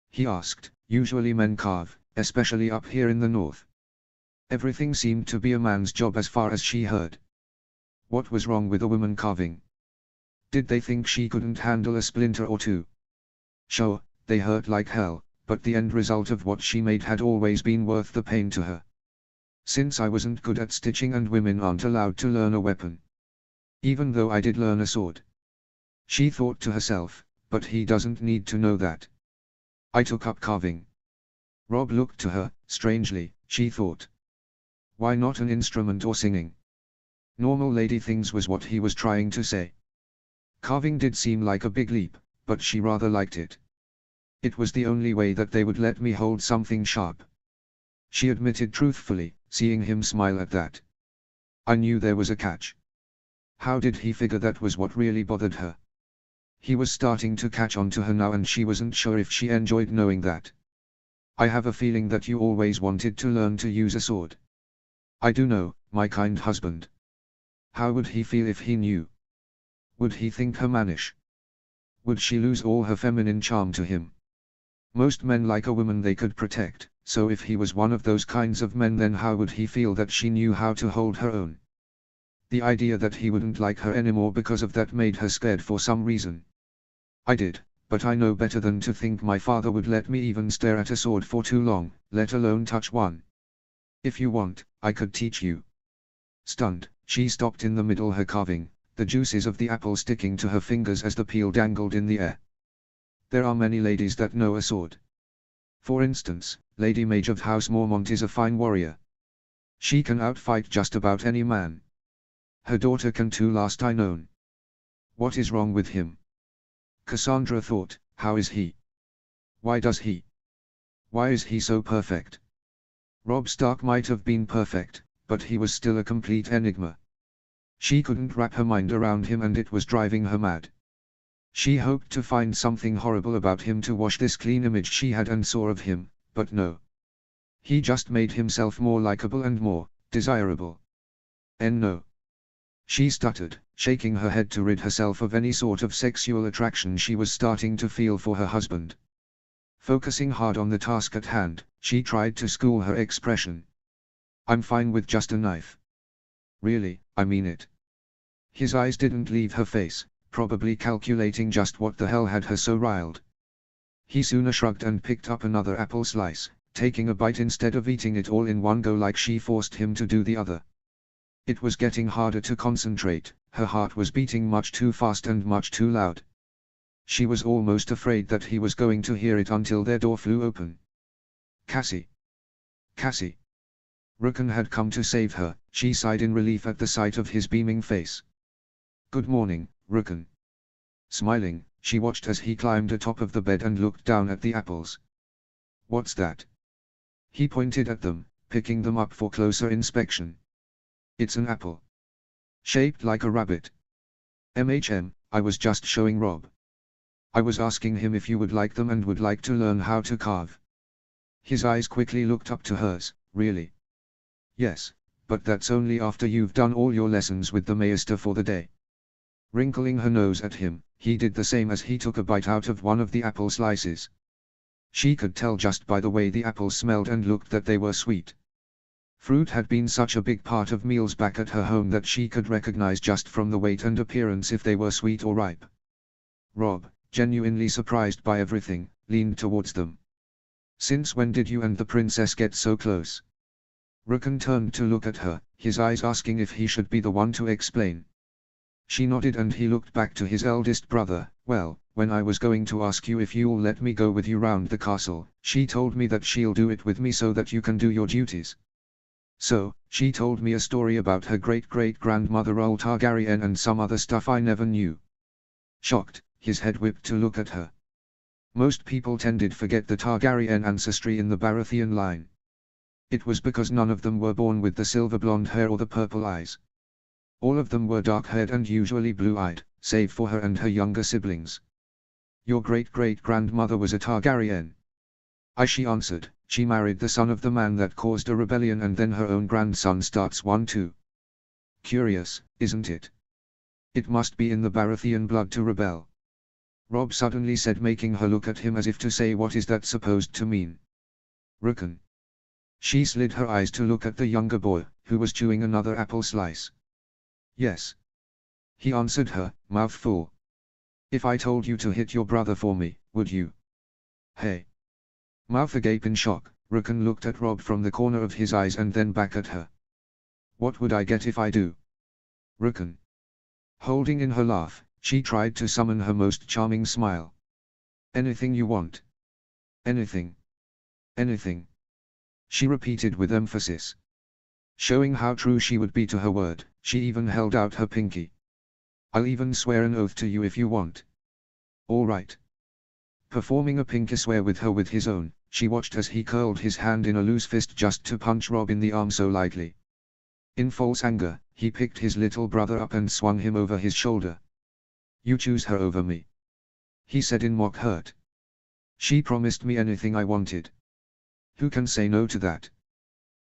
He asked. Usually men carve, especially up here in the north. Everything seemed to be a man's job as far as she heard. What was wrong with a woman carving? Did they think she couldn't handle a splinter or two? Sure, they hurt like hell, but the end result of what she made had always been worth the pain to her. Since I wasn't good at stitching and women aren't allowed to learn a weapon. Even though I did learn a sword. She thought to herself, but he doesn't need to know that. I took up carving. Rob looked to her, strangely, she thought. Why not an instrument or singing? Normal lady things was what he was trying to say. Carving did seem like a big leap, but she rather liked it. It was the only way that they would let me hold something sharp. She admitted truthfully, seeing him smile at that. I knew there was a catch. How did he figure that was what really bothered her? He was starting to catch on to her now and she wasn't sure if she enjoyed knowing that. I have a feeling that you always wanted to learn to use a sword. I do know, my kind husband. How would he feel if he knew? Would he think her mannish? Would she lose all her feminine charm to him? Most men like a woman they could protect, so if he was one of those kinds of men, then how would he feel that she knew how to hold her own? The idea that he wouldn't like her anymore because of that made her scared for some reason. I did, but I know better than to think my father would let me even stare at a sword for too long, let alone touch one. If you want, I could teach you. Stunned, she stopped in the middle her carving, the juices of the apple sticking to her fingers as the peel dangled in the air. There are many ladies that know a sword. For instance, Lady Mage of House Mormont is a fine warrior. She can outfight just about any man. Her daughter can too, last I known. What is wrong with him? Cassandra thought, how is he? Why does he? Why is he so perfect? Robb Stark might have been perfect, but he was still a complete enigma. She couldn't wrap her mind around him and it was driving her mad. She hoped to find something horrible about him to wash this clean image she had and saw of him, but no. He just made himself more likable and more desirable. And no. She stuttered, shaking her head to rid herself of any sort of sexual attraction she was starting to feel for her husband. Focusing hard on the task at hand, she tried to school her expression. I'm fine with just a knife. Really, I mean it. His eyes didn't leave her face, probably calculating just what the hell had her so riled. He sooner shrugged and picked up another apple slice, taking a bite instead of eating it all in one go like she forced him to do the other. It was getting harder to concentrate, her heart was beating much too fast and much too loud. She was almost afraid that he was going to hear it until their door flew open. Cassie. Cassie. Rukan had come to save her, she sighed in relief at the sight of his beaming face. Good morning, Rukan. Smiling, she watched as he climbed atop of the bed and looked down at the apples. What's that? He pointed at them, picking them up for closer inspection. It's an apple. Shaped like a rabbit. I was just showing Rob. I was asking him if you would like them and would like to learn how to carve. His eyes quickly looked up to hers. Really? Yes, but that's only after you've done all your lessons with the maester for the day. Wrinkling her nose at him, he did the same as he took a bite out of one of the apple slices. She could tell just by the way the apples smelled and looked that they were sweet. Fruit had been such a big part of meals back at her home that she could recognize just from the weight and appearance if they were sweet or ripe. Rob, genuinely surprised by everything, leaned towards them. Since when did you and the princess get so close? Rukan turned to look at her, his eyes asking if he should be the one to explain. She nodded and he looked back to his eldest brother. Well, when I was going to ask you if you'll let me go with you round the castle, she told me that she'll do it with me so that you can do your duties. So, she told me a story about her great-great-grandmother Rhalle Targaryen and some other stuff I never knew. Shocked, his head whipped to look at her. Most people tended forget the Targaryen ancestry in the Baratheon line. It was because none of them were born with the silver blonde hair or the purple eyes. All of them were dark-haired and usually blue-eyed, save for her and her younger siblings. Your great-great-grandmother was a Targaryen. She answered. She married the son of the man that caused a rebellion and then her own grandson starts one too. Curious, isn't it? It must be in the Baratheon blood to rebel. Rob suddenly said, making her look at him as if to say, what is that supposed to mean? Rukan. She slid her eyes to look at the younger boy, who was chewing another apple slice. Yes. He answered her, mouth full. If I told you to hit your brother for me, would you? Hey. Mouth agape in shock, Rukan looked at Rob from the corner of his eyes and then back at her. What would I get if I do? Rukan. Holding in her laugh, she tried to summon her most charming smile. Anything you want. Anything. Anything. She repeated with emphasis. Showing how true she would be to her word, she even held out her pinky. I'll even swear an oath to you if you want. All right. Performing a pinky swear with her with his own, she watched as he curled his hand in a loose fist just to punch Rob in the arm so lightly. In false anger, he picked his little brother up and swung him over his shoulder. You choose her over me. He said in mock hurt. She promised me anything I wanted. Who can say no to that?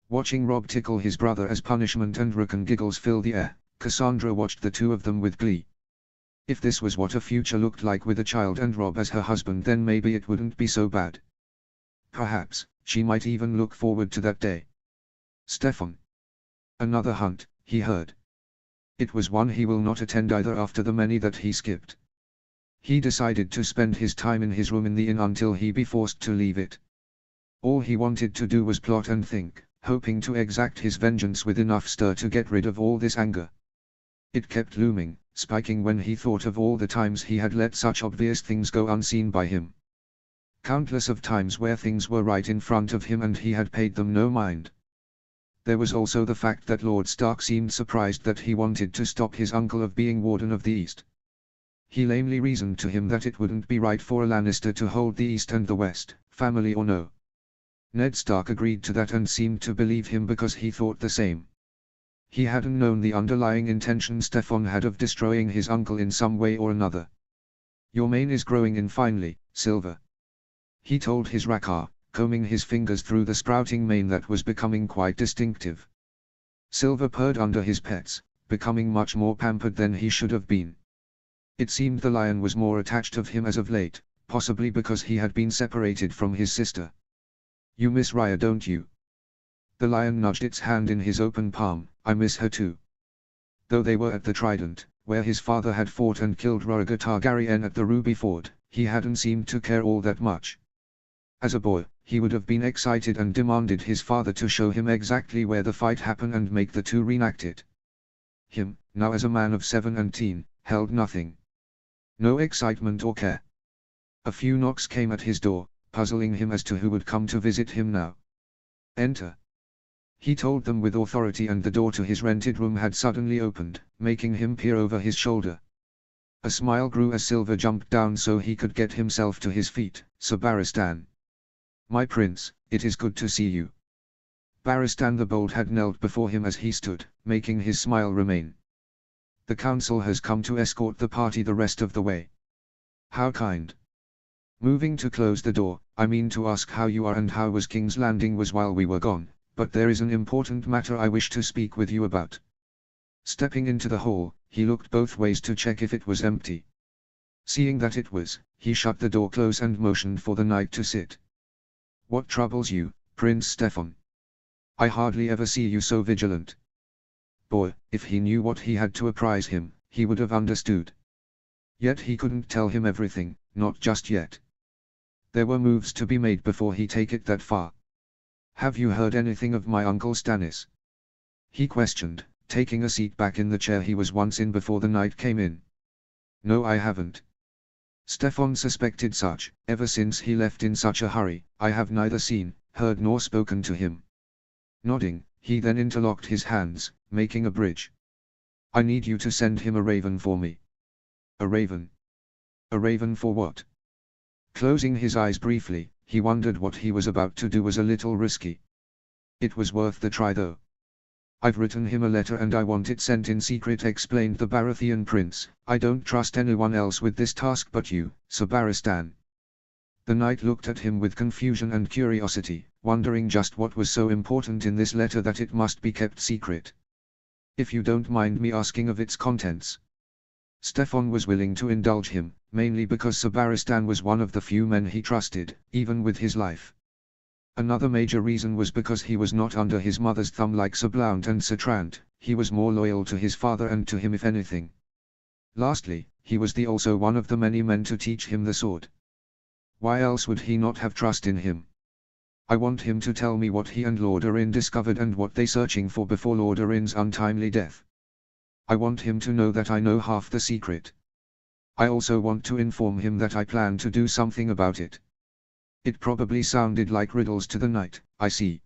Watching Rob tickle his brother as punishment and Rukan giggles fill the air, Cassandra watched the two of them with glee. If this was what a future looked like with a child and Rob as her husband, then maybe it wouldn't be so bad. Perhaps, she might even look forward to that day. Stefan. Another hunt, he heard. It was one he will not attend either after the many that he skipped. He decided to spend his time in his room in the inn until he be forced to leave it. All he wanted to do was plot and think, hoping to exact his vengeance with enough stir to get rid of all this anger. It kept looming, spiking when he thought of all the times he had let such obvious things go unseen by him. Countless of times where things were right in front of him and he had paid them no mind. There was also the fact that Lord Stark seemed surprised that he wanted to stop his uncle of being Warden of the East. He lamely reasoned to him that it wouldn't be right for a Lannister to hold the East and the West, family or no. Ned Stark agreed to that and seemed to believe him because he thought the same. He hadn't known the underlying intention Stefan had of destroying his uncle in some way or another. Your mane is growing in finely, Silver. He told his Rakhar, combing his fingers through the sprouting mane that was becoming quite distinctive. Silver purred under his pets, becoming much more pampered than he should have been. It seemed the lion was more attached of him as of late, possibly because he had been separated from his sister. You miss Rhea, don't you? The lion nudged its hand in his open palm. I miss her too. Though they were at the Trident, where his father had fought and killed Rhaegar Targaryen at the Ruby Ford, he hadn't seemed to care all that much. As a boy, he would have been excited and demanded his father to show him exactly where the fight happened and make the two reenact it. Him, now as a man of 17, held nothing. No excitement or care. A few knocks came at his door, puzzling him as to who would come to visit him now. Enter. He told them with authority, and the door to his rented room had suddenly opened, making him peer over his shoulder. A smile grew as Silver jumped down so he could get himself to his feet. Sir Barristan. My prince, it is good to see you. Barristan the Bold had knelt before him as he stood, making his smile remain. The council has come to escort the party the rest of the way. How kind. Moving to close the door, I mean to ask how you are and how was King's Landing was while we were gone, but there is an important matter I wish to speak with you about. Stepping into the hall, he looked both ways to check if it was empty. Seeing that it was, he shut the door close and motioned for the knight to sit. What troubles you, Prince Stefan? I hardly ever see you so vigilant. Boy, if he knew what he had to apprise him, he would have understood. Yet he couldn't tell him everything, not just yet. There were moves to be made before he take it that far. Have you heard anything of my uncle Stannis? He questioned, taking a seat back in the chair he was once in before the knight came in. No, I haven't. Stefan suspected such. Ever since he left in such a hurry, I have neither seen, heard nor spoken to him. Nodding, he then interlocked his hands, making a bridge. I need you to send him a raven for me. A raven? A raven for what? Closing his eyes briefly, he wondered what he was about to do was a little risky. It was worth the try though. I've written him a letter and I want it sent in secret, explained the Baratheon prince. I don't trust anyone else with this task but you, Sir Barristan. The knight looked at him with confusion and curiosity, wondering just what was so important in this letter that it must be kept secret. If you don't mind me asking of its contents. Stefan was willing to indulge him, mainly because Sir Barristan was one of the few men he trusted, even with his life. Another major reason was because he was not under his mother's thumb like Sir Blount and Sir Trant. He was more loyal to his father and to him if anything. Lastly, he was also one of the many men to teach him the sword. Why else would he not have trust in him? I want him to tell me what he and Lord Arryn discovered and what they searching for before Lord Arryn's untimely death. I want him to know that I know half the secret. I also want to inform him that I plan to do something about it. It probably sounded like riddles to the knight, I see.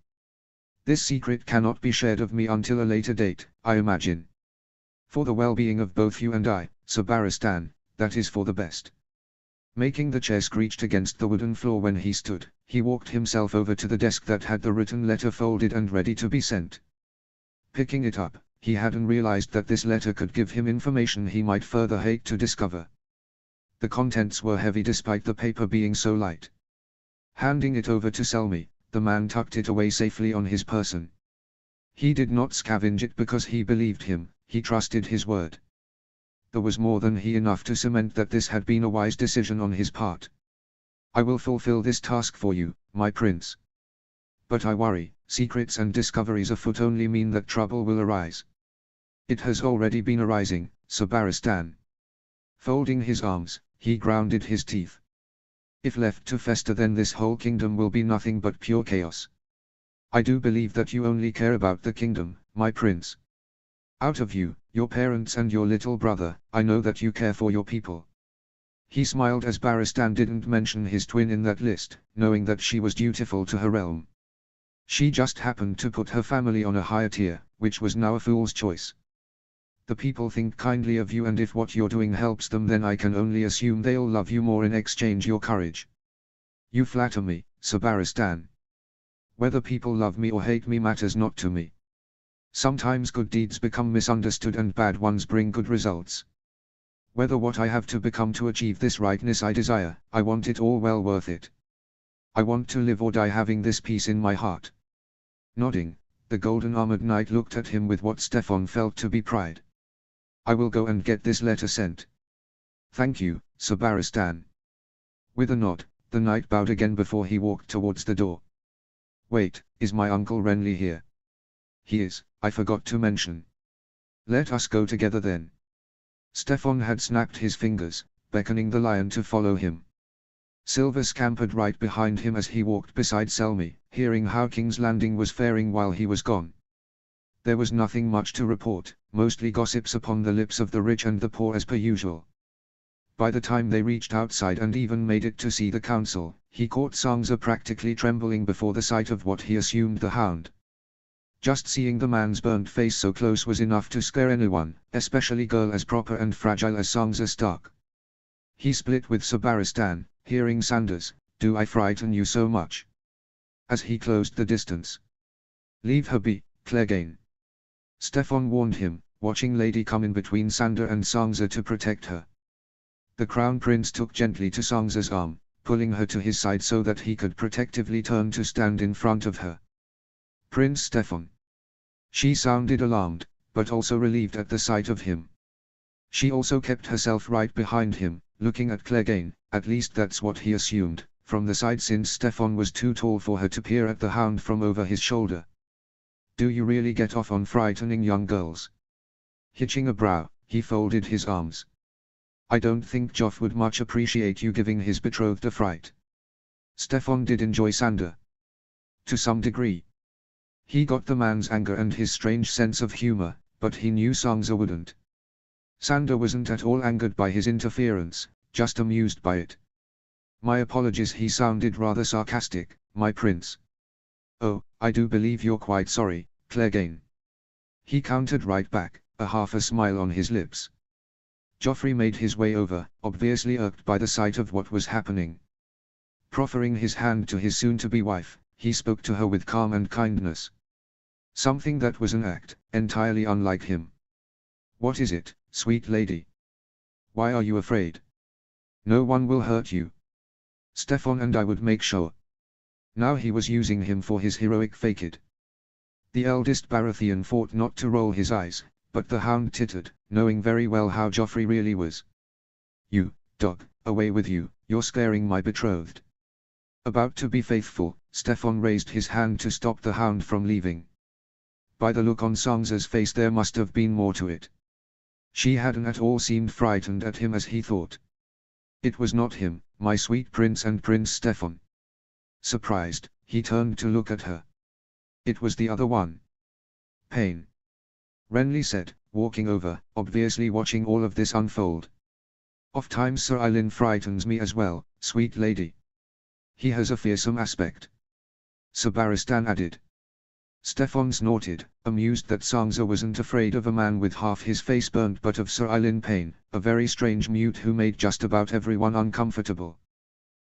This secret cannot be shared of me until a later date, I imagine. For the well-being of both you and I, Sir Barristan, that is for the best. Making the chair screeched against the wooden floor when he stood, he walked himself over to the desk that had the written letter folded and ready to be sent. Picking it up, he hadn't realized that this letter could give him information he might further hate to discover. The contents were heavy despite the paper being so light. Handing it over to Selmy, the man tucked it away safely on his person. He did not scavenge it because he believed him, he trusted his word. There was more than enough to cement that this had been a wise decision on his part. I will fulfill this task for you, my prince. But I worry, secrets and discoveries afoot only mean that trouble will arise. It has already been arising, Sir Barristan. Folding his arms, he grounded his teeth. If left to fester, then this whole kingdom will be nothing but pure chaos. I do believe that you only care about the kingdom, my prince. Out of you, your parents and your little brother, I know that you care for your people. He smiled as Barristan didn't mention his twin in that list, knowing that she was dutiful to her realm. She just happened to put her family on a higher tier, which was now a fool's choice. The people think kindly of you, and if what you're doing helps them, then I can only assume they'll love you more in exchange your courage. You flatter me, Sir Barristan. Whether people love me or hate me matters not to me. Sometimes good deeds become misunderstood and bad ones bring good results. Whether what I have to become to achieve this rightness I desire, I want it all well worth it. I want to live or die having this peace in my heart. Nodding, the golden-armored knight looked at him with what Stefan felt to be pride. I will go and get this letter sent. Thank you, Sir Barristan. With a nod, the knight bowed again before he walked towards the door. Wait, is my uncle Renly here? He is, I forgot to mention. Let us go together then. Stefan had snapped his fingers, beckoning the lion to follow him. Silver scampered right behind him as he walked beside Selmy, hearing how King's Landing was faring while he was gone. There was nothing much to report, mostly gossips upon the lips of the rich and the poor as per usual. By the time they reached outside and even made it to see the council, he caught Sansa practically trembling before the sight of what he assumed the Hound. Just seeing the man's burnt face so close was enough to scare anyone, especially girl as proper and fragile as Sansa Stark. He split with Sir Barristan, hearing Sanders, "Do I frighten you so much?" as he closed the distance. "Leave her be, Clegane." Stefan warned him, watching Lady come in between Sandor and Sansa to protect her. The Crown Prince took gently to Sansa's arm, pulling her to his side so that he could protectively turn to stand in front of her. Prince Stefan. She sounded alarmed, but also relieved at the sight of him. She also kept herself right behind him, looking at Clegane, at least that's what he assumed, from the side since Stefan was too tall for her to peer at the hound from over his shoulder. Do you really get off on frightening young girls? Hitching a brow, he folded his arms. I don't think Joff would much appreciate you giving his betrothed a fright. Stefan did enjoy Sander. To some degree. He got the man's anger and his strange sense of humor, but he knew Sansa wouldn't. Sander wasn't at all angered by his interference, just amused by it. My apologies, he sounded rather sarcastic, my prince. Oh, I do believe you're quite sorry, Clegane. He countered right back, half a smile on his lips. Joffrey made his way over, obviously irked by the sight of what was happening. Proffering his hand to his soon-to-be wife, he spoke to her with calm and kindness. Something that was an act, entirely unlike him. What is it, sweet lady? Why are you afraid? No one will hurt you. Stefan and I would make sure. Now he was using him for his heroic faked. The eldest Baratheon fought not to roll his eyes, but the hound tittered, knowing very well how Joffrey really was. You, dog, away with you, you're scaring my betrothed. About to be faithful, Stefan raised his hand to stop the hound from leaving. By the look on Sansa's face there must have been more to it. She hadn't at all seemed frightened at him as he thought. It was not him, my sweet prince and Prince Stefan. Surprised, he turned to look at her. It was the other one. Pain. Renly said, walking over, obviously watching all of this unfold. Oft-times Sir Eileen frightens me as well, sweet lady. He has a fearsome aspect. Sir Barristan added. Stefan snorted, amused that Sansa wasn't afraid of a man with half his face burnt but of Sir Eileen Payne, a very strange mute who made just about everyone uncomfortable.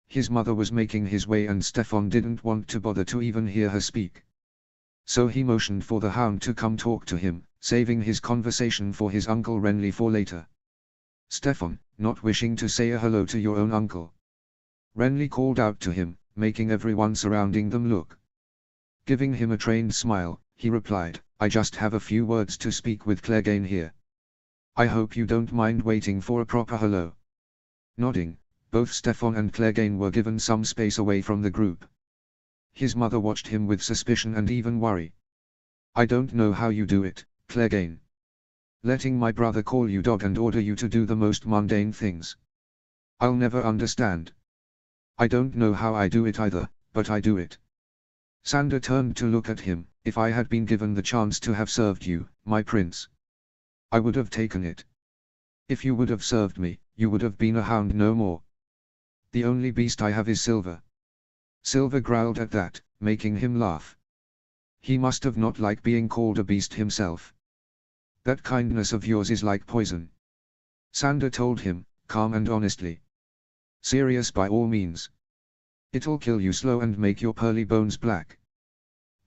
His mother was making his way and Stefan didn't want to bother to even hear her speak. So he motioned for the hound to come talk to him, saving his conversation for his uncle Renly for later. Stefan, not wishing to say a hello to your own uncle. Renly called out to him, making everyone surrounding them look. Giving him a trained smile, he replied, I just have a few words to speak with Clegane here. I hope you don't mind waiting for a proper hello. Nodding, both Stefan and Clegane were given some space away from the group. His mother watched him with suspicion and even worry. I don't know how you do it, Clegane. Letting my brother call you dog and order you to do the most mundane things. I'll never understand. I don't know how I do it either, but I do it. Sander turned to look at him. If I had been given the chance to have served you, my prince, I would have taken it. If you would have served me, you would have been a hound no more. The only beast I have is Silver. Silver growled at that, making him laugh. He must have not liked being called a beast himself. That kindness of yours is like poison. Sander told him, calm and honestly. Serious by all means. It'll kill you slow and make your pearly bones black.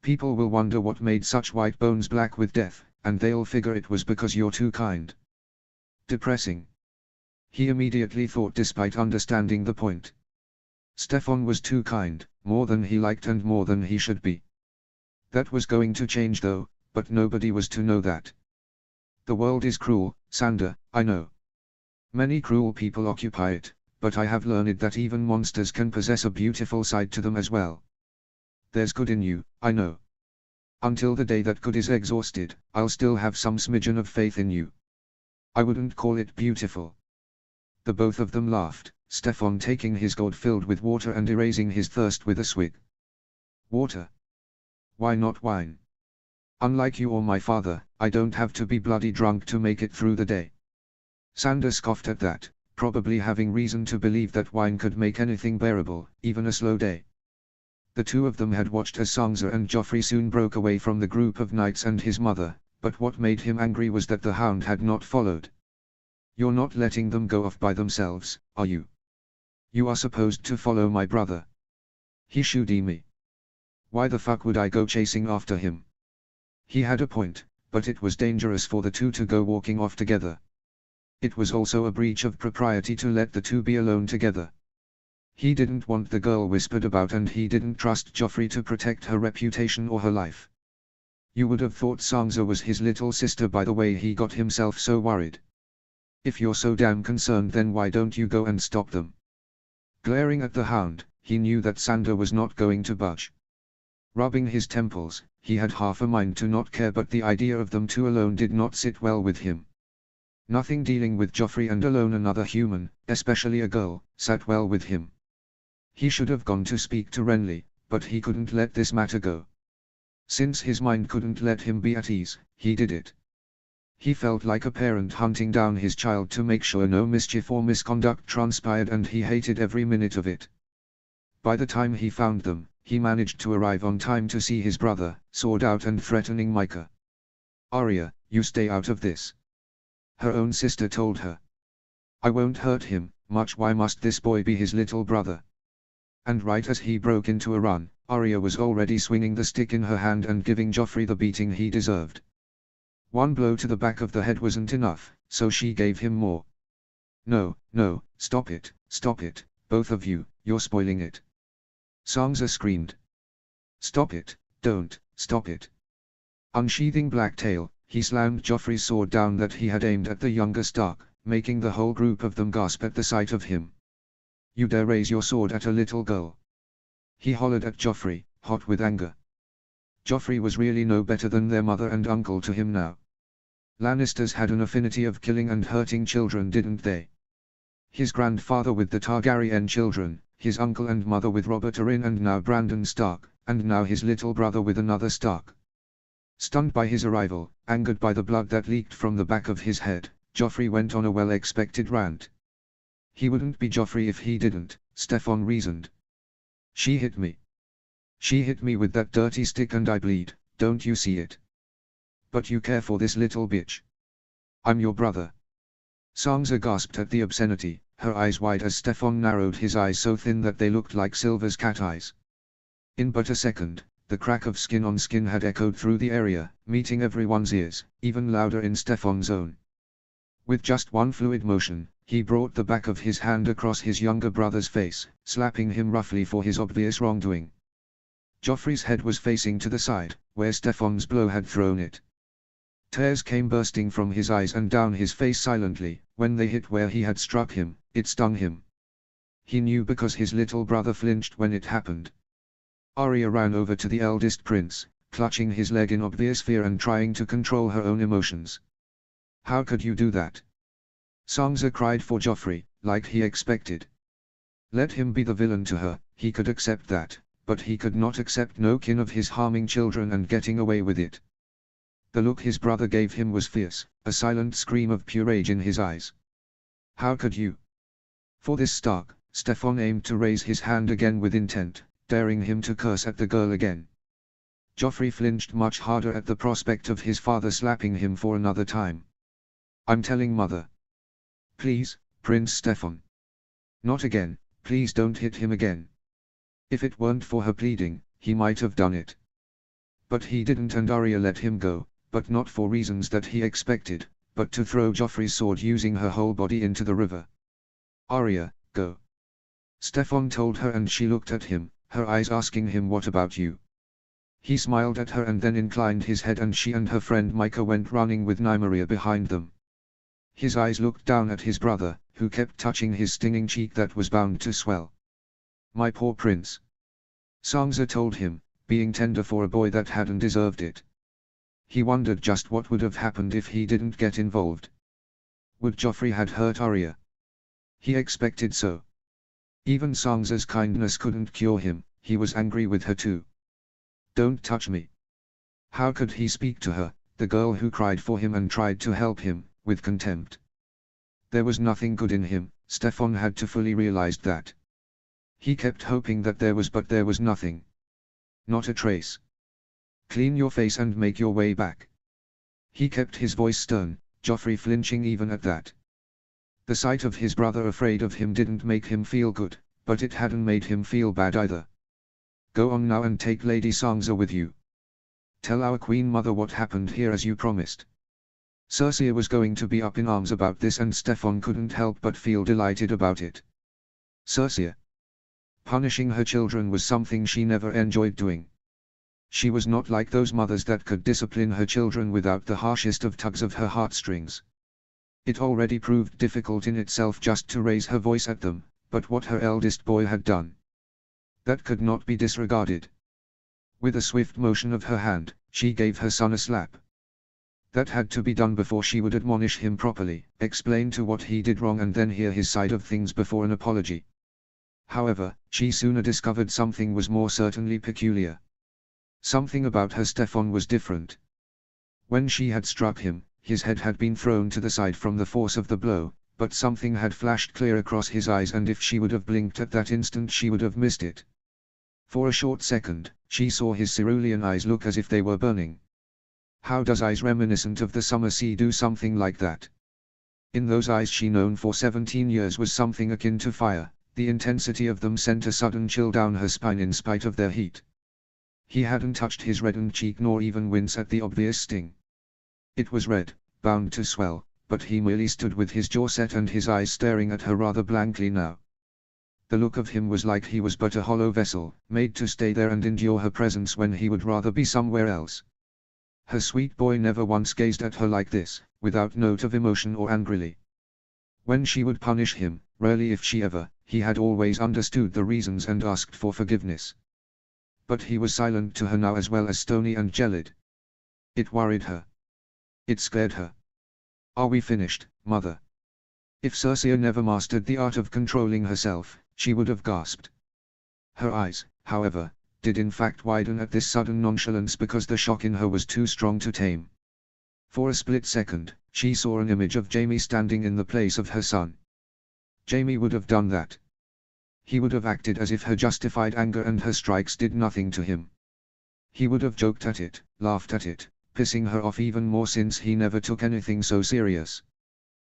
People will wonder what made such white bones black with death, and they'll figure it was because you're too kind. Depressing. He immediately thought despite understanding the point. Stefan was too kind, more than he liked and more than he should be. That was going to change though, but nobody was to know that. The world is cruel, Sander, I know. Many cruel people occupy it, but I have learned that even monsters can possess a beautiful side to them as well. There's good in you, I know. Until the day that good is exhausted, I'll still have some smidgen of faith in you. I wouldn't call it beautiful. The both of them laughed, Stefan taking his gourd filled with water and erasing his thirst with a swig. Water? Why not wine? Unlike you or my father, I don't have to be bloody drunk to make it through the day. Sander scoffed at that, probably having reason to believe that wine could make anything bearable, even a slow day. The two of them had watched as Sansa and Joffrey soon broke away from the group of knights and his mother, but what made him angry was that the hound had not followed. You're not letting them go off by themselves, are you? You are supposed to follow my brother. He should me. Why the fuck would I go chasing after him? He had a point, but it was dangerous for the two to go walking off together. It was also a breach of propriety to let the two be alone together. He didn't want the girl whispered about, and he didn't trust Joffrey to protect her reputation or her life. You would have thought Sansa was his little sister by the way he got himself so worried. If you're so damn concerned, then why don't you go and stop them? Glaring at the hound, he knew that Sandor was not going to budge. Rubbing his temples, he had half a mind to not care, but the idea of them two alone did not sit well with him. Nothing dealing with Joffrey and alone another human, especially a girl, sat well with him. He should have gone to speak to Renly, but he couldn't let this matter go. Since his mind couldn't let him be at ease, he did it. He felt like a parent hunting down his child to make sure no mischief or misconduct transpired, and he hated every minute of it. By the time he found them, he managed to arrive on time to see his brother, sword out and threatening Mycah. "Arya, you stay out of this," her own sister told her. "I won't hurt him much. Why must this boy be his little brother?" And right as he broke into a run, Arya was already swinging the stick in her hand and giving Joffrey the beating he deserved. One blow to the back of the head wasn't enough, so she gave him more. "No, no, stop it, both of you, you're spoiling it," Sansa screamed. "Stop it, don't, stop it." Unsheathing Blacktail, he slammed Joffrey's sword down that he had aimed at the younger Stark, making the whole group of them gasp at the sight of him. "You dare raise your sword at a little girl?" he hollered at Joffrey, hot with anger. Joffrey was really no better than their mother and uncle to him now. Lannisters had an affinity of killing and hurting children, didn't they? His grandfather with the Targaryen children, his uncle and mother with Robert Arryn, and now Brandon Stark, and now his little brother with another Stark. Stunned by his arrival, angered by the blood that leaked from the back of his head, Joffrey went on a well-expected rant. He wouldn't be Joffrey if he didn't, Steffon reasoned. She hit me. She hit me with that dirty stick and I bleed, don't you see it? But you care for this little bitch. I'm your brother. Sansa gasped at the obscenity, her eyes wide as Steffon narrowed his eyes so thin that they looked like Silver's cat eyes. In but a second, the crack of skin on skin had echoed through the area, meeting everyone's ears, even louder in Steffon's own. With just one fluid motion, he brought the back of his hand across his younger brother's face, slapping him roughly for his obvious wrongdoing. Joffrey's head was facing to the side, where Steffon's blow had thrown it. Tears came bursting from his eyes and down his face silently. When they hit where he had struck him, it stung him. He knew because his little brother flinched when it happened. Arya ran over to the eldest prince, clutching his leg in obvious fear and trying to control her own emotions. "How could you do that?" Sansa cried for Joffrey, like he expected. Let him be the villain to her, he could accept that, but he could not accept no kin of his harming children and getting away with it. The look his brother gave him was fierce, a silent scream of pure rage in his eyes. "How could you?" For this Stark, Steffon aimed to raise his hand again with intent, daring him to curse at the girl again. Joffrey flinched much harder at the prospect of his father slapping him for another time. "I'm telling mother." "Please, Prince Steffon. Not again, please don't hit him again." If it weren't for her pleading, he might have done it. But he didn't, and Arya let him go, but not for reasons that he expected, but to throw Joffrey's sword using her whole body into the river. "Arya, go," Steffon told her, and she looked at him, her eyes asking him, "What about you?" He smiled at her and then inclined his head, and she and her friend Mycah went running with Nymeria behind them. His eyes looked down at his brother, who kept touching his stinging cheek that was bound to swell. "My poor prince," Sansa told him, being tender for a boy that hadn't deserved it. He wondered just what would have happened if he didn't get involved. Would Joffrey had hurt Arya? He expected so. Even Sansa's kindness couldn't cure him, he was angry with her too. "Don't touch me." How could he speak to her, the girl who cried for him and tried to help him, with contempt? There was nothing good in him, Steffon had to fully realize that. He kept hoping that there was, but there was nothing. Not a trace. "Clean your face and make your way back." He kept his voice stern, Joffrey flinching even at that. The sight of his brother afraid of him didn't make him feel good, but it hadn't made him feel bad either. "Go on now and take Lady Sansa with you. Tell our Queen Mother what happened here as you promised." Cersei was going to be up in arms about this, and Steffon couldn't help but feel delighted about it. "Cersei, Punishing her children was something she never enjoyed doing. She was not like those mothers that could discipline her children without the harshest of tugs of her heartstrings. It already proved difficult in itself just to raise her voice at them, but what her eldest boy had done, that could not be disregarded. With a swift motion of her hand, she gave her son a slap. That had to be done before she would admonish him properly, explain to what he did wrong and then hear his side of things before an apology. However, she sooner discovered something was more certainly peculiar. Something about her Stefan was different. When she had struck him, his head had been thrown to the side from the force of the blow, but something had flashed clear across his eyes, and if she would have blinked at that instant she would have missed it. For a short second, she saw his cerulean eyes look as if they were burning. How does eyes reminiscent of the summer sea do something like that? In those eyes she known for 17 years was something akin to fire. The intensity of them sent a sudden chill down her spine in spite of their heat. He hadn't touched his reddened cheek nor even winced at the obvious sting. It was red, bound to swell, but he merely stood with his jaw set and his eyes staring at her rather blankly now. The look of him was like he was but a hollow vessel, made to stay there and endure her presence when he would rather be somewhere else. Her sweet boy never once gazed at her like this, without note of emotion or angrily. When she would punish him, rarely if she ever, he had always understood the reasons and asked for forgiveness. But he was silent to her now as well as stony and gelid. It worried her. It scared her. "Are we finished, mother?" If Circe never mastered the art of controlling herself, she would have gasped. Her eyes, however, did in fact widen at this sudden nonchalance because the shock in her was too strong to tame. For a split second, she saw an image of Jamie standing in the place of her son. Jamie would have done that. He would have acted as if her justified anger and her strikes did nothing to him. He would have joked at it, laughed at it, pissing her off even more since he never took anything so serious.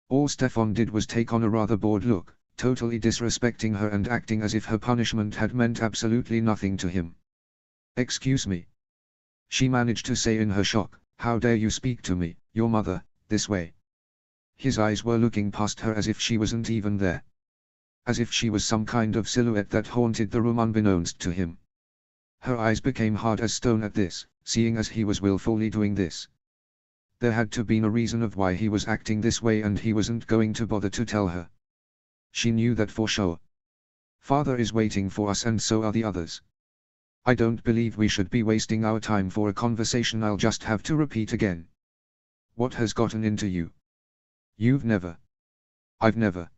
All Stefan did was take on a rather bored look, totally disrespecting her and acting as if her punishment had meant absolutely nothing to him. "Excuse me," she managed to say in her shock, "how dare you speak to me, your mother, this way?" His eyes were looking past her as if she wasn't even there. As if she was some kind of silhouette that haunted the room unbeknownst to him. Her eyes became hard as stone at this, seeing as he was willfully doing this. There had to be a reason of why he was acting this way and he wasn't going to bother to tell her. She knew that for sure. Father is waiting for us and so are the others. I don't believe we should be wasting our time for a conversation I'll just have to repeat again. What has gotten into you? You've never. I've never.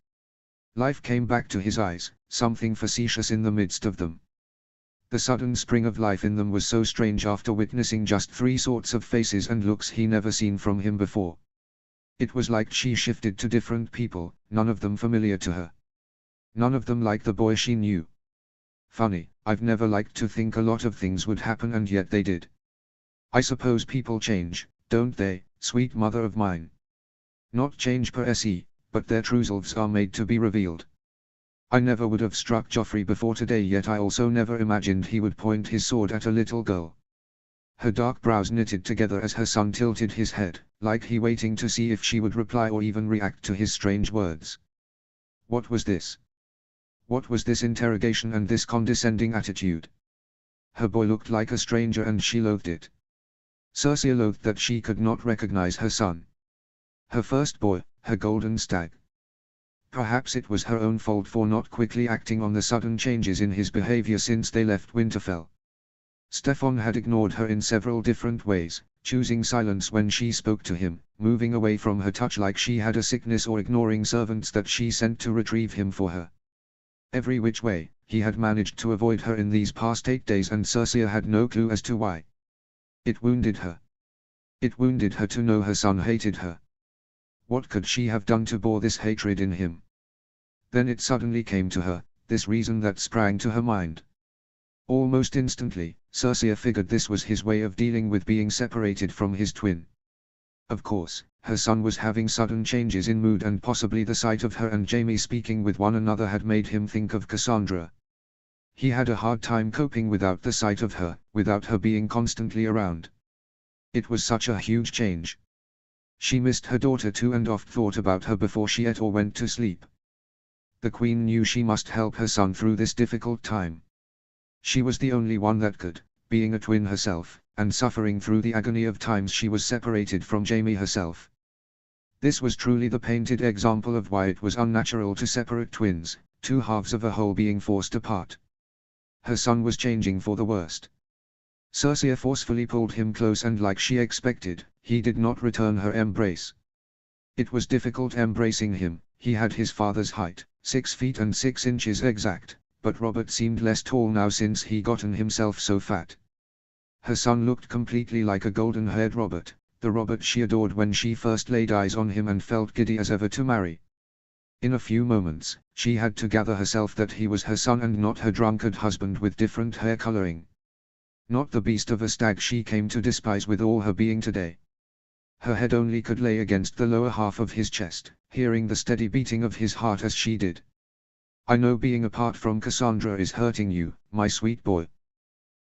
Life came back to his eyes, something facetious in the midst of them. The sudden spring of life in them was so strange after witnessing just 3 sorts of faces and looks he never seen from him before. It was like she shifted to different people, none of them familiar to her. None of them like the boy she knew. Funny, I've never liked to think a lot of things would happen and yet they did. I suppose people change, don't they, sweet mother of mine? Not change per se, but their true selves are made to be revealed. I never would have struck Joffrey before today, yet I also never imagined he would point his sword at a little girl. Her dark brows knitted together as her son tilted his head, like he waiting to see if she would reply or even react to his strange words. What was this? What was this interrogation and this condescending attitude? Her boy looked like a stranger and she loathed it. Circe loathed that she could not recognize her son. Her first boy, her golden stag. Perhaps it was her own fault for not quickly acting on the sudden changes in his behavior since they left Winterfell. Stefan had ignored her in several different ways, choosing silence when she spoke to him, moving away from her touch like she had a sickness or ignoring servants that she sent to retrieve him for her. Every which way, he had managed to avoid her in these past 8 days and Circe had no clue as to why. It wounded her. It wounded her to know her son hated her. What could she have done to bore this hatred in him? Then it suddenly came to her, this reason that sprang to her mind. Almost instantly, Circe figured this was his way of dealing with being separated from his twin. Of course, her son was having sudden changes in mood and possibly the sight of her and Jamie speaking with one another had made him think of Cassandra. He had a hard time coping without the sight of her, without her being constantly around. It was such a huge change. She missed her daughter too and oft thought about her before she ate or went to sleep. The queen knew she must help her son through this difficult time. She was the only one that could, being a twin herself, and suffering through the agony of times she was separated from Jaime herself. This was truly the painted example of why it was unnatural to separate twins, two halves of a whole being forced apart. Her son was changing for the worst. Cersei forcefully pulled him close, and like she expected, he did not return her embrace. It was difficult embracing him. He had his father's height, 6 feet and 6 inches exact, but Robert seemed less tall now since he gotten himself so fat. Her son looked completely like a golden-haired Robert, the Robert she adored when she first laid eyes on him and felt giddy as ever to marry. In a few moments, she had to gather herself that he was her son and not her drunkard husband with different hair coloring. Not the beast of a stag she came to despise with all her being today. Her head only could lay against the lower half of his chest, hearing the steady beating of his heart as she did. "I know being apart from Cassandra is hurting you, my sweet boy.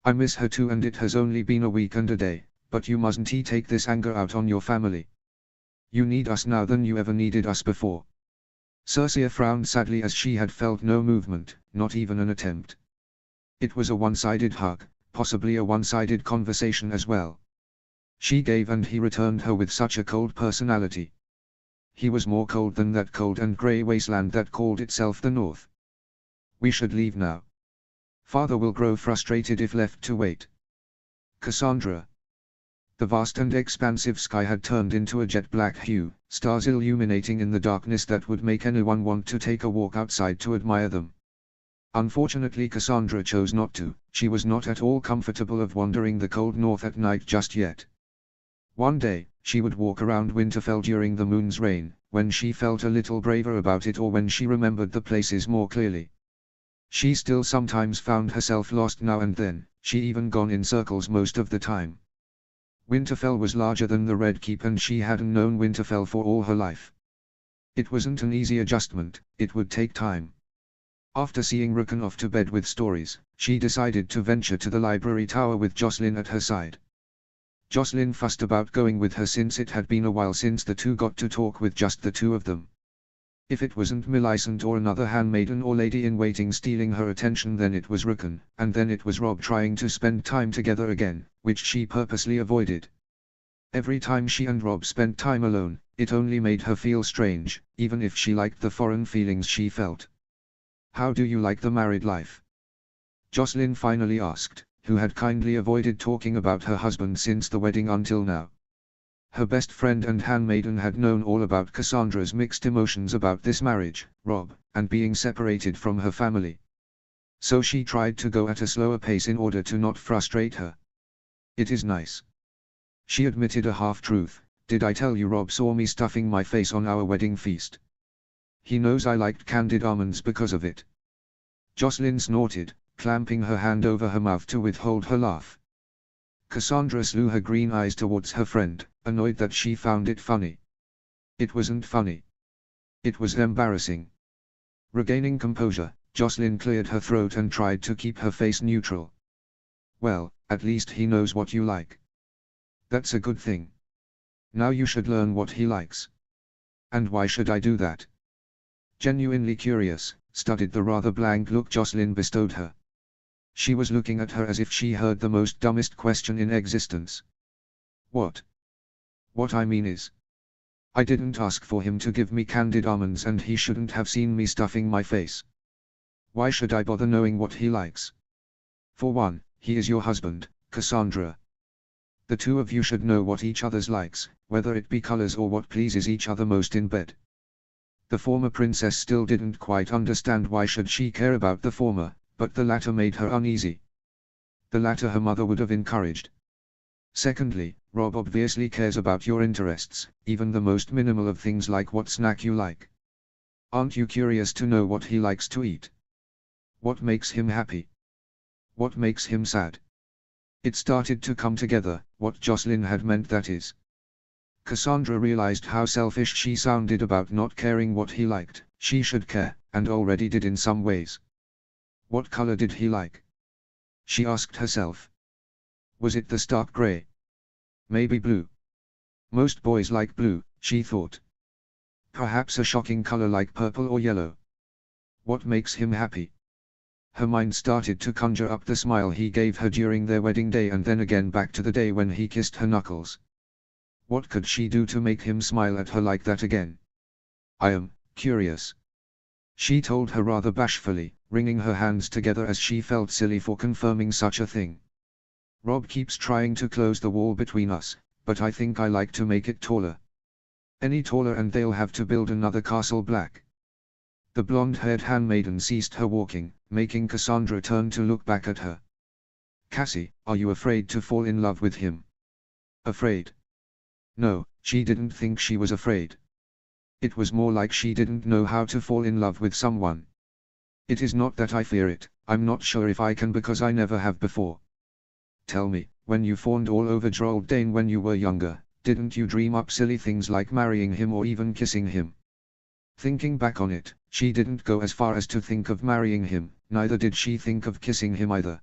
I miss her too, and it has only been a week and a day, but you mustn't take this anger out on your family. You need us now than you ever needed us before." Cersei frowned sadly as she had felt no movement, not even an attempt. It was a one-sided hug, possibly a one-sided conversation as well. She gave and he returned her with such a cold personality. He was more cold than that cold and grey wasteland that called itself the North. "We should leave now. Father will grow frustrated if left to wait." "Cassandra." The vast and expansive sky had turned into a jet-black hue, stars illuminating in the darkness that would make anyone want to take a walk outside to admire them. Unfortunately Cassandra chose not to. She was not at all comfortable of wandering the cold north at night just yet. One day, she would walk around Winterfell during the moon's reign, when she felt a little braver about it or when she remembered the places more clearly. She still sometimes found herself lost now and then, she even gone in circles most of the time. Winterfell was larger than the Red Keep and she hadn't known Winterfell for all her life. It wasn't an easy adjustment, it would take time. After seeing Rickon off to bed with stories, she decided to venture to the library tower with Jocelyn at her side. Jocelyn fussed about going with her since it had been a while since the two got to talk with just the two of them. If it wasn't Millicent or another handmaiden or lady-in-waiting stealing her attention, then it was Rickon, and then it was Robb trying to spend time together again, which she purposely avoided. Every time she and Robb spent time alone, it only made her feel strange, even if she liked the foreign feelings she felt. "How do you like the married life?" Jocelyn finally asked, who had kindly avoided talking about her husband since the wedding until now. Her best friend and handmaiden had known all about Cassandra's mixed emotions about this marriage, Robb, and being separated from her family. So she tried to go at a slower pace in order to not frustrate her. "It is nice." She admitted a half-truth. "Did I tell you Robb saw me stuffing my face on our wedding feast? He knows I liked candied almonds because of it." Jocelyn snorted, clamping her hand over her mouth to withhold her laugh. Cassandra slew her green eyes towards her friend, annoyed that she found it funny. It wasn't funny. It was embarrassing. Regaining composure, Jocelyn cleared her throat and tried to keep her face neutral. "Well, at least he knows what you like. That's a good thing. Now you should learn what he likes." "And why should I do that?" Genuinely curious, studied the rather blank look Jocelyn bestowed her. She was looking at her as if she heard the most dumbest question in existence. "What? What I mean is, I didn't ask for him to give me candied almonds and he shouldn't have seen me stuffing my face. Why should I bother knowing what he likes? For one, he is your husband, Cassandra. The two of you should know what each other's likes, whether it be colors or what pleases each other most in bed." The former princess still didn't quite understand why should she care about the former, but the latter made her uneasy. The latter her mother would have encouraged. Secondly, Robb obviously cares about your interests, even the most minimal of things like what snack you like. Aren't you curious to know what he likes to eat? What makes him happy? What makes him sad? It started to come together, what Jocelyn had meant, that is. Cassandra realized how selfish she sounded about not caring what he liked. She should care, and already did in some ways. What color did he like? She asked herself. Was it the stark gray? Maybe blue. Most boys like blue, she thought. Perhaps a shocking color like purple or yellow. What makes him happy? Her mind started to conjure up the smile he gave her during their wedding day and then again back to the day when he kissed her knuckles. What could she do to make him smile at her like that again? I am curious, she told her rather bashfully, wringing her hands together as she felt silly for confirming such a thing. Rob keeps trying to close the wall between us, but I think I like to make it taller. Any taller and they'll have to build another castle black. The blonde-haired handmaiden ceased her walking, making Cassandra turn to look back at her. Cassie, are you afraid to fall in love with him? Afraid? No, she didn't think she was afraid. It was more like she didn't know how to fall in love with someone. It is not that I fear it, I'm not sure if I can because I never have before. Tell me, when you fawned all over Gerald Dane when you were younger, didn't you dream up silly things like marrying him or even kissing him? Thinking back on it, she didn't go as far as to think of marrying him, neither did she think of kissing him either.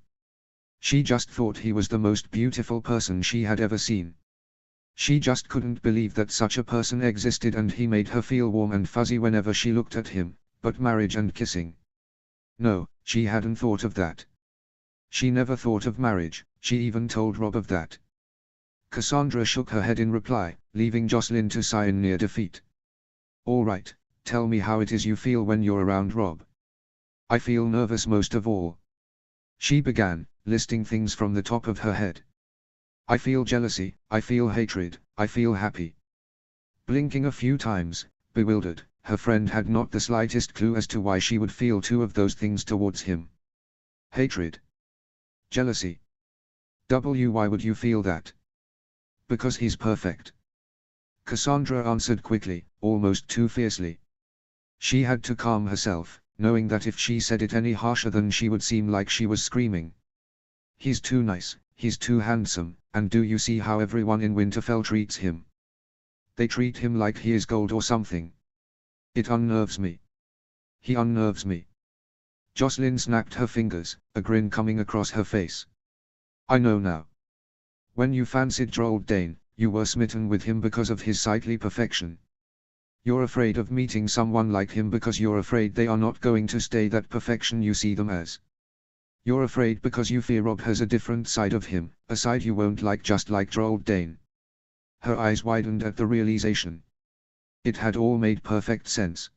She just thought he was the most beautiful person she had ever seen. She just couldn't believe that such a person existed and he made her feel warm and fuzzy whenever she looked at him, but marriage and kissing? No, she hadn't thought of that. She never thought of marriage, she even told Rob of that. Cassandra shook her head in reply, leaving Jocelyn to sigh in near defeat. All right, tell me how it is you feel when you're around Rob. I feel nervous most of all. She began, listing things from the top of her head. I feel jealousy, I feel hatred, I feel happy. Blinking a few times, bewildered, her friend had not the slightest clue as to why she would feel two of those things towards him. Hatred. Jealousy. Why would you feel that? Because he's perfect. Cassandra answered quickly, almost too fiercely. She had to calm herself, knowing that if she said it any harsher then she would seem like she was screaming. He's too nice, he's too handsome, and do you see how everyone in Winterfell treats him? They treat him like he is gold or something. It unnerves me. He unnerves me. Jocelyn snapped her fingers, a grin coming across her face. I know now. When you fancied Gerald Dane, you were smitten with him because of his sightly perfection. You're afraid of meeting someone like him because you're afraid they are not going to stay that perfection you see them as. You're afraid because you fear Rob has a different side of him, a side you won't like just like Gerald Dane. Her eyes widened at the realization. It had all made perfect sense.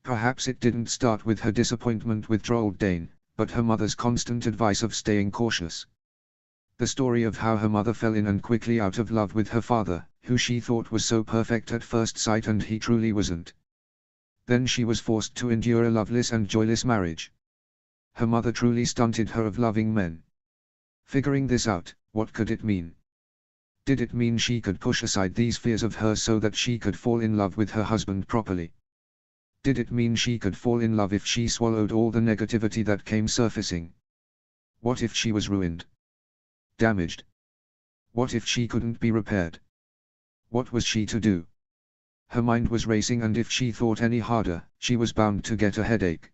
Perhaps it didn't start with her disappointment with Gerald Dane, but her mother's constant advice of staying cautious. The story of how her mother fell in and quickly out of love with her father, who she thought was so perfect at first sight and he truly wasn't. Then she was forced to endure a loveless and joyless marriage. Her mother truly stunted her of loving men. Figuring this out, what could it mean? Did it mean she could push aside these fears of hers so that she could fall in love with her husband properly? Did it mean she could fall in love if she swallowed all the negativity that came surfacing? What if she was ruined? Damaged? What if she couldn't be repaired? What was she to do? Her mind was racing and if she thought any harder, she was bound to get a headache.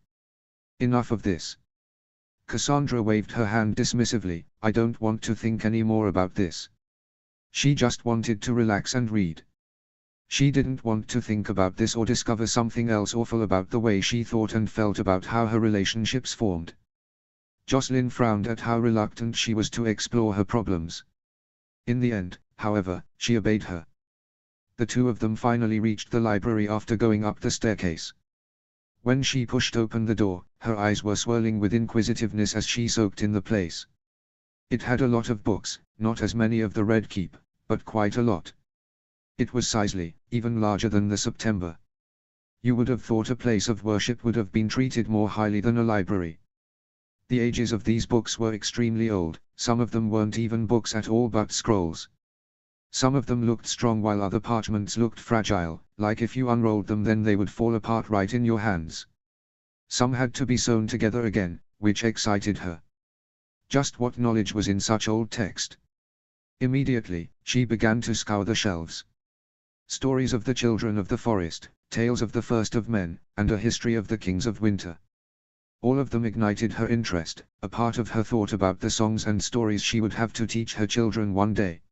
Enough of this. Cassandra waved her hand dismissively, I don't want to think any more about this. She just wanted to relax and read. She didn't want to think about this or discover something else awful about the way she thought and felt about how her relationships formed. Jocelyn frowned at how reluctant she was to explore her problems. In the end, however, she obeyed her. The two of them finally reached the library after going up the staircase. When she pushed open the door, her eyes were swirling with inquisitiveness as she soaked in the place. It had a lot of books, not as many of the Red Keep, but quite a lot. It was sizely, even larger than the September. You would have thought a place of worship would have been treated more highly than a library. The ages of these books were extremely old, some of them weren't even books at all but scrolls. Some of them looked strong while other parchments looked fragile, like if you unrolled them then they would fall apart right in your hands. Some had to be sewn together again, which excited her. Just what knowledge was in such old text? Immediately, she began to scour the shelves. Stories of the children of the forest, tales of the first of men, and a history of the kings of winter. All of them ignited her interest, a part of her thought about the songs and stories she would have to teach her children one day.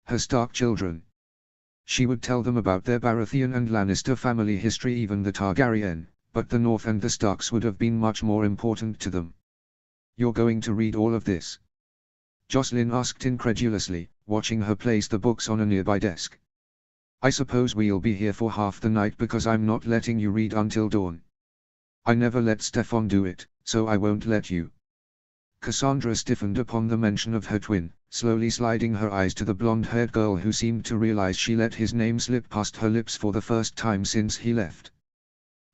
Her Stark children. She would tell them about their Baratheon and Lannister family history, even the Targaryen, but the North and the Starks would have been much more important to them. "You're going to read all of this?" Jocelyn asked incredulously, watching her place the books on a nearby desk. "I suppose we'll be here for half the night because I'm not letting you read until dawn." "I never let Stefan do it, so I won't let you." Cassandra stiffened upon the mention of her twin, slowly sliding her eyes to the blonde-haired girl who seemed to realize she let his name slip past her lips for the first time since he left.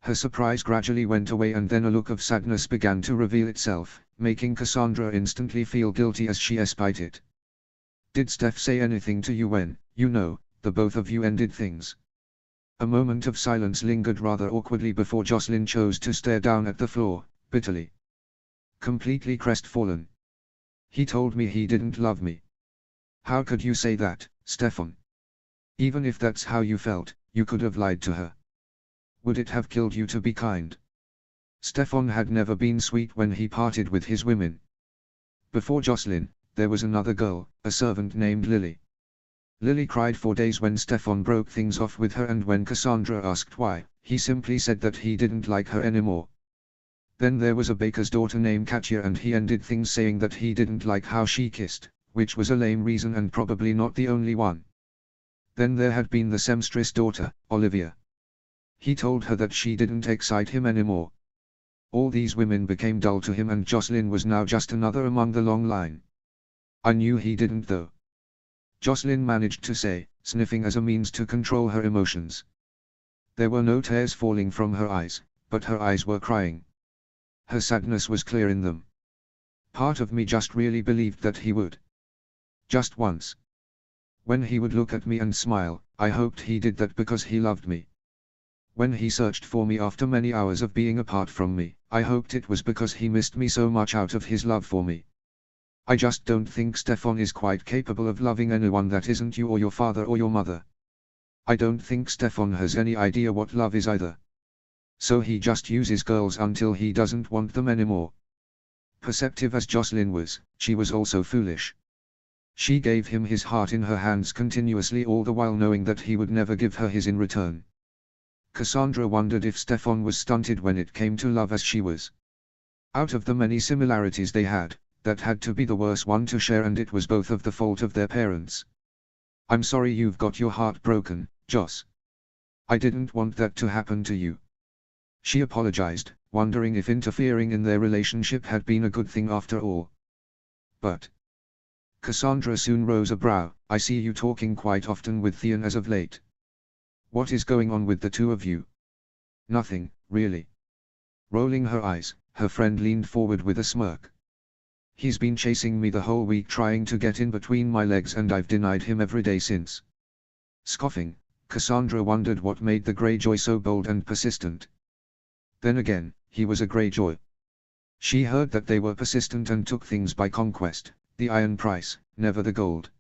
Her surprise gradually went away and then a look of sadness began to reveal itself, making Cassandra instantly feel guilty as she espied it. "Did Steph say anything to you when, the both of you ended things?" A moment of silence lingered rather awkwardly before Jocelyn chose to stare down at the floor, bitterly. Completely crestfallen. "He told me he didn't love me." "How could you say that, Stefan? Even if that's how you felt, you could have lied to her. Would it have killed you to be kind?" Stefan had never been sweet when he parted with his women. Before Jocelyn, there was another girl, a servant named Lily. Lily cried for days when Stefan broke things off with her, and when Cassandra asked why, he simply said that he didn't like her anymore. Then there was a baker's daughter named Katya, and he ended things saying that he didn't like how she kissed, which was a lame reason and probably not the only one. Then there had been the seamstress daughter, Olivia. He told her that she didn't excite him anymore. All these women became dull to him, and Jocelyn was now just another among the long line. "I knew he didn't though," Jocelyn managed to say, sniffing as a means to control her emotions. There were no tears falling from her eyes, but her eyes were crying. Her sadness was clear in them. "Part of me just really believed that he would. Just once. When he would look at me and smile, I hoped he did that because he loved me. When he searched for me after many hours of being apart from me, I hoped it was because he missed me so much out of his love for me. I just don't think Stefan is quite capable of loving anyone that isn't you or your father or your mother. I don't think Stefan has any idea what love is either. So he just uses girls until he doesn't want them anymore." Perceptive as Jocelyn was, she was also foolish. She gave him his heart in her hands continuously, all the while knowing that he would never give her his in return. Cassandra wondered if Stefan was stunted when it came to love as she was. Out of the many similarities they had, that had to be the worst one to share, and it was both of the fault of their parents. "I'm sorry you've got your heart broken, Joss. I didn't want that to happen to you." She apologized, wondering if interfering in their relationship had been a good thing after all. "But..." Cassandra soon rose a brow. "I see you talking quite often with Theon as of late. What is going on with the two of you?" "Nothing, really." Rolling her eyes, her friend leaned forward with a smirk. "He's been chasing me the whole week, trying to get in between my legs, and I've denied him every day since." Scoffing, Cassandra wondered what made the Greyjoy so bold and persistent. Then again, he was a Greyjoy. She heard that they were persistent and took things by conquest, the iron price, never the gold.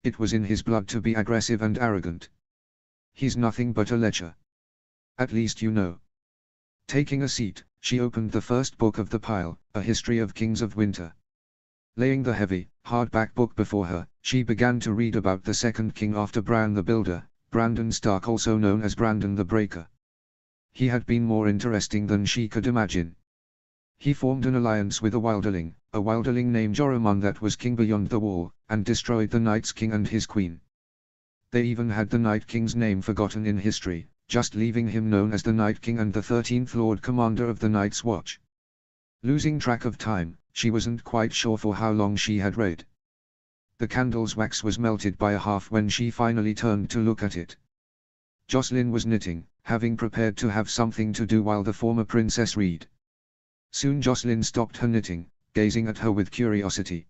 It was in his blood to be aggressive and arrogant. "He's nothing but a lecher. At least you know." Taking a seat, she opened the first book of the pile, A History of Kings of Winter. Laying the heavy, hardback book before her, she began to read about the second king after Bran the Builder, Brandon Stark, also known as Brandon the Breaker. He had been more interesting than she could imagine. He formed an alliance with a Wilderling named Joramun that was king beyond the wall, and destroyed the Night's King and his queen. They even had the Night King's name forgotten in history, just leaving him known as the Night King and the 13th Lord Commander of the Night's Watch. Losing track of time, she wasn't quite sure for how long she had read. The candle's wax was melted by a half when she finally turned to look at it. Jocelyn was knitting, having prepared to have something to do while the former princess read. Soon Jocelyn stopped her knitting, gazing at her with curiosity.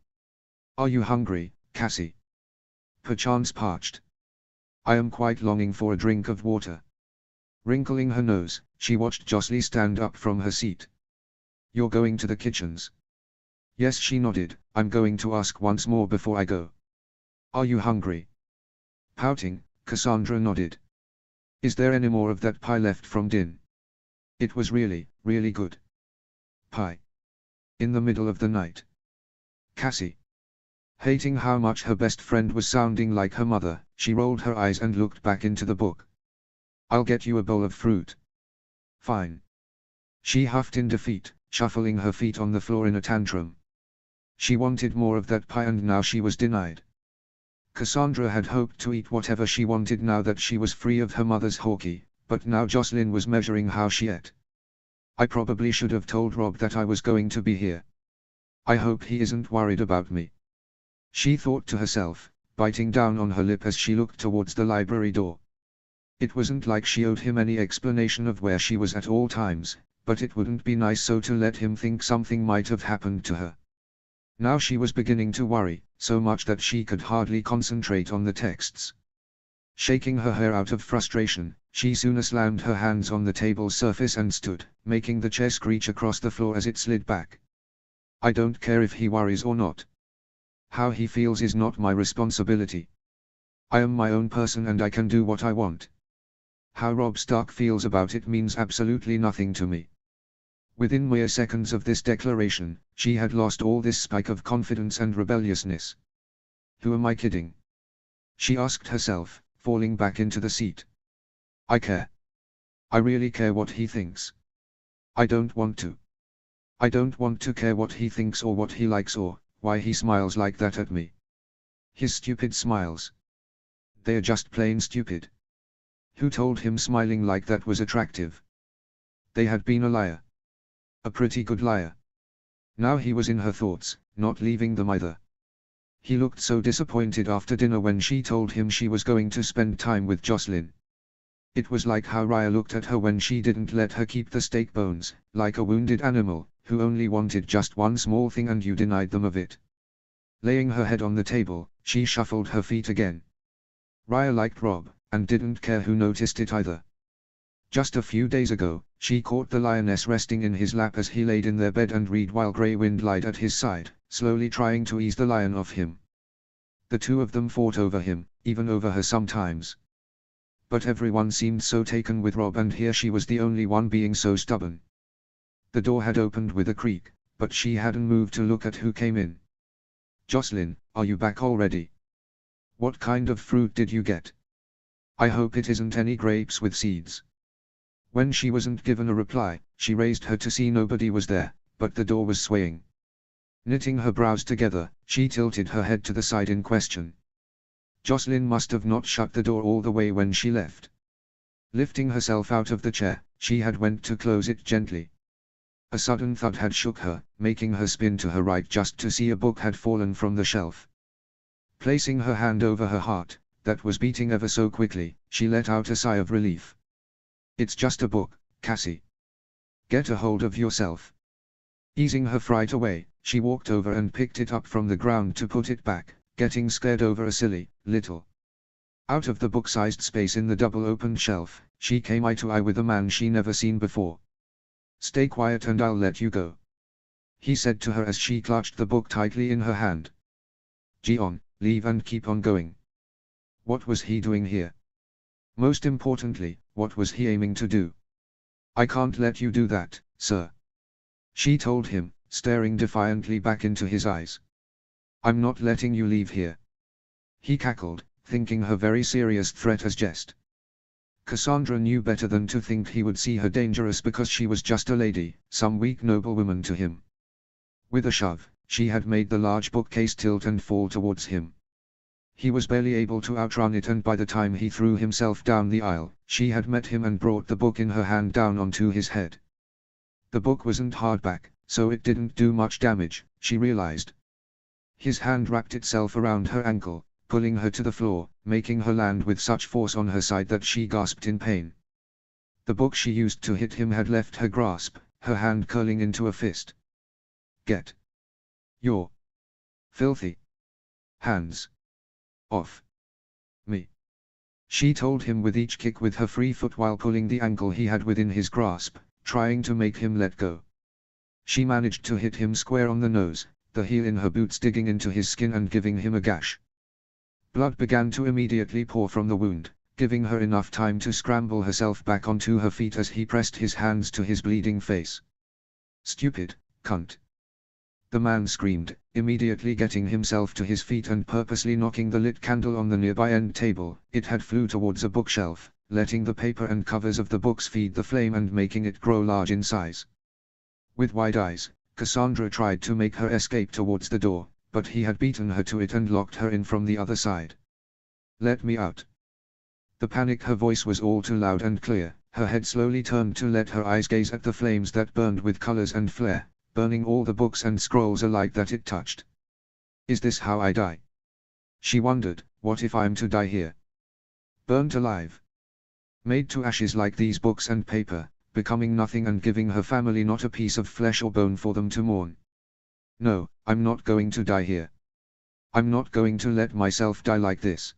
"Are you hungry, Cassie? Perchance parched? I am quite longing for a drink of water." Wrinkling her nose, she watched Jocelyn stand up from her seat. "You're going to the kitchens?" "Yes," she nodded. "I'm going to ask once more before I go." "Are you hungry?" Pouting, Cassandra nodded. "Is there any more of that pie left from Din? It was really, really good." "Pie? In the middle of the night?" Cassie, hating how much her best friend was sounding like her mother, she rolled her eyes and looked back into the book. "I'll get you a bowl of fruit." "Fine." She huffed in defeat, shuffling her feet on the floor in a tantrum. She wanted more of that pie and now she was denied. Cassandra had hoped to eat whatever she wanted now that she was free of her mother's hawky, but now Jocelyn was measuring how she ate. I probably should have told Rob that I was going to be here. I hope he isn't worried about me. She thought to herself, biting down on her lip as she looked towards the library door. It wasn't like she owed him any explanation of where she was at all times, but it wouldn't be nice so to let him think something might have happened to her. Now she was beginning to worry, so much that she could hardly concentrate on the texts. Shaking her hair out of frustration, she soon slammed her hands on the table's surface and stood, making the chair screech across the floor as it slid back. I don't care if he worries or not. How he feels is not my responsibility. I am my own person and I can do what I want. How Rob Stark feels about it means absolutely nothing to me. Within mere seconds of this declaration, she had lost all this spike of confidence and rebelliousness. Who am I kidding? She asked herself, falling back into the seat. I care. I really care what he thinks. I don't want to. I don't want to care what he thinks or what he likes or why he smiles like that at me. His stupid smiles. They're just plain stupid. Who told him smiling like that was attractive? They had been a liar. A pretty good liar. Now he was in her thoughts, not leaving them either. He looked so disappointed after dinner when she told him she was going to spend time with Jocelyn. It was like how Raya looked at her when she didn't let her keep the steak bones, like a wounded animal, who only wanted just one small thing and you denied them of it. Laying her head on the table, she shuffled her feet again. Raya liked Rob, and didn't care who noticed it either. Just a few days ago, she caught the lioness resting in his lap as he laid in their bed and read while Grey Wind lied at his side, slowly trying to ease the lion off him. The two of them fought over him, even over her sometimes. But everyone seemed so taken with Rob and here she was the only one being so stubborn. The door had opened with a creak, but she hadn't moved to look at who came in. Jocelyn, are you back already? What kind of fruit did you get? I hope it isn't any grapes with seeds. When she wasn't given a reply, she raised her to see nobody was there, but the door was swaying. Knitting her brows together, she tilted her head to the side in question. Jocelyn must have not shut the door all the way when she left. Lifting herself out of the chair, she had went to close it gently. A sudden thud had shook her, making her spin to her right just to see a book had fallen from the shelf. Placing her hand over her heart, that was beating ever so quickly, she let out a sigh of relief. It's just a book, Cassie. Get a hold of yourself. Easing her fright away, she walked over and picked it up from the ground to put it back, getting scared over a silly, little. Out of the book-sized space in the double-opened shelf, she came eye to eye with a man she never seen before. Stay quiet and I'll let you go, he said to her as she clutched the book tightly in her hand. Gion, leave and keep on going. What was he doing here? Most importantly, what was he aiming to do? I can't let you do that, sir, she told him, staring defiantly back into his eyes. I'm not letting you leave here. He cackled, thinking her very serious threat as jest. Cassandra knew better than to think he would see her dangerous because she was just a lady, some weak noblewoman to him. With a shove, she had made the large bookcase tilt and fall towards him. He was barely able to outrun it and by the time he threw himself down the aisle, she had met him and brought the book in her hand down onto his head. The book wasn't hardback, so it didn't do much damage, she realized. His hand wrapped itself around her ankle, pulling her to the floor, making her land with such force on her side that she gasped in pain. The book she used to hit him had left her grasp, her hand curling into a fist. Get your filthy hands off me, she told him with each kick with her free foot while pulling the ankle he had within his grasp, trying to make him let go. She managed to hit him square on the nose, the heel in her boots digging into his skin and giving him a gash. Blood began to immediately pour from the wound, giving her enough time to scramble herself back onto her feet as he pressed his hands to his bleeding face. Stupid cunt, the man screamed, immediately getting himself to his feet and purposely knocking the lit candle on the nearby end table. It had flew towards a bookshelf, letting the paper and covers of the books feed the flame and making it grow large in size. With wide eyes, Cassandra tried to make her escape towards the door, but he had beaten her to it and locked her in from the other side. "Let me out." The panic her voice was all too loud and clear. Her head slowly turned to let her eyes gaze at the flames that burned with colors and flair, burning all the books and scrolls alike that it touched. "Is this how I die?" She wondered. What if I'm to die here? Burnt alive? Made to ashes like these books and paper, becoming nothing and giving her family not a piece of flesh or bone for them to mourn. No, I'm not going to die here. I'm not going to let myself die like this.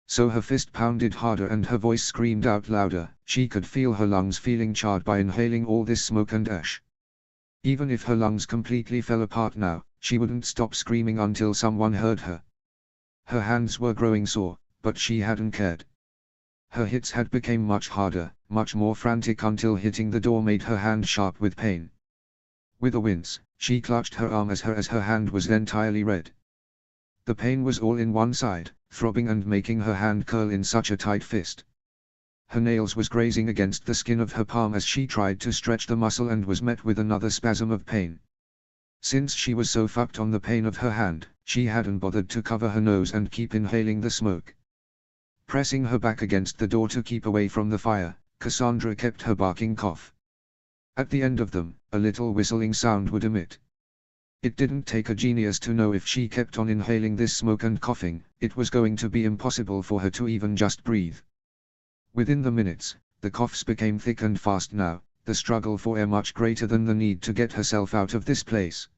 So her fist pounded harder and her voice screamed out louder. She could feel her lungs feeling charred by inhaling all this smoke and ash. Even if her lungs completely fell apart now, she wouldn't stop screaming until someone heard her. Her hands were growing sore, but she hadn't cared. Her hits had become much harder, much more frantic until hitting the door made her hand sharp with pain. With a wince, she clutched her arm as her hand was entirely red. The pain was all in one side, throbbing and making her hand curl in such a tight fist. Her nails was grazing against the skin of her palm as she tried to stretch the muscle and was met with another spasm of pain. Since she was so fucked on the pain of her hand, she hadn't bothered to cover her nose and keep inhaling the smoke. Pressing her back against the door to keep away from the fire, Cassandra kept her barking cough. At the end of them, a little whistling sound would emit. It didn't take a genius to know if she kept on inhaling this smoke and coughing, it was going to be impossible for her to even just breathe. Within the minutes, the coughs became thick and fast now, the struggle for air much greater than the need to get herself out of this place.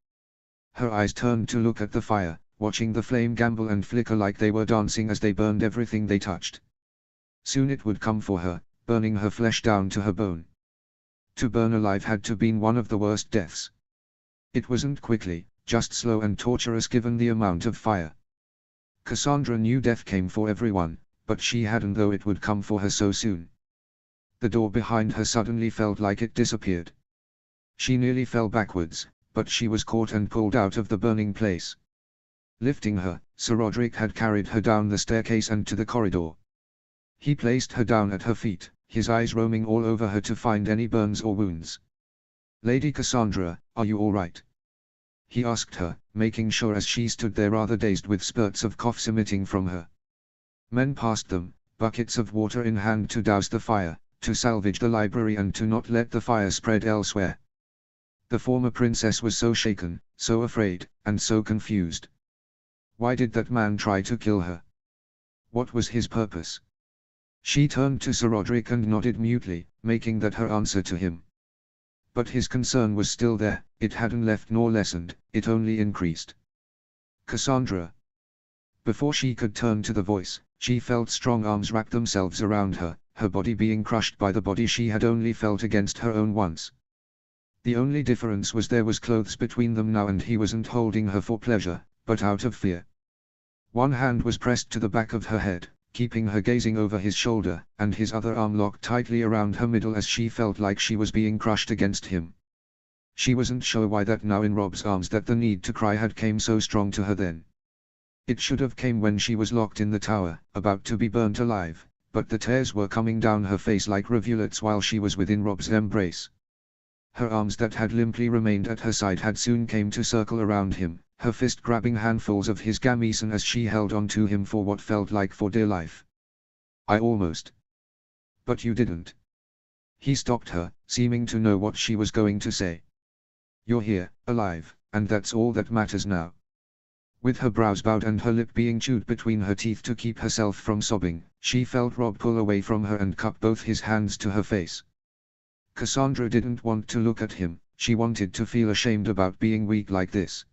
Her eyes turned to look at the fire, watching the flame gamble and flicker like they were dancing as they burned everything they touched. Soon it would come for her, burning her flesh down to her bone. To burn alive had to been one of the worst deaths. It wasn't quickly, just slow and torturous given the amount of fire. Cassandra knew death came for everyone, but she hadn't though it would come for her so soon. The door behind her suddenly felt like it disappeared. She nearly fell backwards, but she was caught and pulled out of the burning place. Lifting her, Sir Roderick had carried her down the staircase and to the corridor. He placed her down at her feet, his eyes roaming all over her to find any burns or wounds. "Lady Cassandra, are you all right?" he asked her, making sure as she stood there rather dazed with spurts of coughs emitting from her. Men passed them, buckets of water in hand to douse the fire, to salvage the library and to not let the fire spread elsewhere. The former princess was so shaken, so afraid, and so confused. Why did that man try to kill her? What was his purpose? She turned to Sir Roderick and nodded mutely, making that her answer to him. But his concern was still there, it hadn't left nor lessened, it only increased. "Cassandra." Before she could turn to the voice, she felt strong arms wrap themselves around her, her body being crushed by the body she had only felt against her own once. The only difference was there was clothes between them now and he wasn't holding her for pleasure, but out of fear. One hand was pressed to the back of her head, keeping her gazing over his shoulder, and his other arm locked tightly around her middle as she felt like she was being crushed against him. She wasn't sure why that now in Rob's arms that the need to cry had came so strong to her then. It should have came when she was locked in the tower, about to be burnt alive, but the tears were coming down her face like rivulets while she was within Rob's embrace. Her arms that had limply remained at her side had soon came to circle around him, her fist grabbing handfuls of his gamison as she held on to him for what felt like for dear life. "I almost." "But you didn't." He stopped her, seeming to know what she was going to say. "You're here, alive, and that's all that matters now." With her brows bowed and her lip being chewed between her teeth to keep herself from sobbing, she felt Rob pull away from her and cup both his hands to her face. Cassandra didn't want to look at him, she wanted to feel ashamed about being weak like this.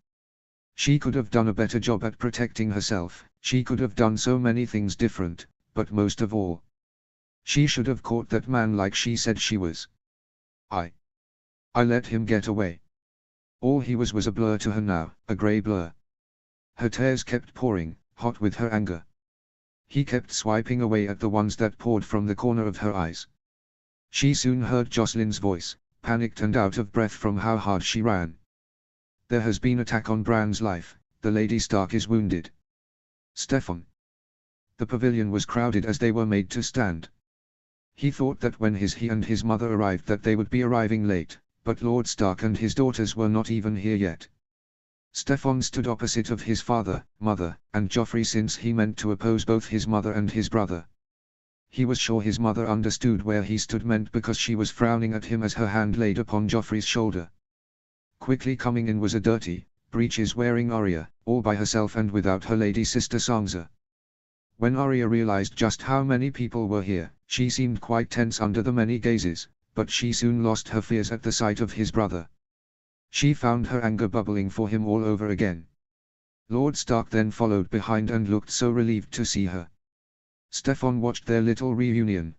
She could have done a better job at protecting herself, she could have done so many things different, but most of all, she should have caught that man like she said she was. I let him get away. All he was a blur to her now, a grey blur. Her tears kept pouring, hot with her anger. He kept swiping away at the ones that poured from the corner of her eyes. She soon heard Jocelyn's voice, panicked and out of breath from how hard she ran. "There has been attack on Bran's life, the Lady Stark is wounded. Stefan." The pavilion was crowded as they were made to stand. He thought that when he and his mother arrived that they would be arriving late, but Lord Stark and his daughters were not even here yet. Stefan stood opposite of his father, mother, and Joffrey since he meant to oppose both his mother and his brother. He was sure his mother understood where he stood meant because she was frowning at him as her hand laid upon Joffrey's shoulder. Quickly coming in was a dirty, breeches-wearing Arya, all by herself and without her lady sister Sansa. When Arya realized just how many people were here, she seemed quite tense under the many gazes, but she soon lost her fears at the sight of his brother. She found her anger bubbling for him all over again. Lord Stark then followed behind and looked so relieved to see her. Stefan watched their little reunion,